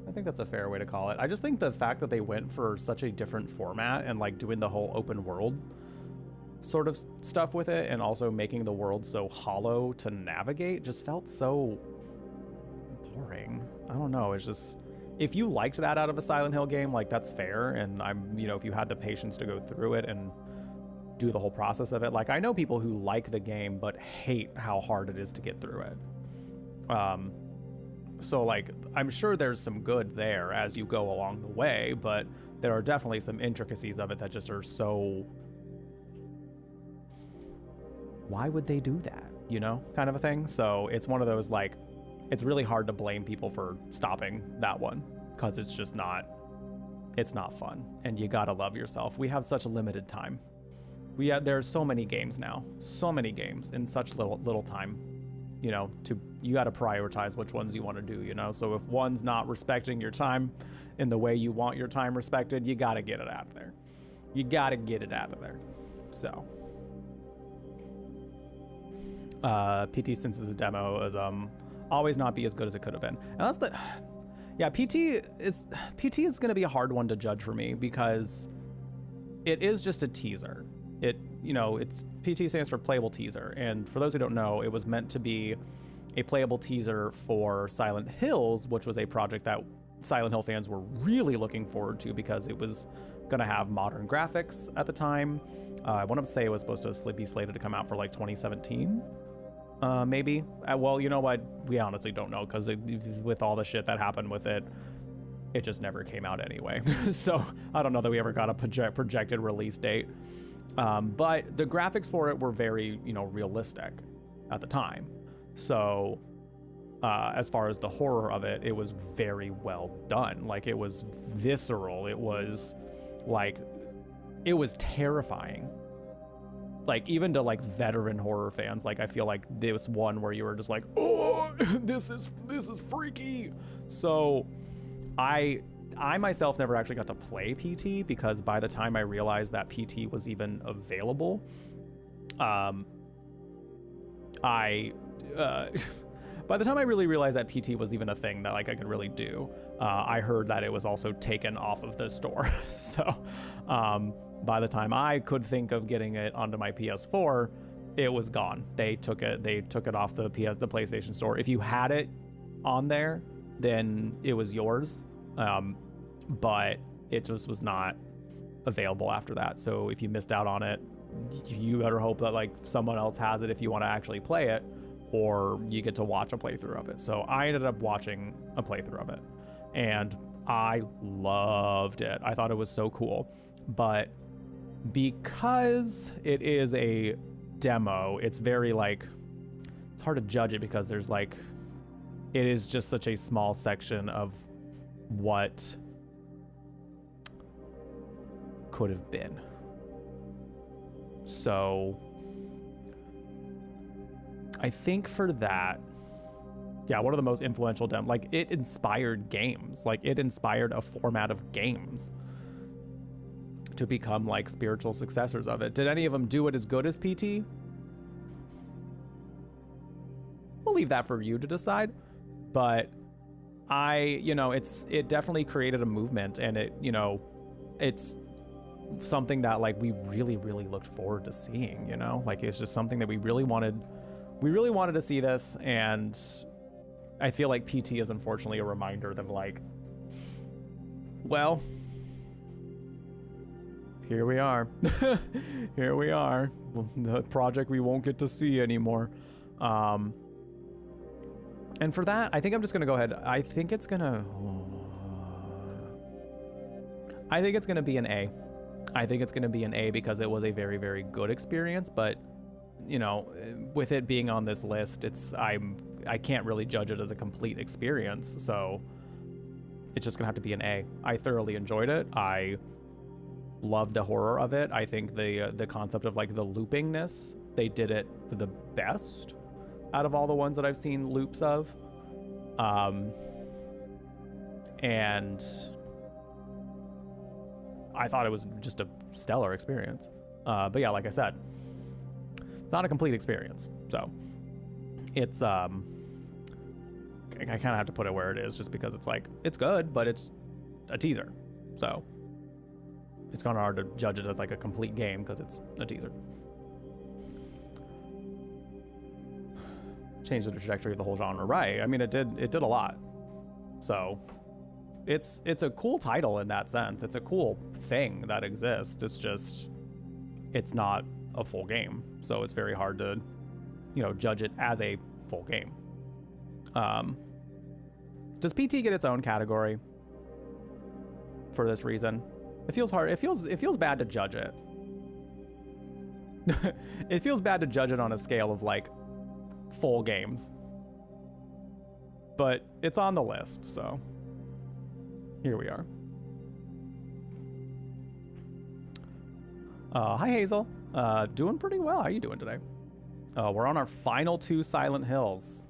I think that's a fair way to call it. I just think the fact that they went for such a different format and like doing the whole open world sort of stuff with it, and also making the world so hollow to navigate, just felt so boring. I don't know. It's just, if you liked that out of a Silent Hill game, like that's fair. And if you had the patience to go through it and do the whole process of it, like I know people who like the game but hate how hard it is to get through it. So like, I'm sure there's some good there as you go along the way, but there are definitely some intricacies of it that just are so, why would they do that? You know, kind of a thing. So it's one of those, like, it's really hard to blame people for stopping that one, because it's just not, it's not fun, and you gotta love yourself. We have such a limited time. There's so many games now, so many games in such little time. You know, you got to prioritize which ones you want to do, you know? So if one's not respecting your time in the way you want your time respected, you got to get it out of there. You got to get it out of there. So, PT, since it's a demo, is always not be as good as it could have been. And that's the, yeah, PT is going to be a hard one to judge for me, because it is just a teaser. It's PT stands for playable teaser, and for those who don't know, it was meant to be a playable teaser for Silent Hills, which was a project that Silent Hill fans were really looking forward to, because it was going to have modern graphics at the time. I want to say it was supposed to be slated to come out for like 2017, maybe. Well, you know what? We honestly don't know, because with all the shit that happened with it, it just never came out anyway. So I don't know that we ever got a projected release date. But the graphics for it were very, realistic at the time. So as far as the horror of it, it was very well done. Like, it was visceral. It was like, it was terrifying. Like, even to like veteran horror fans, like I feel like there was one where you were just like, oh, this is freaky. So I myself never actually got to play PT, because by the time I realized that PT was even available, by the time I really realized that PT was even a thing that like I could really do, I heard that it was also taken off of the store. So by the time I could think of getting it onto my PS4, it was gone. They took it off the PlayStation Store. If you had it on there, then it was yours. But it just was not available after that. So if you missed out on it, you better hope that like someone else has it if you want to actually play it, or you get to watch a playthrough of it. So I ended up watching a playthrough of it, and I loved it. I thought it was so cool. But because it is a demo, it's very like, it's hard to judge it because there's like, it is just such a small section of what could have been. So I think for that, yeah, one of the most influential like it inspired games. Like it inspired a format of games to become like spiritual successors of it. Did any of them do it as good as PT? We'll leave that for you to decide. But it definitely created a movement, and it's something that like we really, really looked forward to seeing, like it's just something that we really wanted to see this. And I feel like PT is unfortunately a reminder that like, well, here we are. Here we are. The project we won't get to see anymore. And for that, I think I'm just going to go ahead. I think it's going to be an A. I think it's going to be an A because it was a very, very good experience. But, with it being on this list, I can't really judge it as a complete experience. So it's just going to have to be an A. I thoroughly enjoyed it. I loved the horror of it. I think the concept of like the loopingness, they did it the best out of all the ones that I've seen loops of. And I thought it was just a stellar experience. But yeah, like I said, it's not a complete experience. So it's, I kind of have to put it where it is just because it's like, it's good, but it's a teaser. So it's kind of hard to judge it as like a complete game because it's a teaser. Changed the trajectory of the whole genre, right? I mean, it did a lot. So it's a cool title in that sense. It's a cool thing that exists. It's just, it's not a full game. So it's very hard to, judge it as a full game. Does PT get its own category for this reason? It feels hard. It feels bad to judge it. It feels bad to judge it on a scale of like full games. But it's on the list, so here we are. Hi Hazel. Doing pretty well. How are you doing today? We're on our final 2 Silent Hills.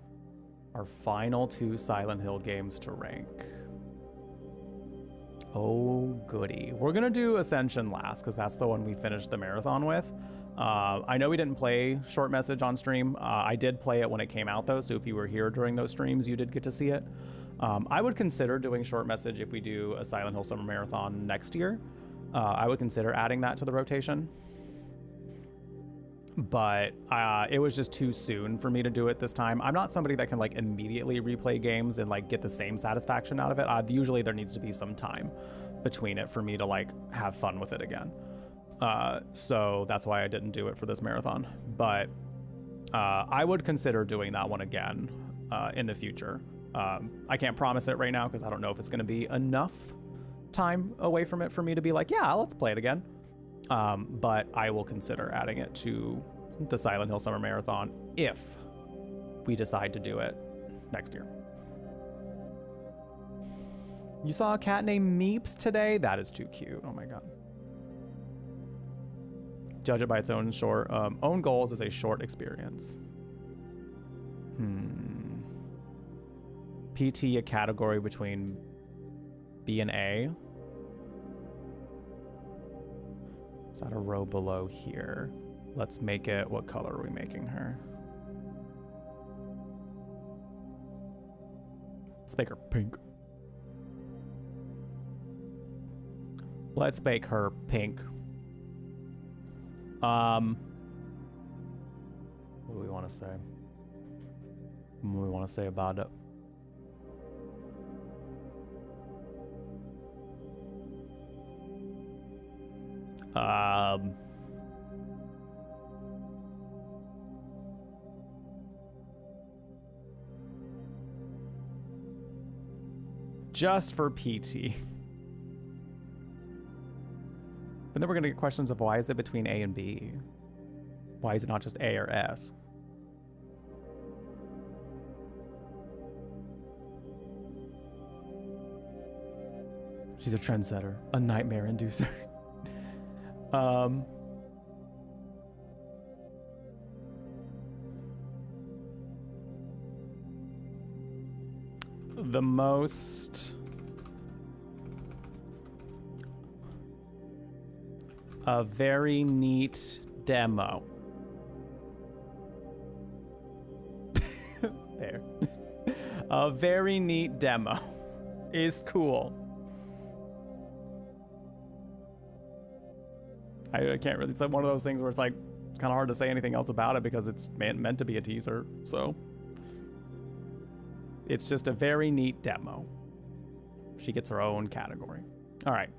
Our final 2 Silent Hill games to rank. Oh, goody. We're going to do Ascension last because that's the one we finished the marathon with. I know we didn't play Short Message on stream. I did play it when it came out, though, so if you were here during those streams, you did get to see it. I would consider doing Short Message if we do a Silent Hill Summer Marathon next year. I would consider adding that to the rotation. But it was just too soon for me to do it this time. I'm not somebody that can like immediately replay games and like get the same satisfaction out of it. Usually there needs to be some time between it for me to like have fun with it again. So that's why I didn't do it for this marathon. But I would consider doing that one again in the future. I can't promise it right now because I don't know if it's going to be enough time away from it for me to be like, yeah, let's play it again. But I will consider adding it to the Silent Hill Summer Marathon if we decide to do it next year. You saw a cat named Meeps today? That is too cute. Oh my god. Judge it by its own own goals as a short experience. PT, a category between B and A. Is that a row below here? Let's make it, what color are we making her? Let's make her pink. Let's make her pink. What do we want to say? What do we want to say about it? Just for PT. But then we're going to get questions of why is it between A and B? Why is it not just A or S? She's a trendsetter, a nightmare inducer. The most a very neat demo. There. A very neat demo is cool. I can't really, it's like one of those things where it's like kind of hard to say anything else about it because it's meant to be a teaser, so. It's just a very neat demo. She gets her own category. All right.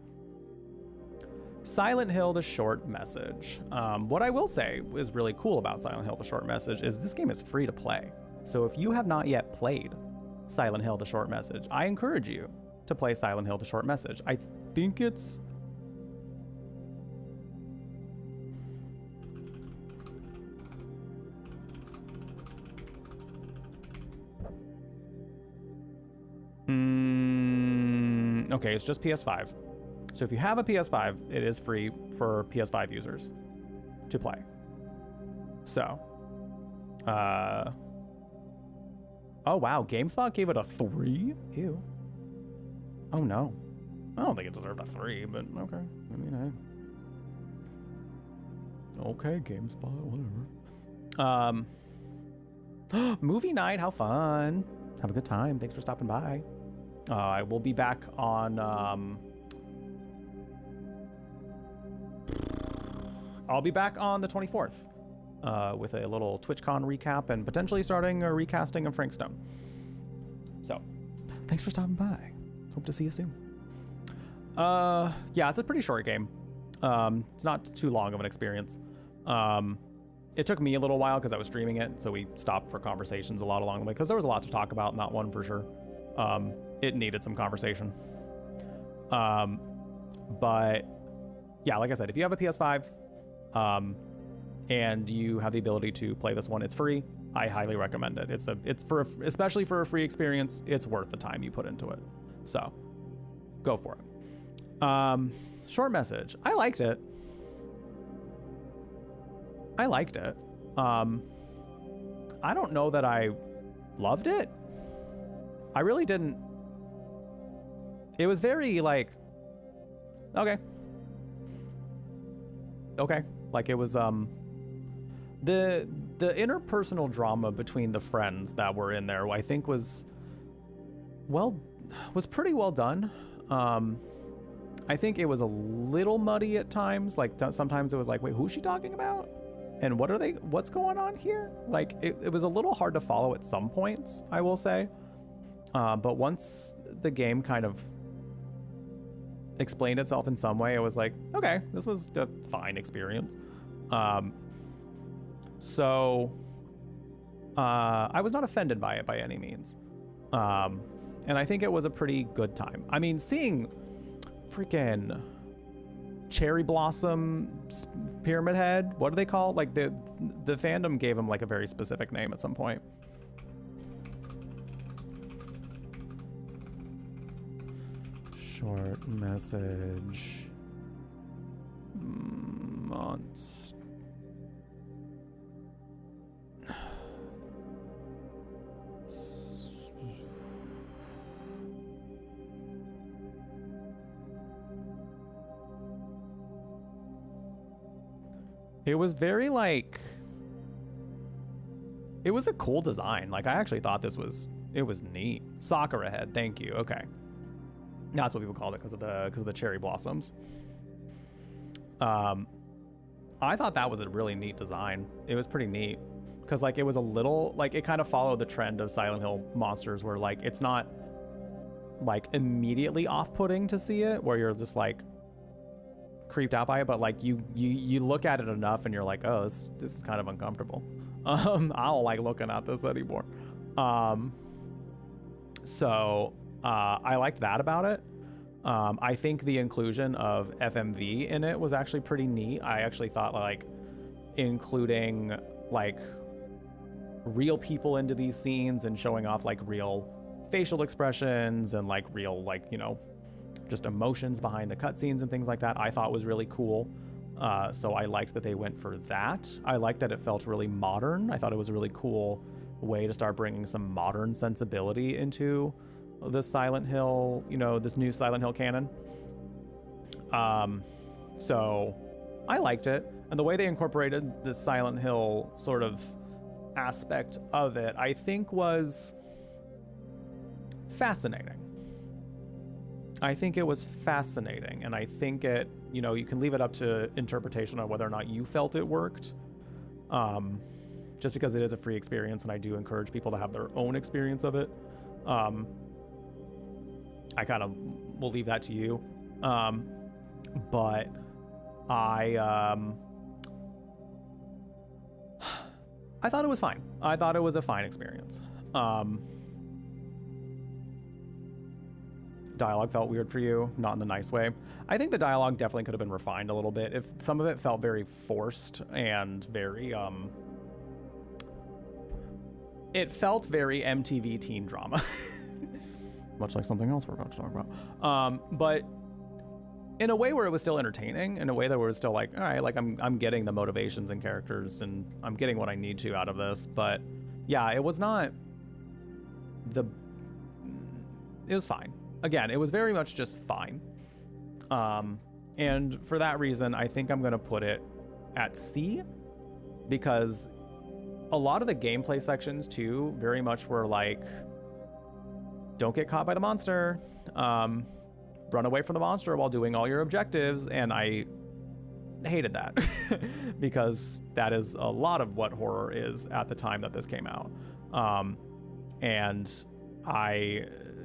Silent Hill, the short message. What I will say is really cool about Silent Hill, the short message is this game is free to play. So if you have not yet played Silent Hill, the short message, I encourage you to play Silent Hill, the short message. I think it's... Okay, it's just PS5. So if you have a PS5, it is free for PS5 users to play. So, oh wow, GameSpot gave it a 3? Ew. Oh no. I don't think it deserved a 3, but okay. I mean, hey. Okay, GameSpot, whatever. Movie night, how fun. Have a good time. Thanks for stopping by. I will be back on, I'll be back on the 24th with a little TwitchCon recap and potentially starting a recasting of Frank Stone. So, thanks for stopping by. Hope to see you soon. Yeah, it's a pretty short game. It's not too long of an experience. It took me a little while because I was streaming it, so we stopped for conversations a lot along the way because there was a lot to talk about in that one for sure. It needed some conversation. But yeah, like I said, if you have a PS5 and you have the ability to play this one, it's free. I highly recommend it. Especially for a free experience, it's worth the time you put into it. So go for it. Short message. I liked it. I don't know that I loved it. I really didn't. It was very like, okay. Like it was, the interpersonal drama between the friends that were in there, I think was pretty well done. I think it was a little muddy at times. Like sometimes it was like, wait, who's she talking about? And what's going on here? Like it was a little hard to follow at some points, I will say. But once the game kind of explained itself in some way, it was like, okay, this was a fine experience. So I was not offended by it by any means. And I think it was a pretty good time. I mean, seeing freaking Cherry Blossom Pyramid Head, what do they call it? Like the fandom gave him like a very specific name at some point. Short message. Monster. It was very like, it was a cool design. Like I actually thought it was neat. Sakura head, thank you. Okay. That's what people called it because of the cherry blossoms. I thought that was a really neat design. It was pretty neat because like it was a little like it kind of followed the trend of Silent Hill monsters where like it's not like immediately off-putting to see it where you're just like creeped out by it, but like you look at it enough and you're like, oh, this is kind of uncomfortable. I don't like looking at this anymore. So I liked that about it. I think the inclusion of FMV in it was actually pretty neat. I actually thought like including like real people into these scenes and showing off like real facial expressions and like real like, you know, just emotions behind the cutscenes and things like that, I thought was really cool. So I liked that they went for that. I liked that it felt really modern. I thought it was a really cool way to start bringing some modern sensibility into the Silent Hill, you know, this new Silent Hill canon. So I liked it. And the way they incorporated the Silent Hill sort of aspect of it, I think was fascinating. I think it was fascinating, and I think it, you know, you can leave it up to interpretation on whether or not you felt it worked. Just because it is a free experience, and I do encourage people to have their own experience of it. I kind of will leave that to you. But I thought it was fine. I thought it was a fine experience. Dialogue felt weird for you, not in the nice way. I think the dialogue definitely could have been refined a little bit. If some of it felt very forced and very it felt very MTV teen drama. Much like something else we're about to talk about. But in a way where it was still entertaining, in a way that was still like, all right, like I'm getting the motivations and characters and I'm getting what I need to out of this. But yeah, it was not it was fine. Again, it was very much just fine. And for that reason, I think I'm going to put it at C, because a lot of the gameplay sections too very much were like, don't get caught by the monster, run away from the monster while doing all your objectives. And I hated that because that is a lot of what horror is at the time that this came out.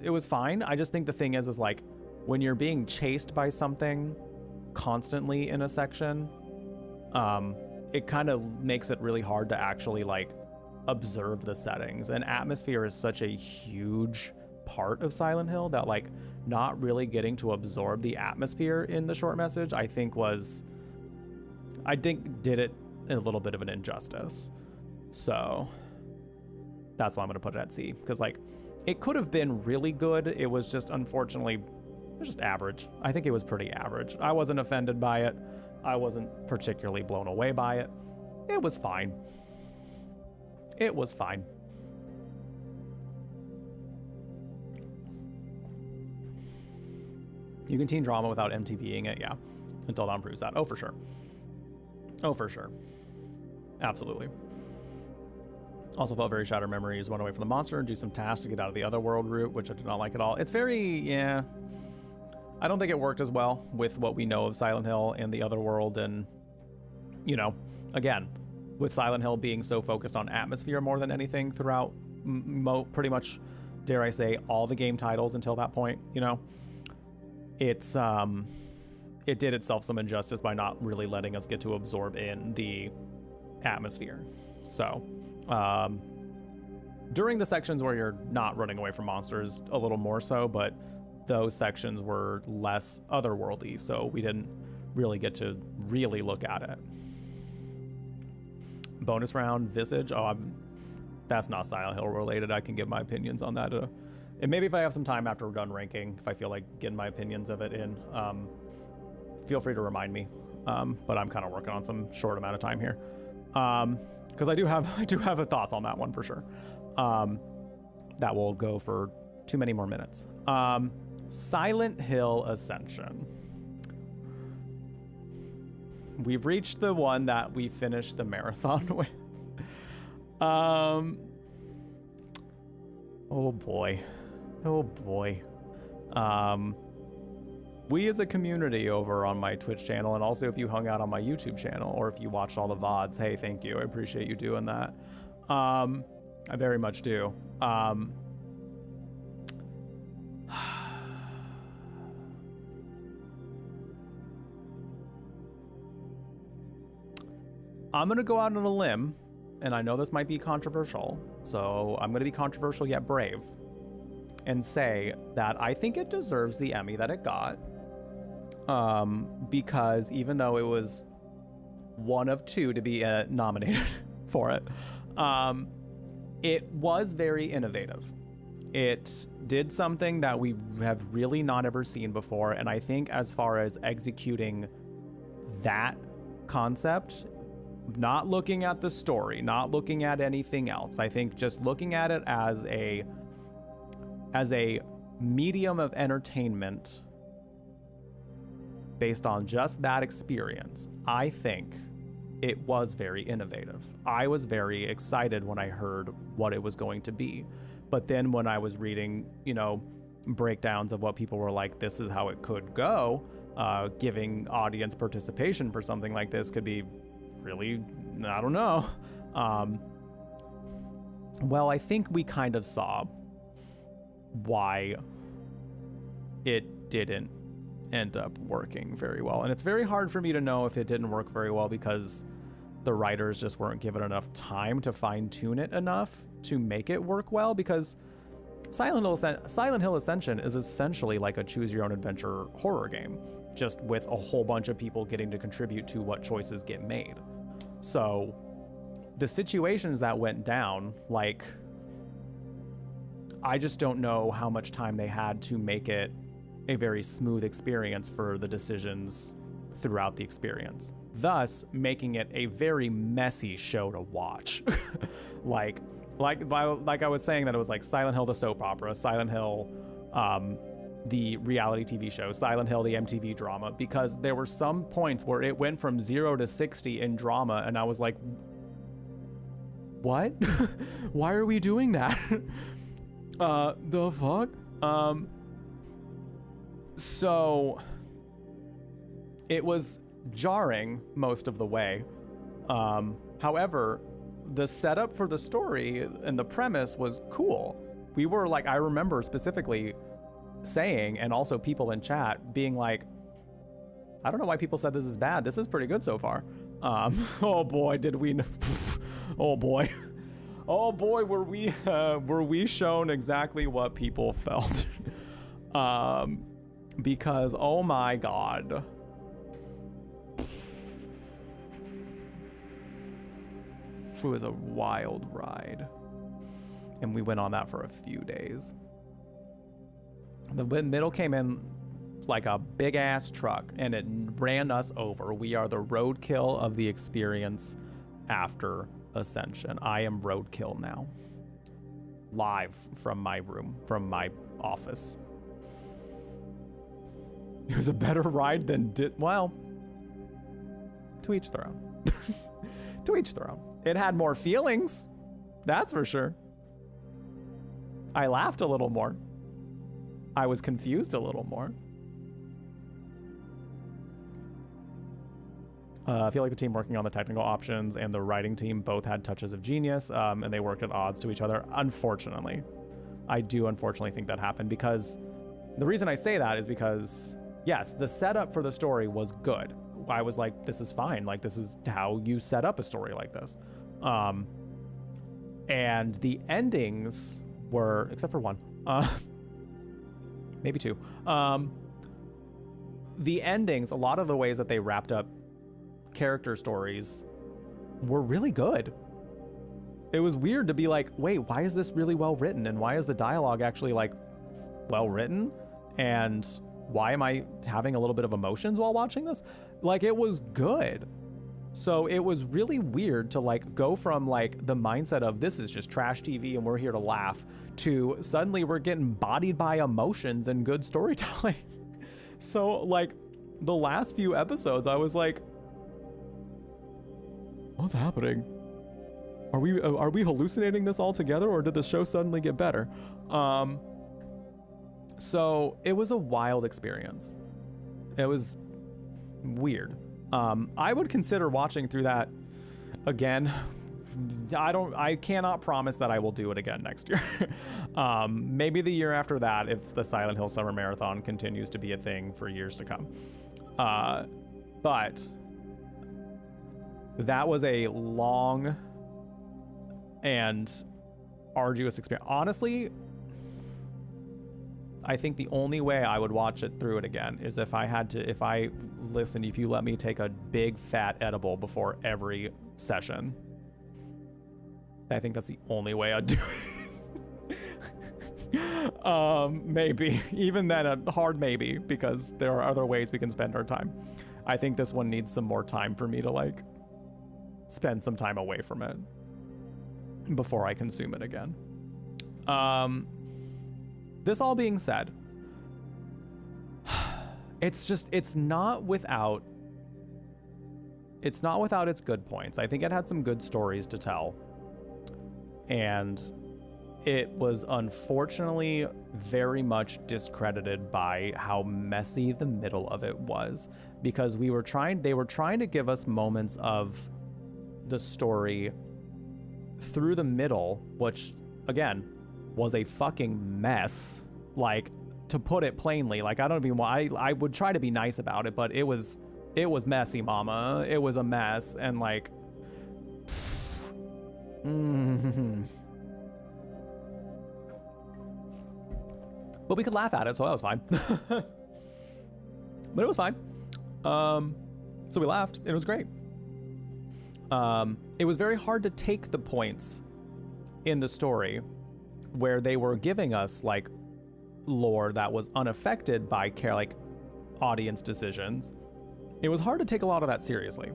It was fine. I just think the thing is like when you're being chased by something constantly in a section, it kind of makes it really hard to actually like observe the settings. And atmosphere is such a huge part of Silent Hill that like not really getting to absorb the atmosphere in the short message, I think did it a little bit of an injustice. So that's why I'm going to put it at C, because like it could have been really good. It was just, unfortunately, it was just average. I think it was pretty average. I wasn't offended by it. I wasn't particularly blown away by it. It was fine. It was fine. You can teen drama without MTVing it, yeah. Until Dawn proves that. Oh, for sure. Oh, for sure. Absolutely. Also felt very Shattered Memories, run away from the monster and do some tasks to get out of the other world route, which I did not like at all. It's very, yeah. I don't think it worked as well with what we know of Silent Hill and the other world. And, you know, again, with Silent Hill being so focused on atmosphere more than anything throughout pretty much, dare I say, all the game titles until that point, you know, it did itself some injustice by not really letting us get to absorb in the atmosphere. So, during the sections where you're not running away from monsters, a little more so, but those sections were less otherworldly, so we didn't really get to really look at it. Bonus round, Visage. Oh, that's not Silent Hill related. I can give my opinions on that And maybe if I have some time after we're done ranking, if I feel like getting my opinions of it in, feel free to remind me. But I'm kind of working on some short amount of time here. Because I do have a thoughts on that one for sure. That will go for too many more minutes. Silent Hill Ascension. We've reached the one that we finished the marathon with. Oh boy. Oh boy. We as a community over on my Twitch channel, and also if you hung out on my YouTube channel, or if you watched all the VODs, hey, thank you. I appreciate you doing that. I very much do. I'm going to go out on a limb, and I know this might be controversial, so I'm going to be controversial yet brave, and say that I think it deserves the Emmy that it got. Because even though it was one of two to be nominated for it, it was very innovative. It did something that we have really not ever seen before, and I think as far as executing that concept, not looking at the story, not looking at anything else, I think just looking at it as a medium of entertainment based on just that experience, I think it was very innovative. I was very excited when I heard what it was going to be. But then when I was reading, breakdowns of what people were like, this is how it could go, giving audience participation for something like this could be really, I don't know. Well, I think we kind of saw why it didn't end up working very well. And it's very hard for me to know if it didn't work very well because the writers just weren't given enough time to fine-tune it enough to make it work well, because Silent Hill Ascension is essentially like a choose-your-own-adventure horror game, just with a whole bunch of people getting to contribute to what choices get made. So the situations that went down, like, I just don't know how much time they had to make it a very smooth experience for the decisions throughout the experience, thus making it a very messy show to watch. like I was saying, that it was like Silent Hill the soap opera, Silent Hill the reality TV show, Silent Hill the MTV drama, because there were some points where it went from 0 to 60 in drama, and I was like, what? Why are we doing that? The fuck? So it was jarring most of the way. However, the setup for the story and the premise was cool. We were like, I remember specifically saying, and also people in chat being like, I don't know why people said this is bad. This is pretty good so far. Oh boy, did we, oh boy. Oh boy, were we shown exactly what people felt. Because, oh my God. It was a wild ride. And we went on that for a few days. The middle came in like a big ass truck and it ran us over. We are the roadkill of the experience after Ascension. I am roadkill now. Live from my room, from my office. It was a better ride than well, to each their own. To each their own. It had more feelings, that's for sure. I laughed a little more. I was confused a little more. I feel like the team working on the technical options and the writing team both had touches of genius, and they worked at odds to each other. Unfortunately, I do unfortunately think that happened, because the reason I say that is because, yes, the setup for the story was good. I was like, this is fine. Like, this is how you set up a story like this. And the endings were, except for one, maybe two. The endings, a lot of the ways that they wrapped up character stories were really good. It was weird to be like, wait, why is this really well written? And why is the dialogue actually like well written, and why am I having a little bit of emotions while watching this? Like, it was good. So it was really weird to like go from like the mindset of this is just trash TV and we're here to laugh to suddenly we're getting bodied by emotions and good storytelling. So like the last few episodes, I was like, what's happening? Are we hallucinating this all together, or did the show suddenly get better? So it was a wild experience. It was weird. I would consider watching through that again. I cannot promise that I will do it again next year. Maybe the year after that, if the Silent Hill Summer Marathon continues to be a thing for years to come. But that was a long and arduous experience. Honestly, I think the only way I would watch it through it again is if you let me take a big fat edible before every session. I think that's the only way I'd do it. Maybe. Even then, a hard maybe, because there are other ways we can spend our time. I think this one needs some more time for me to like spend some time away from it before I consume it again. This all being said, it's not without its good points. I think it had some good stories to tell. And it was unfortunately very much discredited by how messy the middle of it was, because they were trying to give us moments of the story through the middle, which again was a fucking mess. Like, to put it plainly, like, I don't even why I would try to be nice about it, but it was messy, mama. It was a mess. And like, but we could laugh at it, so that was fine. But it was fine. So we laughed, and it was great. It was very hard to take the points in the story where they were giving us like lore that was unaffected by like audience decisions. It was hard to take a lot of that seriously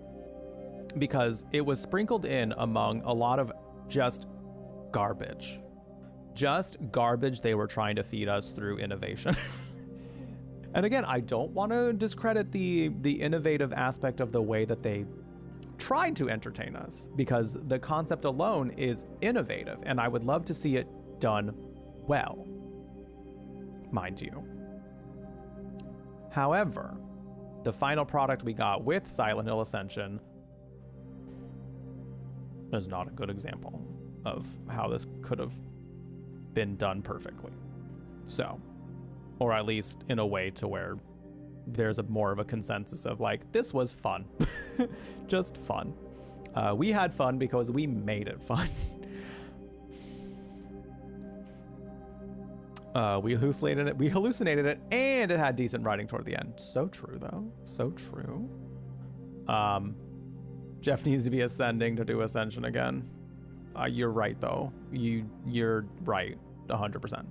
because it was sprinkled in among a lot of just garbage they were trying to feed us through innovation. And again, I don't want to discredit the innovative aspect of the way that they tried to entertain us, because the concept alone is innovative and I would love to see it done well, mind you. However, the final product we got with Silent Hill Ascension is not a good example of how this could have been done perfectly. So, or at least in a way to where there's more of a consensus of like, this was fun. Just fun. We had fun because we made it fun. We hallucinated it, and it had decent writing toward the end. So true, though. So true. Jeff needs to be ascending to do Ascension again. You're right, though. You're right. 100%.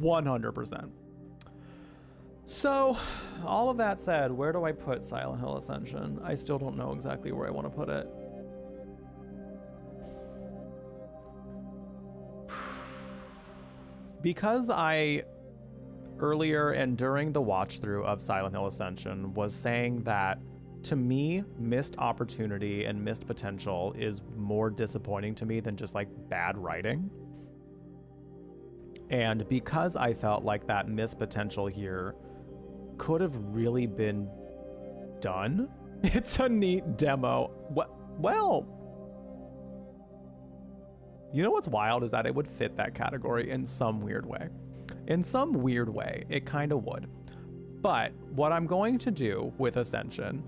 100%. So, all of that said, where do I put Silent Hill Ascension? I still don't know exactly where I want to put it. Because I, earlier and during the watch through of Silent Hill Ascension, was saying that, to me, missed opportunity and missed potential is more disappointing to me than just like bad writing. And because I felt like that missed potential here could have really been done. It's a neat demo. Well, you know what's wild is that it would fit that category in some weird way. In some weird way, it kind of would. But what I'm going to do with Ascension,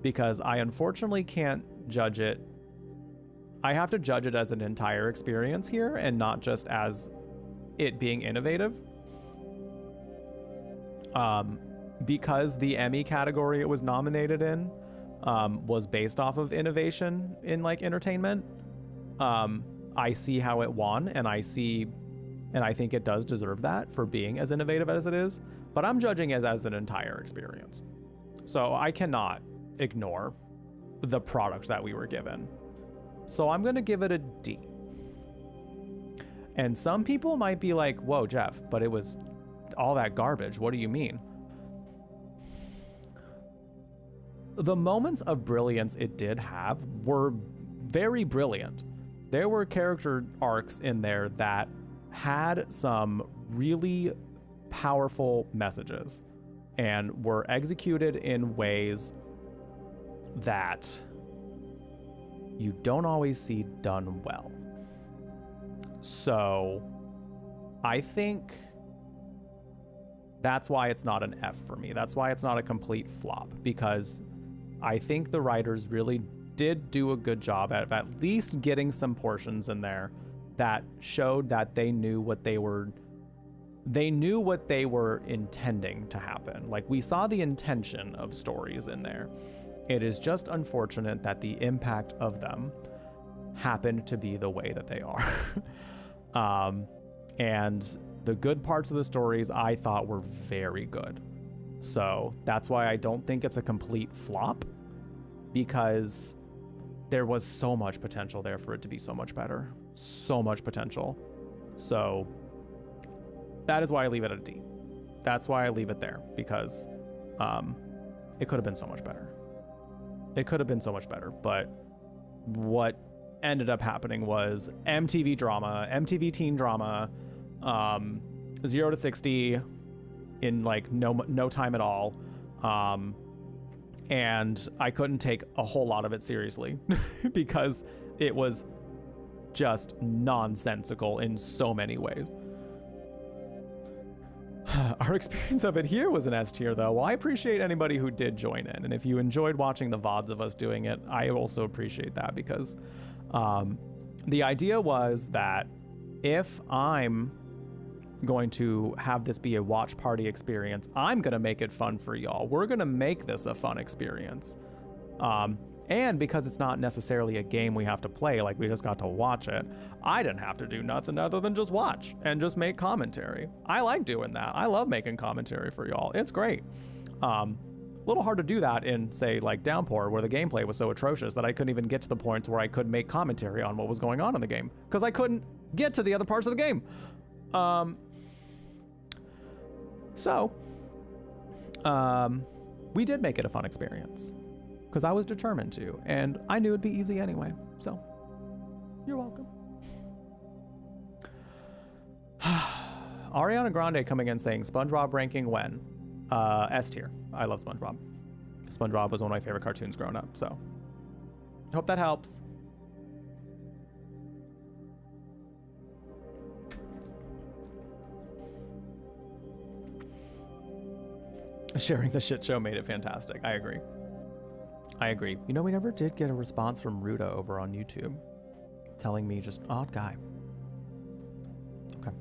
because I unfortunately can't judge it, I have to judge it as an entire experience here and not just as it being innovative. Because the Emmy category it was nominated in was based off of innovation in like entertainment. I see how it won, and I see and I think it does deserve that for being as innovative as it is, but I'm judging it as an entire experience. So I cannot ignore the product that we were given. So I'm gonna give it a D. And some people might be like, whoa, Jeff, but it was all that garbage. What do you mean? The moments of brilliance it did have were very brilliant. There were character arcs in there that had some really powerful messages and were executed in ways that you don't always see done well. So I think that's why it's not an F for me. That's why it's not a complete flop, because I think the writers really did do a good job at least getting some portions in there that showed that they knew what they were intending to happen. Like, we saw the intention of stories in there. It is just unfortunate that the impact of them happened to be the way that they are. And the good parts of the stories I thought were very good. So that's why I don't think it's a complete flop, because there was so much potential there for it to be so much better. So much potential. So that is why I leave it at a D. That's why I leave it there, because it could have been so much better. It could have been so much better, but what ended up happening was MTV drama, MTV teen drama, 0 to 60 in like no time at all. And I couldn't take a whole lot of it seriously because it was just nonsensical in so many ways. Our experience of it here was an S tier, though. Well, I appreciate anybody who did join in. And if you enjoyed watching the VODs of us doing it, I also appreciate that, because the idea was that if I'm going to have this be a watch party experience, I'm going to make it fun for y'all. We're going to make this a fun experience. And because it's not necessarily a game we have to play, like we just got to watch it, I didn't have to do nothing other than just watch and just make commentary. I like doing that. I love making commentary for y'all. It's great. A little hard to do that in, say, like Downpour, where the gameplay was so atrocious that I couldn't even get to the points where I could make commentary on what was going on in the game, because I couldn't get to the other parts of the game. We did make it a fun experience, because I was determined to, and I knew it'd be easy anyway, so you're welcome. Ariana Grande coming in saying, SpongeBob ranking when? S tier. I love SpongeBob. SpongeBob was one of my favorite cartoons growing up, so hope that helps. Sharing the shit show made it fantastic. I agree. You know, we never did get a response from Ruda over on YouTube telling me just odd guy. Okay.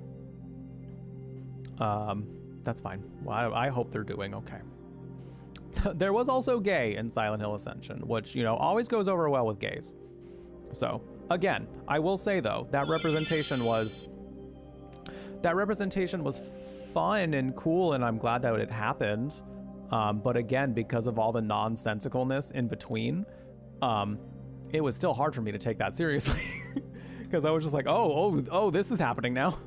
That's fine. Well, I hope they're doing okay. There was also gay in Silent Hill Ascension, which, you know, always goes over well with gays. So, again, I will say, though, that representation was fun and cool, and I'm glad that it happened. But again, because of all the nonsensicalness in between, it was still hard for me to take that seriously, because I was just like, oh, this is happening now.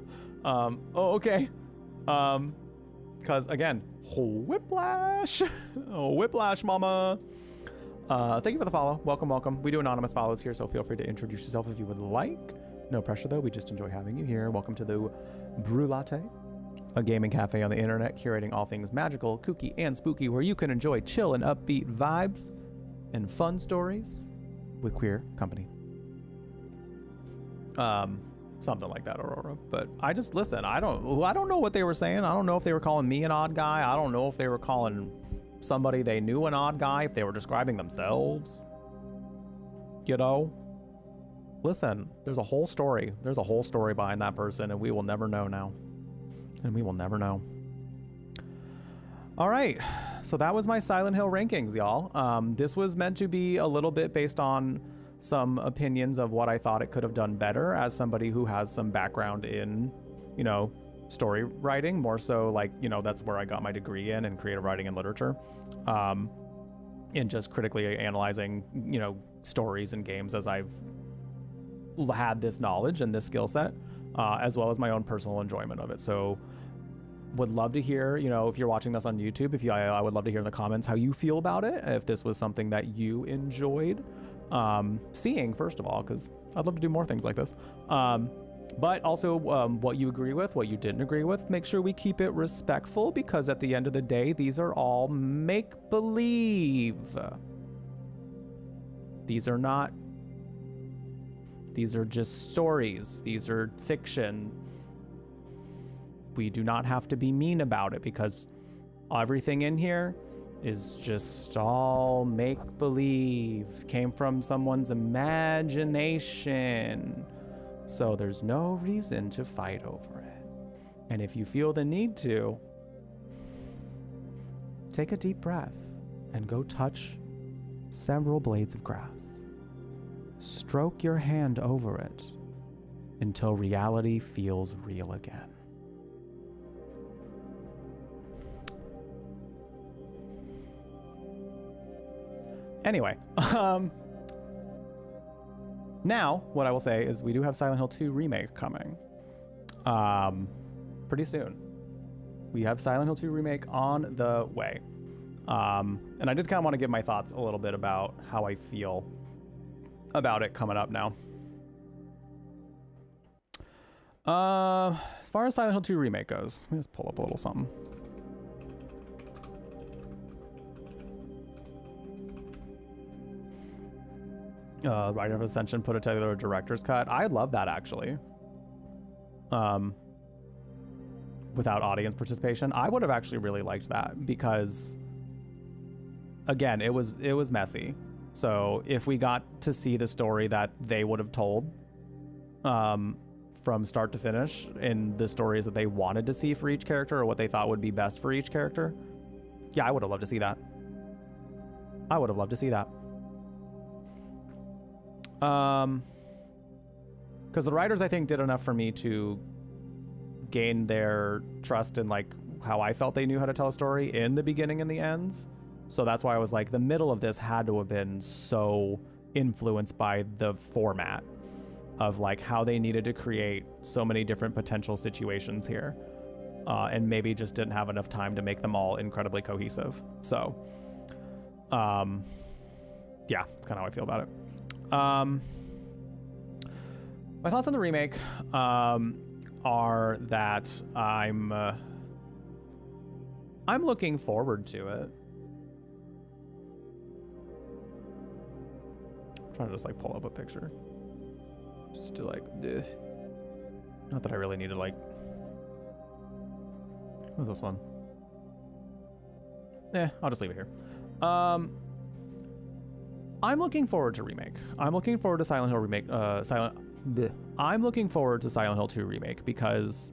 Okay. Because again, whiplash, whiplash, mama. Thank you for the follow. Welcome. We do anonymous follows here, so feel free to introduce yourself if you would like. No pressure though. We just enjoy having you here. Welcome to the Brew Latte, a gaming cafe on the internet curating all things magical, kooky, and spooky, where you can enjoy chill and upbeat vibes and fun stories with queer company. Something like that, Aurora. But I just listen. I don't know what they were saying. I don't know if they were calling me an odd guy. I don't know if they were calling somebody they knew an odd guy, if they were describing themselves. You know? Listen, there's a whole story. There's a whole story behind that person, and we will never know now. And we will never know. All right, so that was my Silent Hill rankings, y'all. This was meant to be a little bit based on some opinions of what I thought it could have done better, as somebody who has some background in you know, story writing, more so like, you know, that's where I got my degree in creative writing and literature. In just critically analyzing, you know, stories and games as I've had this knowledge and this skill set, as well as my own personal enjoyment of it. So would love to hear, you know, if you're watching this on YouTube, if you, I would love to hear in the comments how you feel about it, if this was something that you enjoyed seeing, first of all, because I'd love to do more things like this. But also what you agree with, what you didn't agree with, make sure we keep it respectful, because at the end of the day, these are all make-believe. These are not, these are just stories. These are fiction. We do not have to be mean about it, because everything in here is just all make-believe, came from someone's imagination. So there's no reason to fight over it. And if you feel the need to, take a deep breath and go touch several blades of grass. Stroke your hand over it until reality feels real again. Anyway, now, what I will say is we do have Silent Hill 2 Remake coming pretty soon. We have Silent Hill 2 Remake on the way. And I did kind of want to give my thoughts a little bit about how I feel about it coming up now. As far as Silent Hill 2 Remake goes, let me just pull up a little something. Writer of Ascension put together a director's cut. I love that, actually. Without audience participation, I would have actually really liked that, because again, it was messy. So if we got to see the story that they would have told from start to finish in the stories that they wanted to see for each character, or what they thought would be best for each character, yeah, I would have loved to see that. I would have loved to see that. Because the writers, I think, did enough for me to gain their trust in like how I felt they knew how to tell a story in the beginning and the ends. So that's why I was like, the middle of this had to have been so influenced by the format of like how they needed to create so many different potential situations here, and maybe just didn't have enough time to make them all incredibly cohesive. So yeah, that's kind of how I feel about it. My thoughts on the remake are that I'm looking forward to it. I'm trying to just like pull up a picture, just to like, not that I really need to like. What's this one? I'll just leave it here. I'm looking forward to Remake. I'm looking forward to Silent Hill Remake. I'm looking forward to Silent Hill 2 Remake, because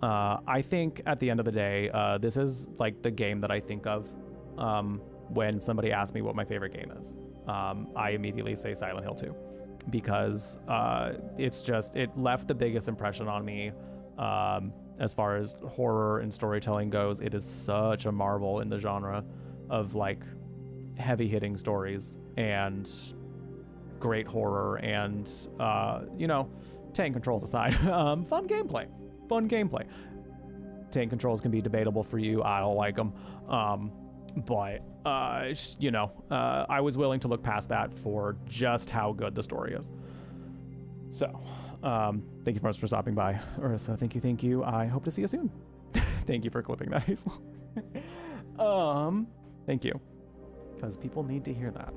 I think at the end of the day, this is like the game that I think of when somebody asks me what my favorite game is. I immediately say Silent Hill 2, because it left the biggest impression on me as far as horror and storytelling goes. It is such a marvel in the genre of like heavy-hitting stories and great horror and you know, tank controls aside, fun gameplay. Tank controls can be debatable for you. I don't like them, but you know, I was willing to look past that for just how good the story is. So thank you very much for stopping by, Ursa. Thank you. I hope to see you soon. Thank you for clipping that, Hazel. Thank you, because people need to hear that.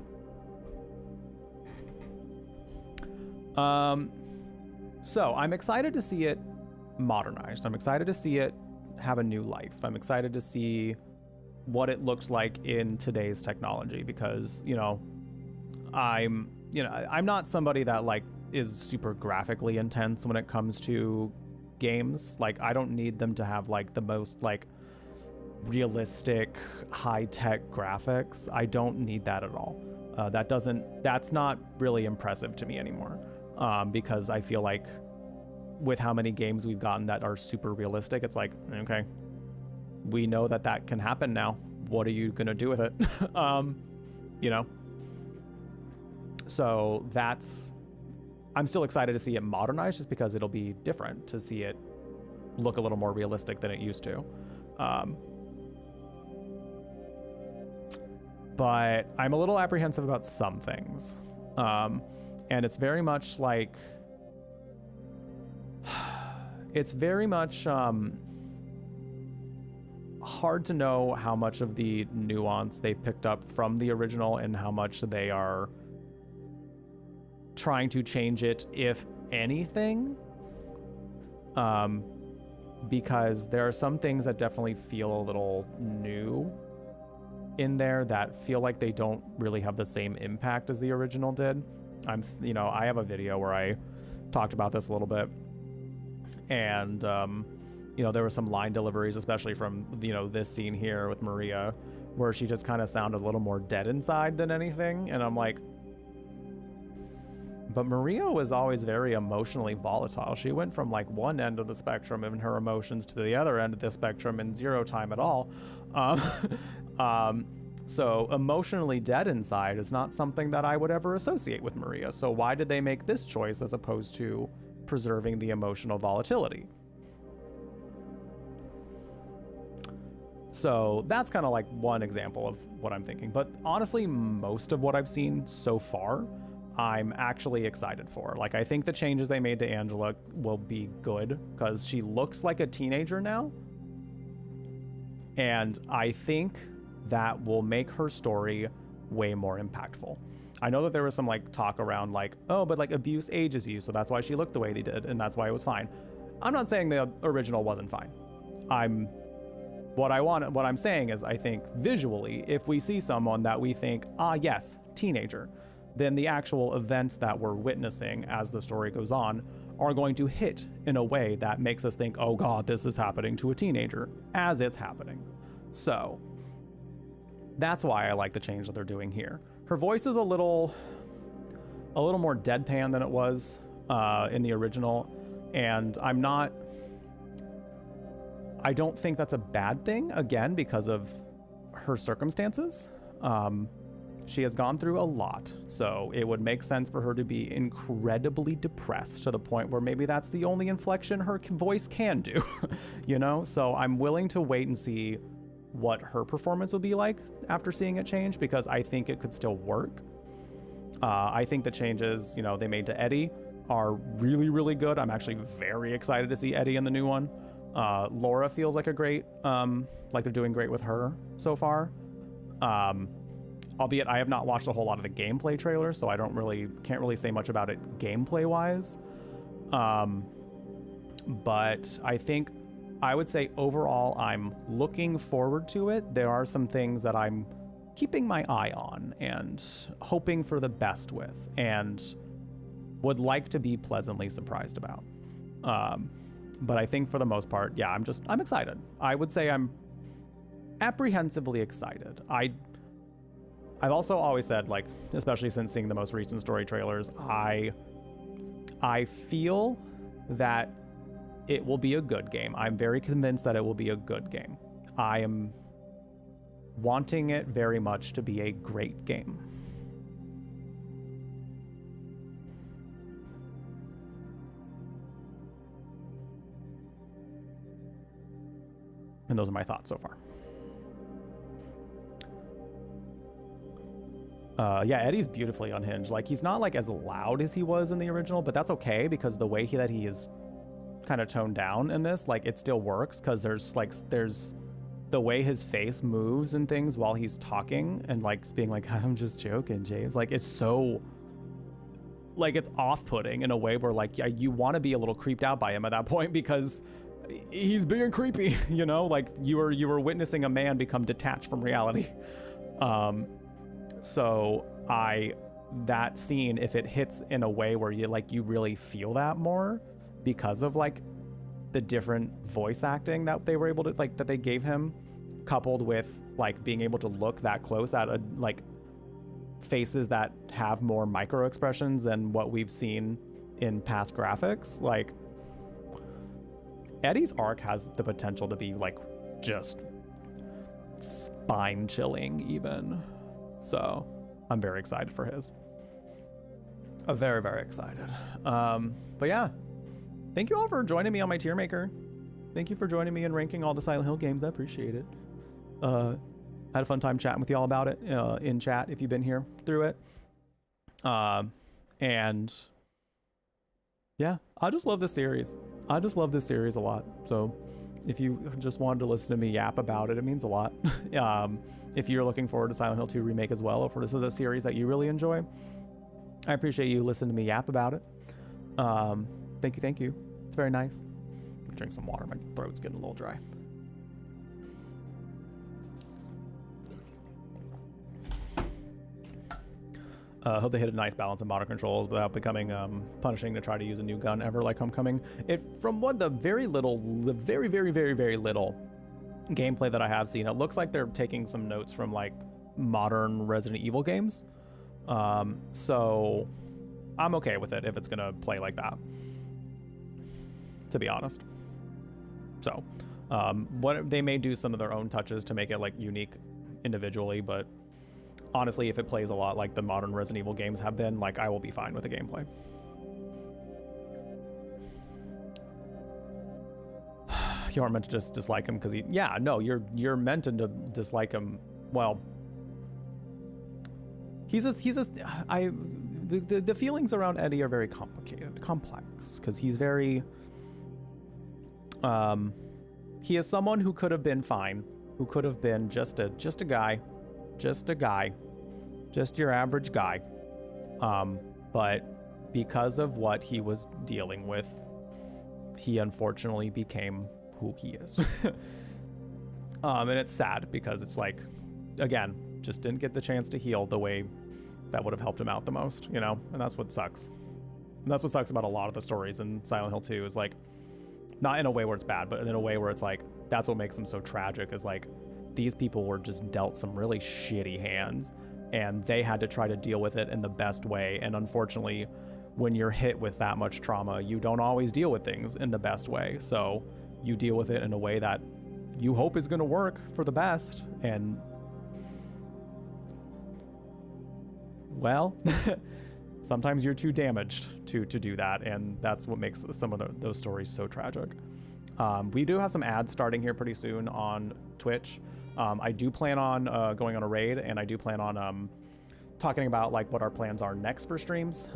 So I'm excited to see it modernized. I'm excited to see it have a new life. I'm excited to see what it looks like in today's technology, because, you know, I'm not somebody that like is super graphically intense when it comes to games. Like, I don't need them to have like the most like realistic high-tech graphics. I don't need that at all. That's not really impressive to me anymore, because I feel like with how many games we've gotten that are super realistic, it's like, okay, we know that that can happen now. What are you gonna do with it? You know? So that's, I'm still excited to see it modernized just because it'll be different to see it look a little more realistic than it used to. But I'm a little apprehensive about some things. And it's very much like, it's very much hard to know how much of the nuance they picked up from the original and how much they are trying to change it, if anything. Because there are some things that definitely feel a little new in there that feel like they don't really have the same impact as the original did. You know, I have a video where I talked about this a little bit, and you know, there were some line deliveries, especially from, you know, this scene here with Maria, where she just kind of sounded a little more dead inside than anything, and I'm like, but Maria was always very emotionally volatile. She went from like one end of the spectrum in her emotions to the other end of the spectrum in zero time at all. So emotionally dead inside is not something that I would ever associate with Maria. So why did they make this choice as opposed to preserving the emotional volatility? So that's kind of like one example of what I'm thinking. But honestly, most of what I've seen so far, I'm actually excited for. Like, I think the changes they made to Angela will be good because she looks like a teenager now. And I think that will make her story way more impactful. I know that there was some like talk around like, oh, but like abuse ages you, so that's why she looked the way they did, and that's why it was fine. I'm not saying the original wasn't fine. What I'm saying is, I think visually, if we see someone that we think, ah, yes, teenager, then the actual events that we're witnessing as the story goes on are going to hit in a way that makes us think, oh God, this is happening to a teenager as it's happening. So that's why I like the change that they're doing here. Her voice is a little more deadpan than it was in the original, and I don't think that's a bad thing, again, because of her circumstances. She has gone through a lot, so it would make sense for her to be incredibly depressed to the point where maybe that's the only inflection her voice can do, you know? So I'm willing to wait and see what her performance will be like after seeing it change, because I think it could still work. I think the changes, you know, they made to Eddie are really, really good. I'm actually very excited to see Eddie in the new one. Laura feels like a great, like they're doing great with her so far. Albeit I have not watched a whole lot of the gameplay trailers, so I can't really say much about it gameplay wise. But I would say overall, I'm looking forward to it. There are some things that I'm keeping my eye on and hoping for the best with, and would like to be pleasantly surprised about. But I think for the most part, yeah, I'm excited. I would say I'm apprehensively excited. I've also always said, like, especially since seeing the most recent story trailers, I feel that it will be a good game. I'm very convinced that it will be a good game. I am wanting it very much to be a great game. And those are my thoughts so far. Yeah, Eddie's beautifully unhinged. Like, he's not like as loud as he was in the original, but that's okay because the way that he is kind of toned down in this, like, it still works because there's the way his face moves and things while he's talking and like being like, I'm just joking, James. Like, it's so, like, it's off-putting in a way where like you want to be a little creeped out by him at that point because he's being creepy, you know, like you were witnessing a man become detached from reality. So that scene, if it hits in a way where you really feel that more because of like the different voice acting that they were able to that they gave him, coupled with like being able to look that close at like faces that have more micro expressions than what we've seen in past graphics, like Eddie's arc has the potential to be like just spine chilling even. So I'm very excited for his. I'm very, very excited. But yeah, thank you all for joining me on my tier maker. Thank you for joining me in ranking all the Silent Hill games. I appreciate it. I had a fun time chatting with y'all about it in chat if you've been here through it. And yeah, I just love this series. I just love this series a lot. So if you just wanted to listen to me yap about it, it means a lot. If you're looking forward to Silent Hill 2 Remake as well, if this is a series that you really enjoy, I appreciate you listening to me yap about it. Thank you, thank you. It's very nice. Drink some water. My throat's getting a little dry. Hope they hit a nice balance of motor controls without becoming punishing to try to use a new gun ever like Homecoming. From what the very little gameplay that I have seen, it looks like they're taking some notes from like modern Resident Evil games. So I'm okay with it if it's gonna play like that, to be honest. So what they may do some of their own touches to make it like unique individually, but honestly, if it plays a lot like the modern Resident Evil games have been, like, I will be fine with the gameplay. You aren't meant to just dislike him because yeah, no, you're meant to dislike him. Well, the feelings around Eddie are very complex, because he's very, he is someone who could have been fine, who could have been just a guy, just your average guy. But because of what he was dealing with, he unfortunately became who he is. And it's sad because it's like, again, just didn't get the chance to heal the way that would have helped him out the most, you know? And that's what sucks. And that's what sucks about a lot of the stories in Silent Hill 2 is like, not in a way where it's bad, but in a way where it's like, that's what makes them so tragic, is like, these people were just dealt some really shitty hands and they had to try to deal with it in the best way. And unfortunately, when you're hit with that much trauma, you don't always deal with things in the best way. So you deal with it in a way that you hope is going to work for the best. And well, sometimes you're too damaged to do that. And that's what makes some of those stories so tragic. We do have some ads starting here pretty soon on Twitch. I do plan on going on a raid, and I do plan on talking about like what our plans are next for streams.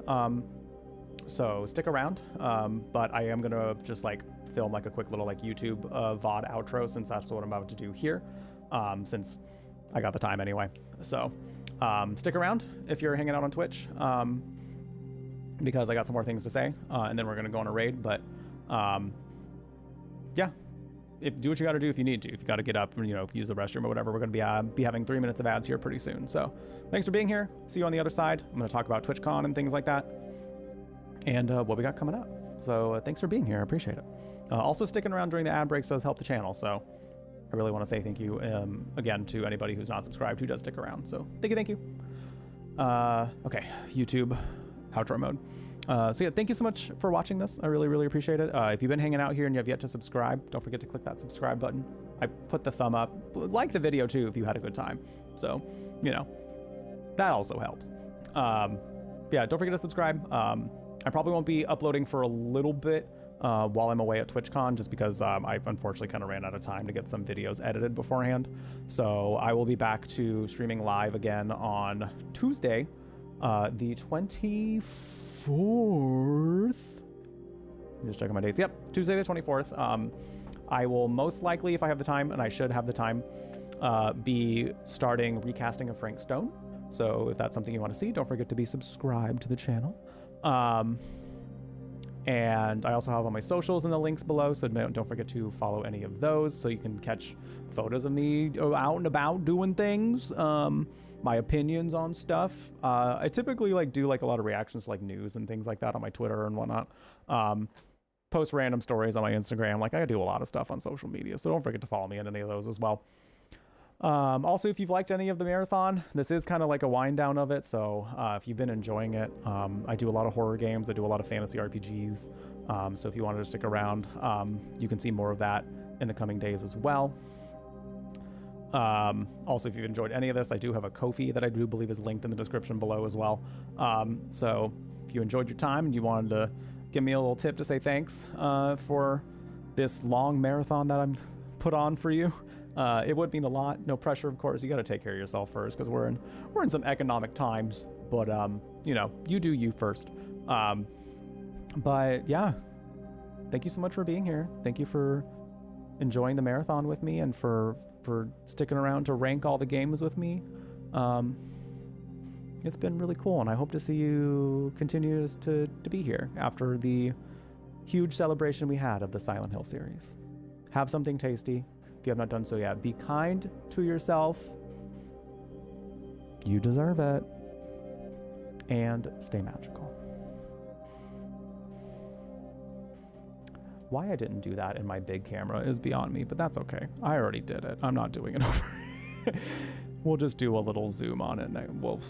So stick around. But I am gonna just like film like a quick little like YouTube VOD outro, since that's what I'm about to do here, since I got the time anyway. So stick around if you're hanging out on Twitch, because I got some more things to say, and then we're gonna go on a raid. But yeah. Do what you got to do if you need to. If you got to get up and, you know, use the restroom or whatever, we're going to be having 3 minutes of ads here pretty soon. So thanks for being here. See you on the other side. I'm going to talk about TwitchCon and things like that, and what we got coming up. So thanks for being here. I appreciate it. Also, sticking around during the ad breaks does help the channel. So I really want to say thank you again to anybody who's not subscribed who does stick around. So thank you. Okay, YouTube outro mode. So yeah, thank you so much for watching this. I really, really appreciate it. If you've been hanging out here and you have yet to subscribe, don't forget to click that subscribe button. I put the thumb up. Like the video too if you had a good time. So, you know, that also helps. Yeah, don't forget to subscribe. I probably won't be uploading for a little bit while I'm away at TwitchCon, just because I unfortunately kind of ran out of time to get some videos edited beforehand. So I will be back to streaming live again on Tuesday, the 24th. I'm just checking my dates. Yep, Tuesday the 24th. I will most likely, if I have the time, and I should have the time, be starting recasting of Frank Stone. So if that's something you want to see, don't forget to be subscribed to the channel. And I also have all my socials in the links below, so don't forget to follow any of those so you can catch photos of me out and about doing things. My opinions on stuff. I typically like do like a lot of reactions to like news and things like that on my Twitter and whatnot. Post random stories on my Instagram. Like I do a lot of stuff on social media, so don't forget to follow me in any of those as well. Also, if you've liked any of the marathon, this is kind of like a wind down of it. So if you've been enjoying it, I do a lot of horror games. I do a lot of fantasy RPGs. So if you wanted to stick around, you can see more of that in the coming days as well. Also, if you've enjoyed any of this, I do have a Ko-fi that I do believe is linked in the description below as well. So if you enjoyed your time and you wanted to give me a little tip to say thanks for this long marathon that I'm put on for you, it would mean a lot. No pressure, of course. You got to take care of yourself first because we're in some economic times. But you know, you do you first. But yeah, thank you so much for being here. Thank you for enjoying the marathon with me and for sticking around to rank all the games with me. It's been really cool, and I hope to see you continue to be here after the huge celebration we had of the Silent Hill series. Have something tasty if you have not done so yet. Be kind to yourself. You deserve it. And stay magical. Why I didn't do that in my big camera is beyond me, but that's okay. I already did it. I'm not doing it over. We'll just do a little zoom on it and we'll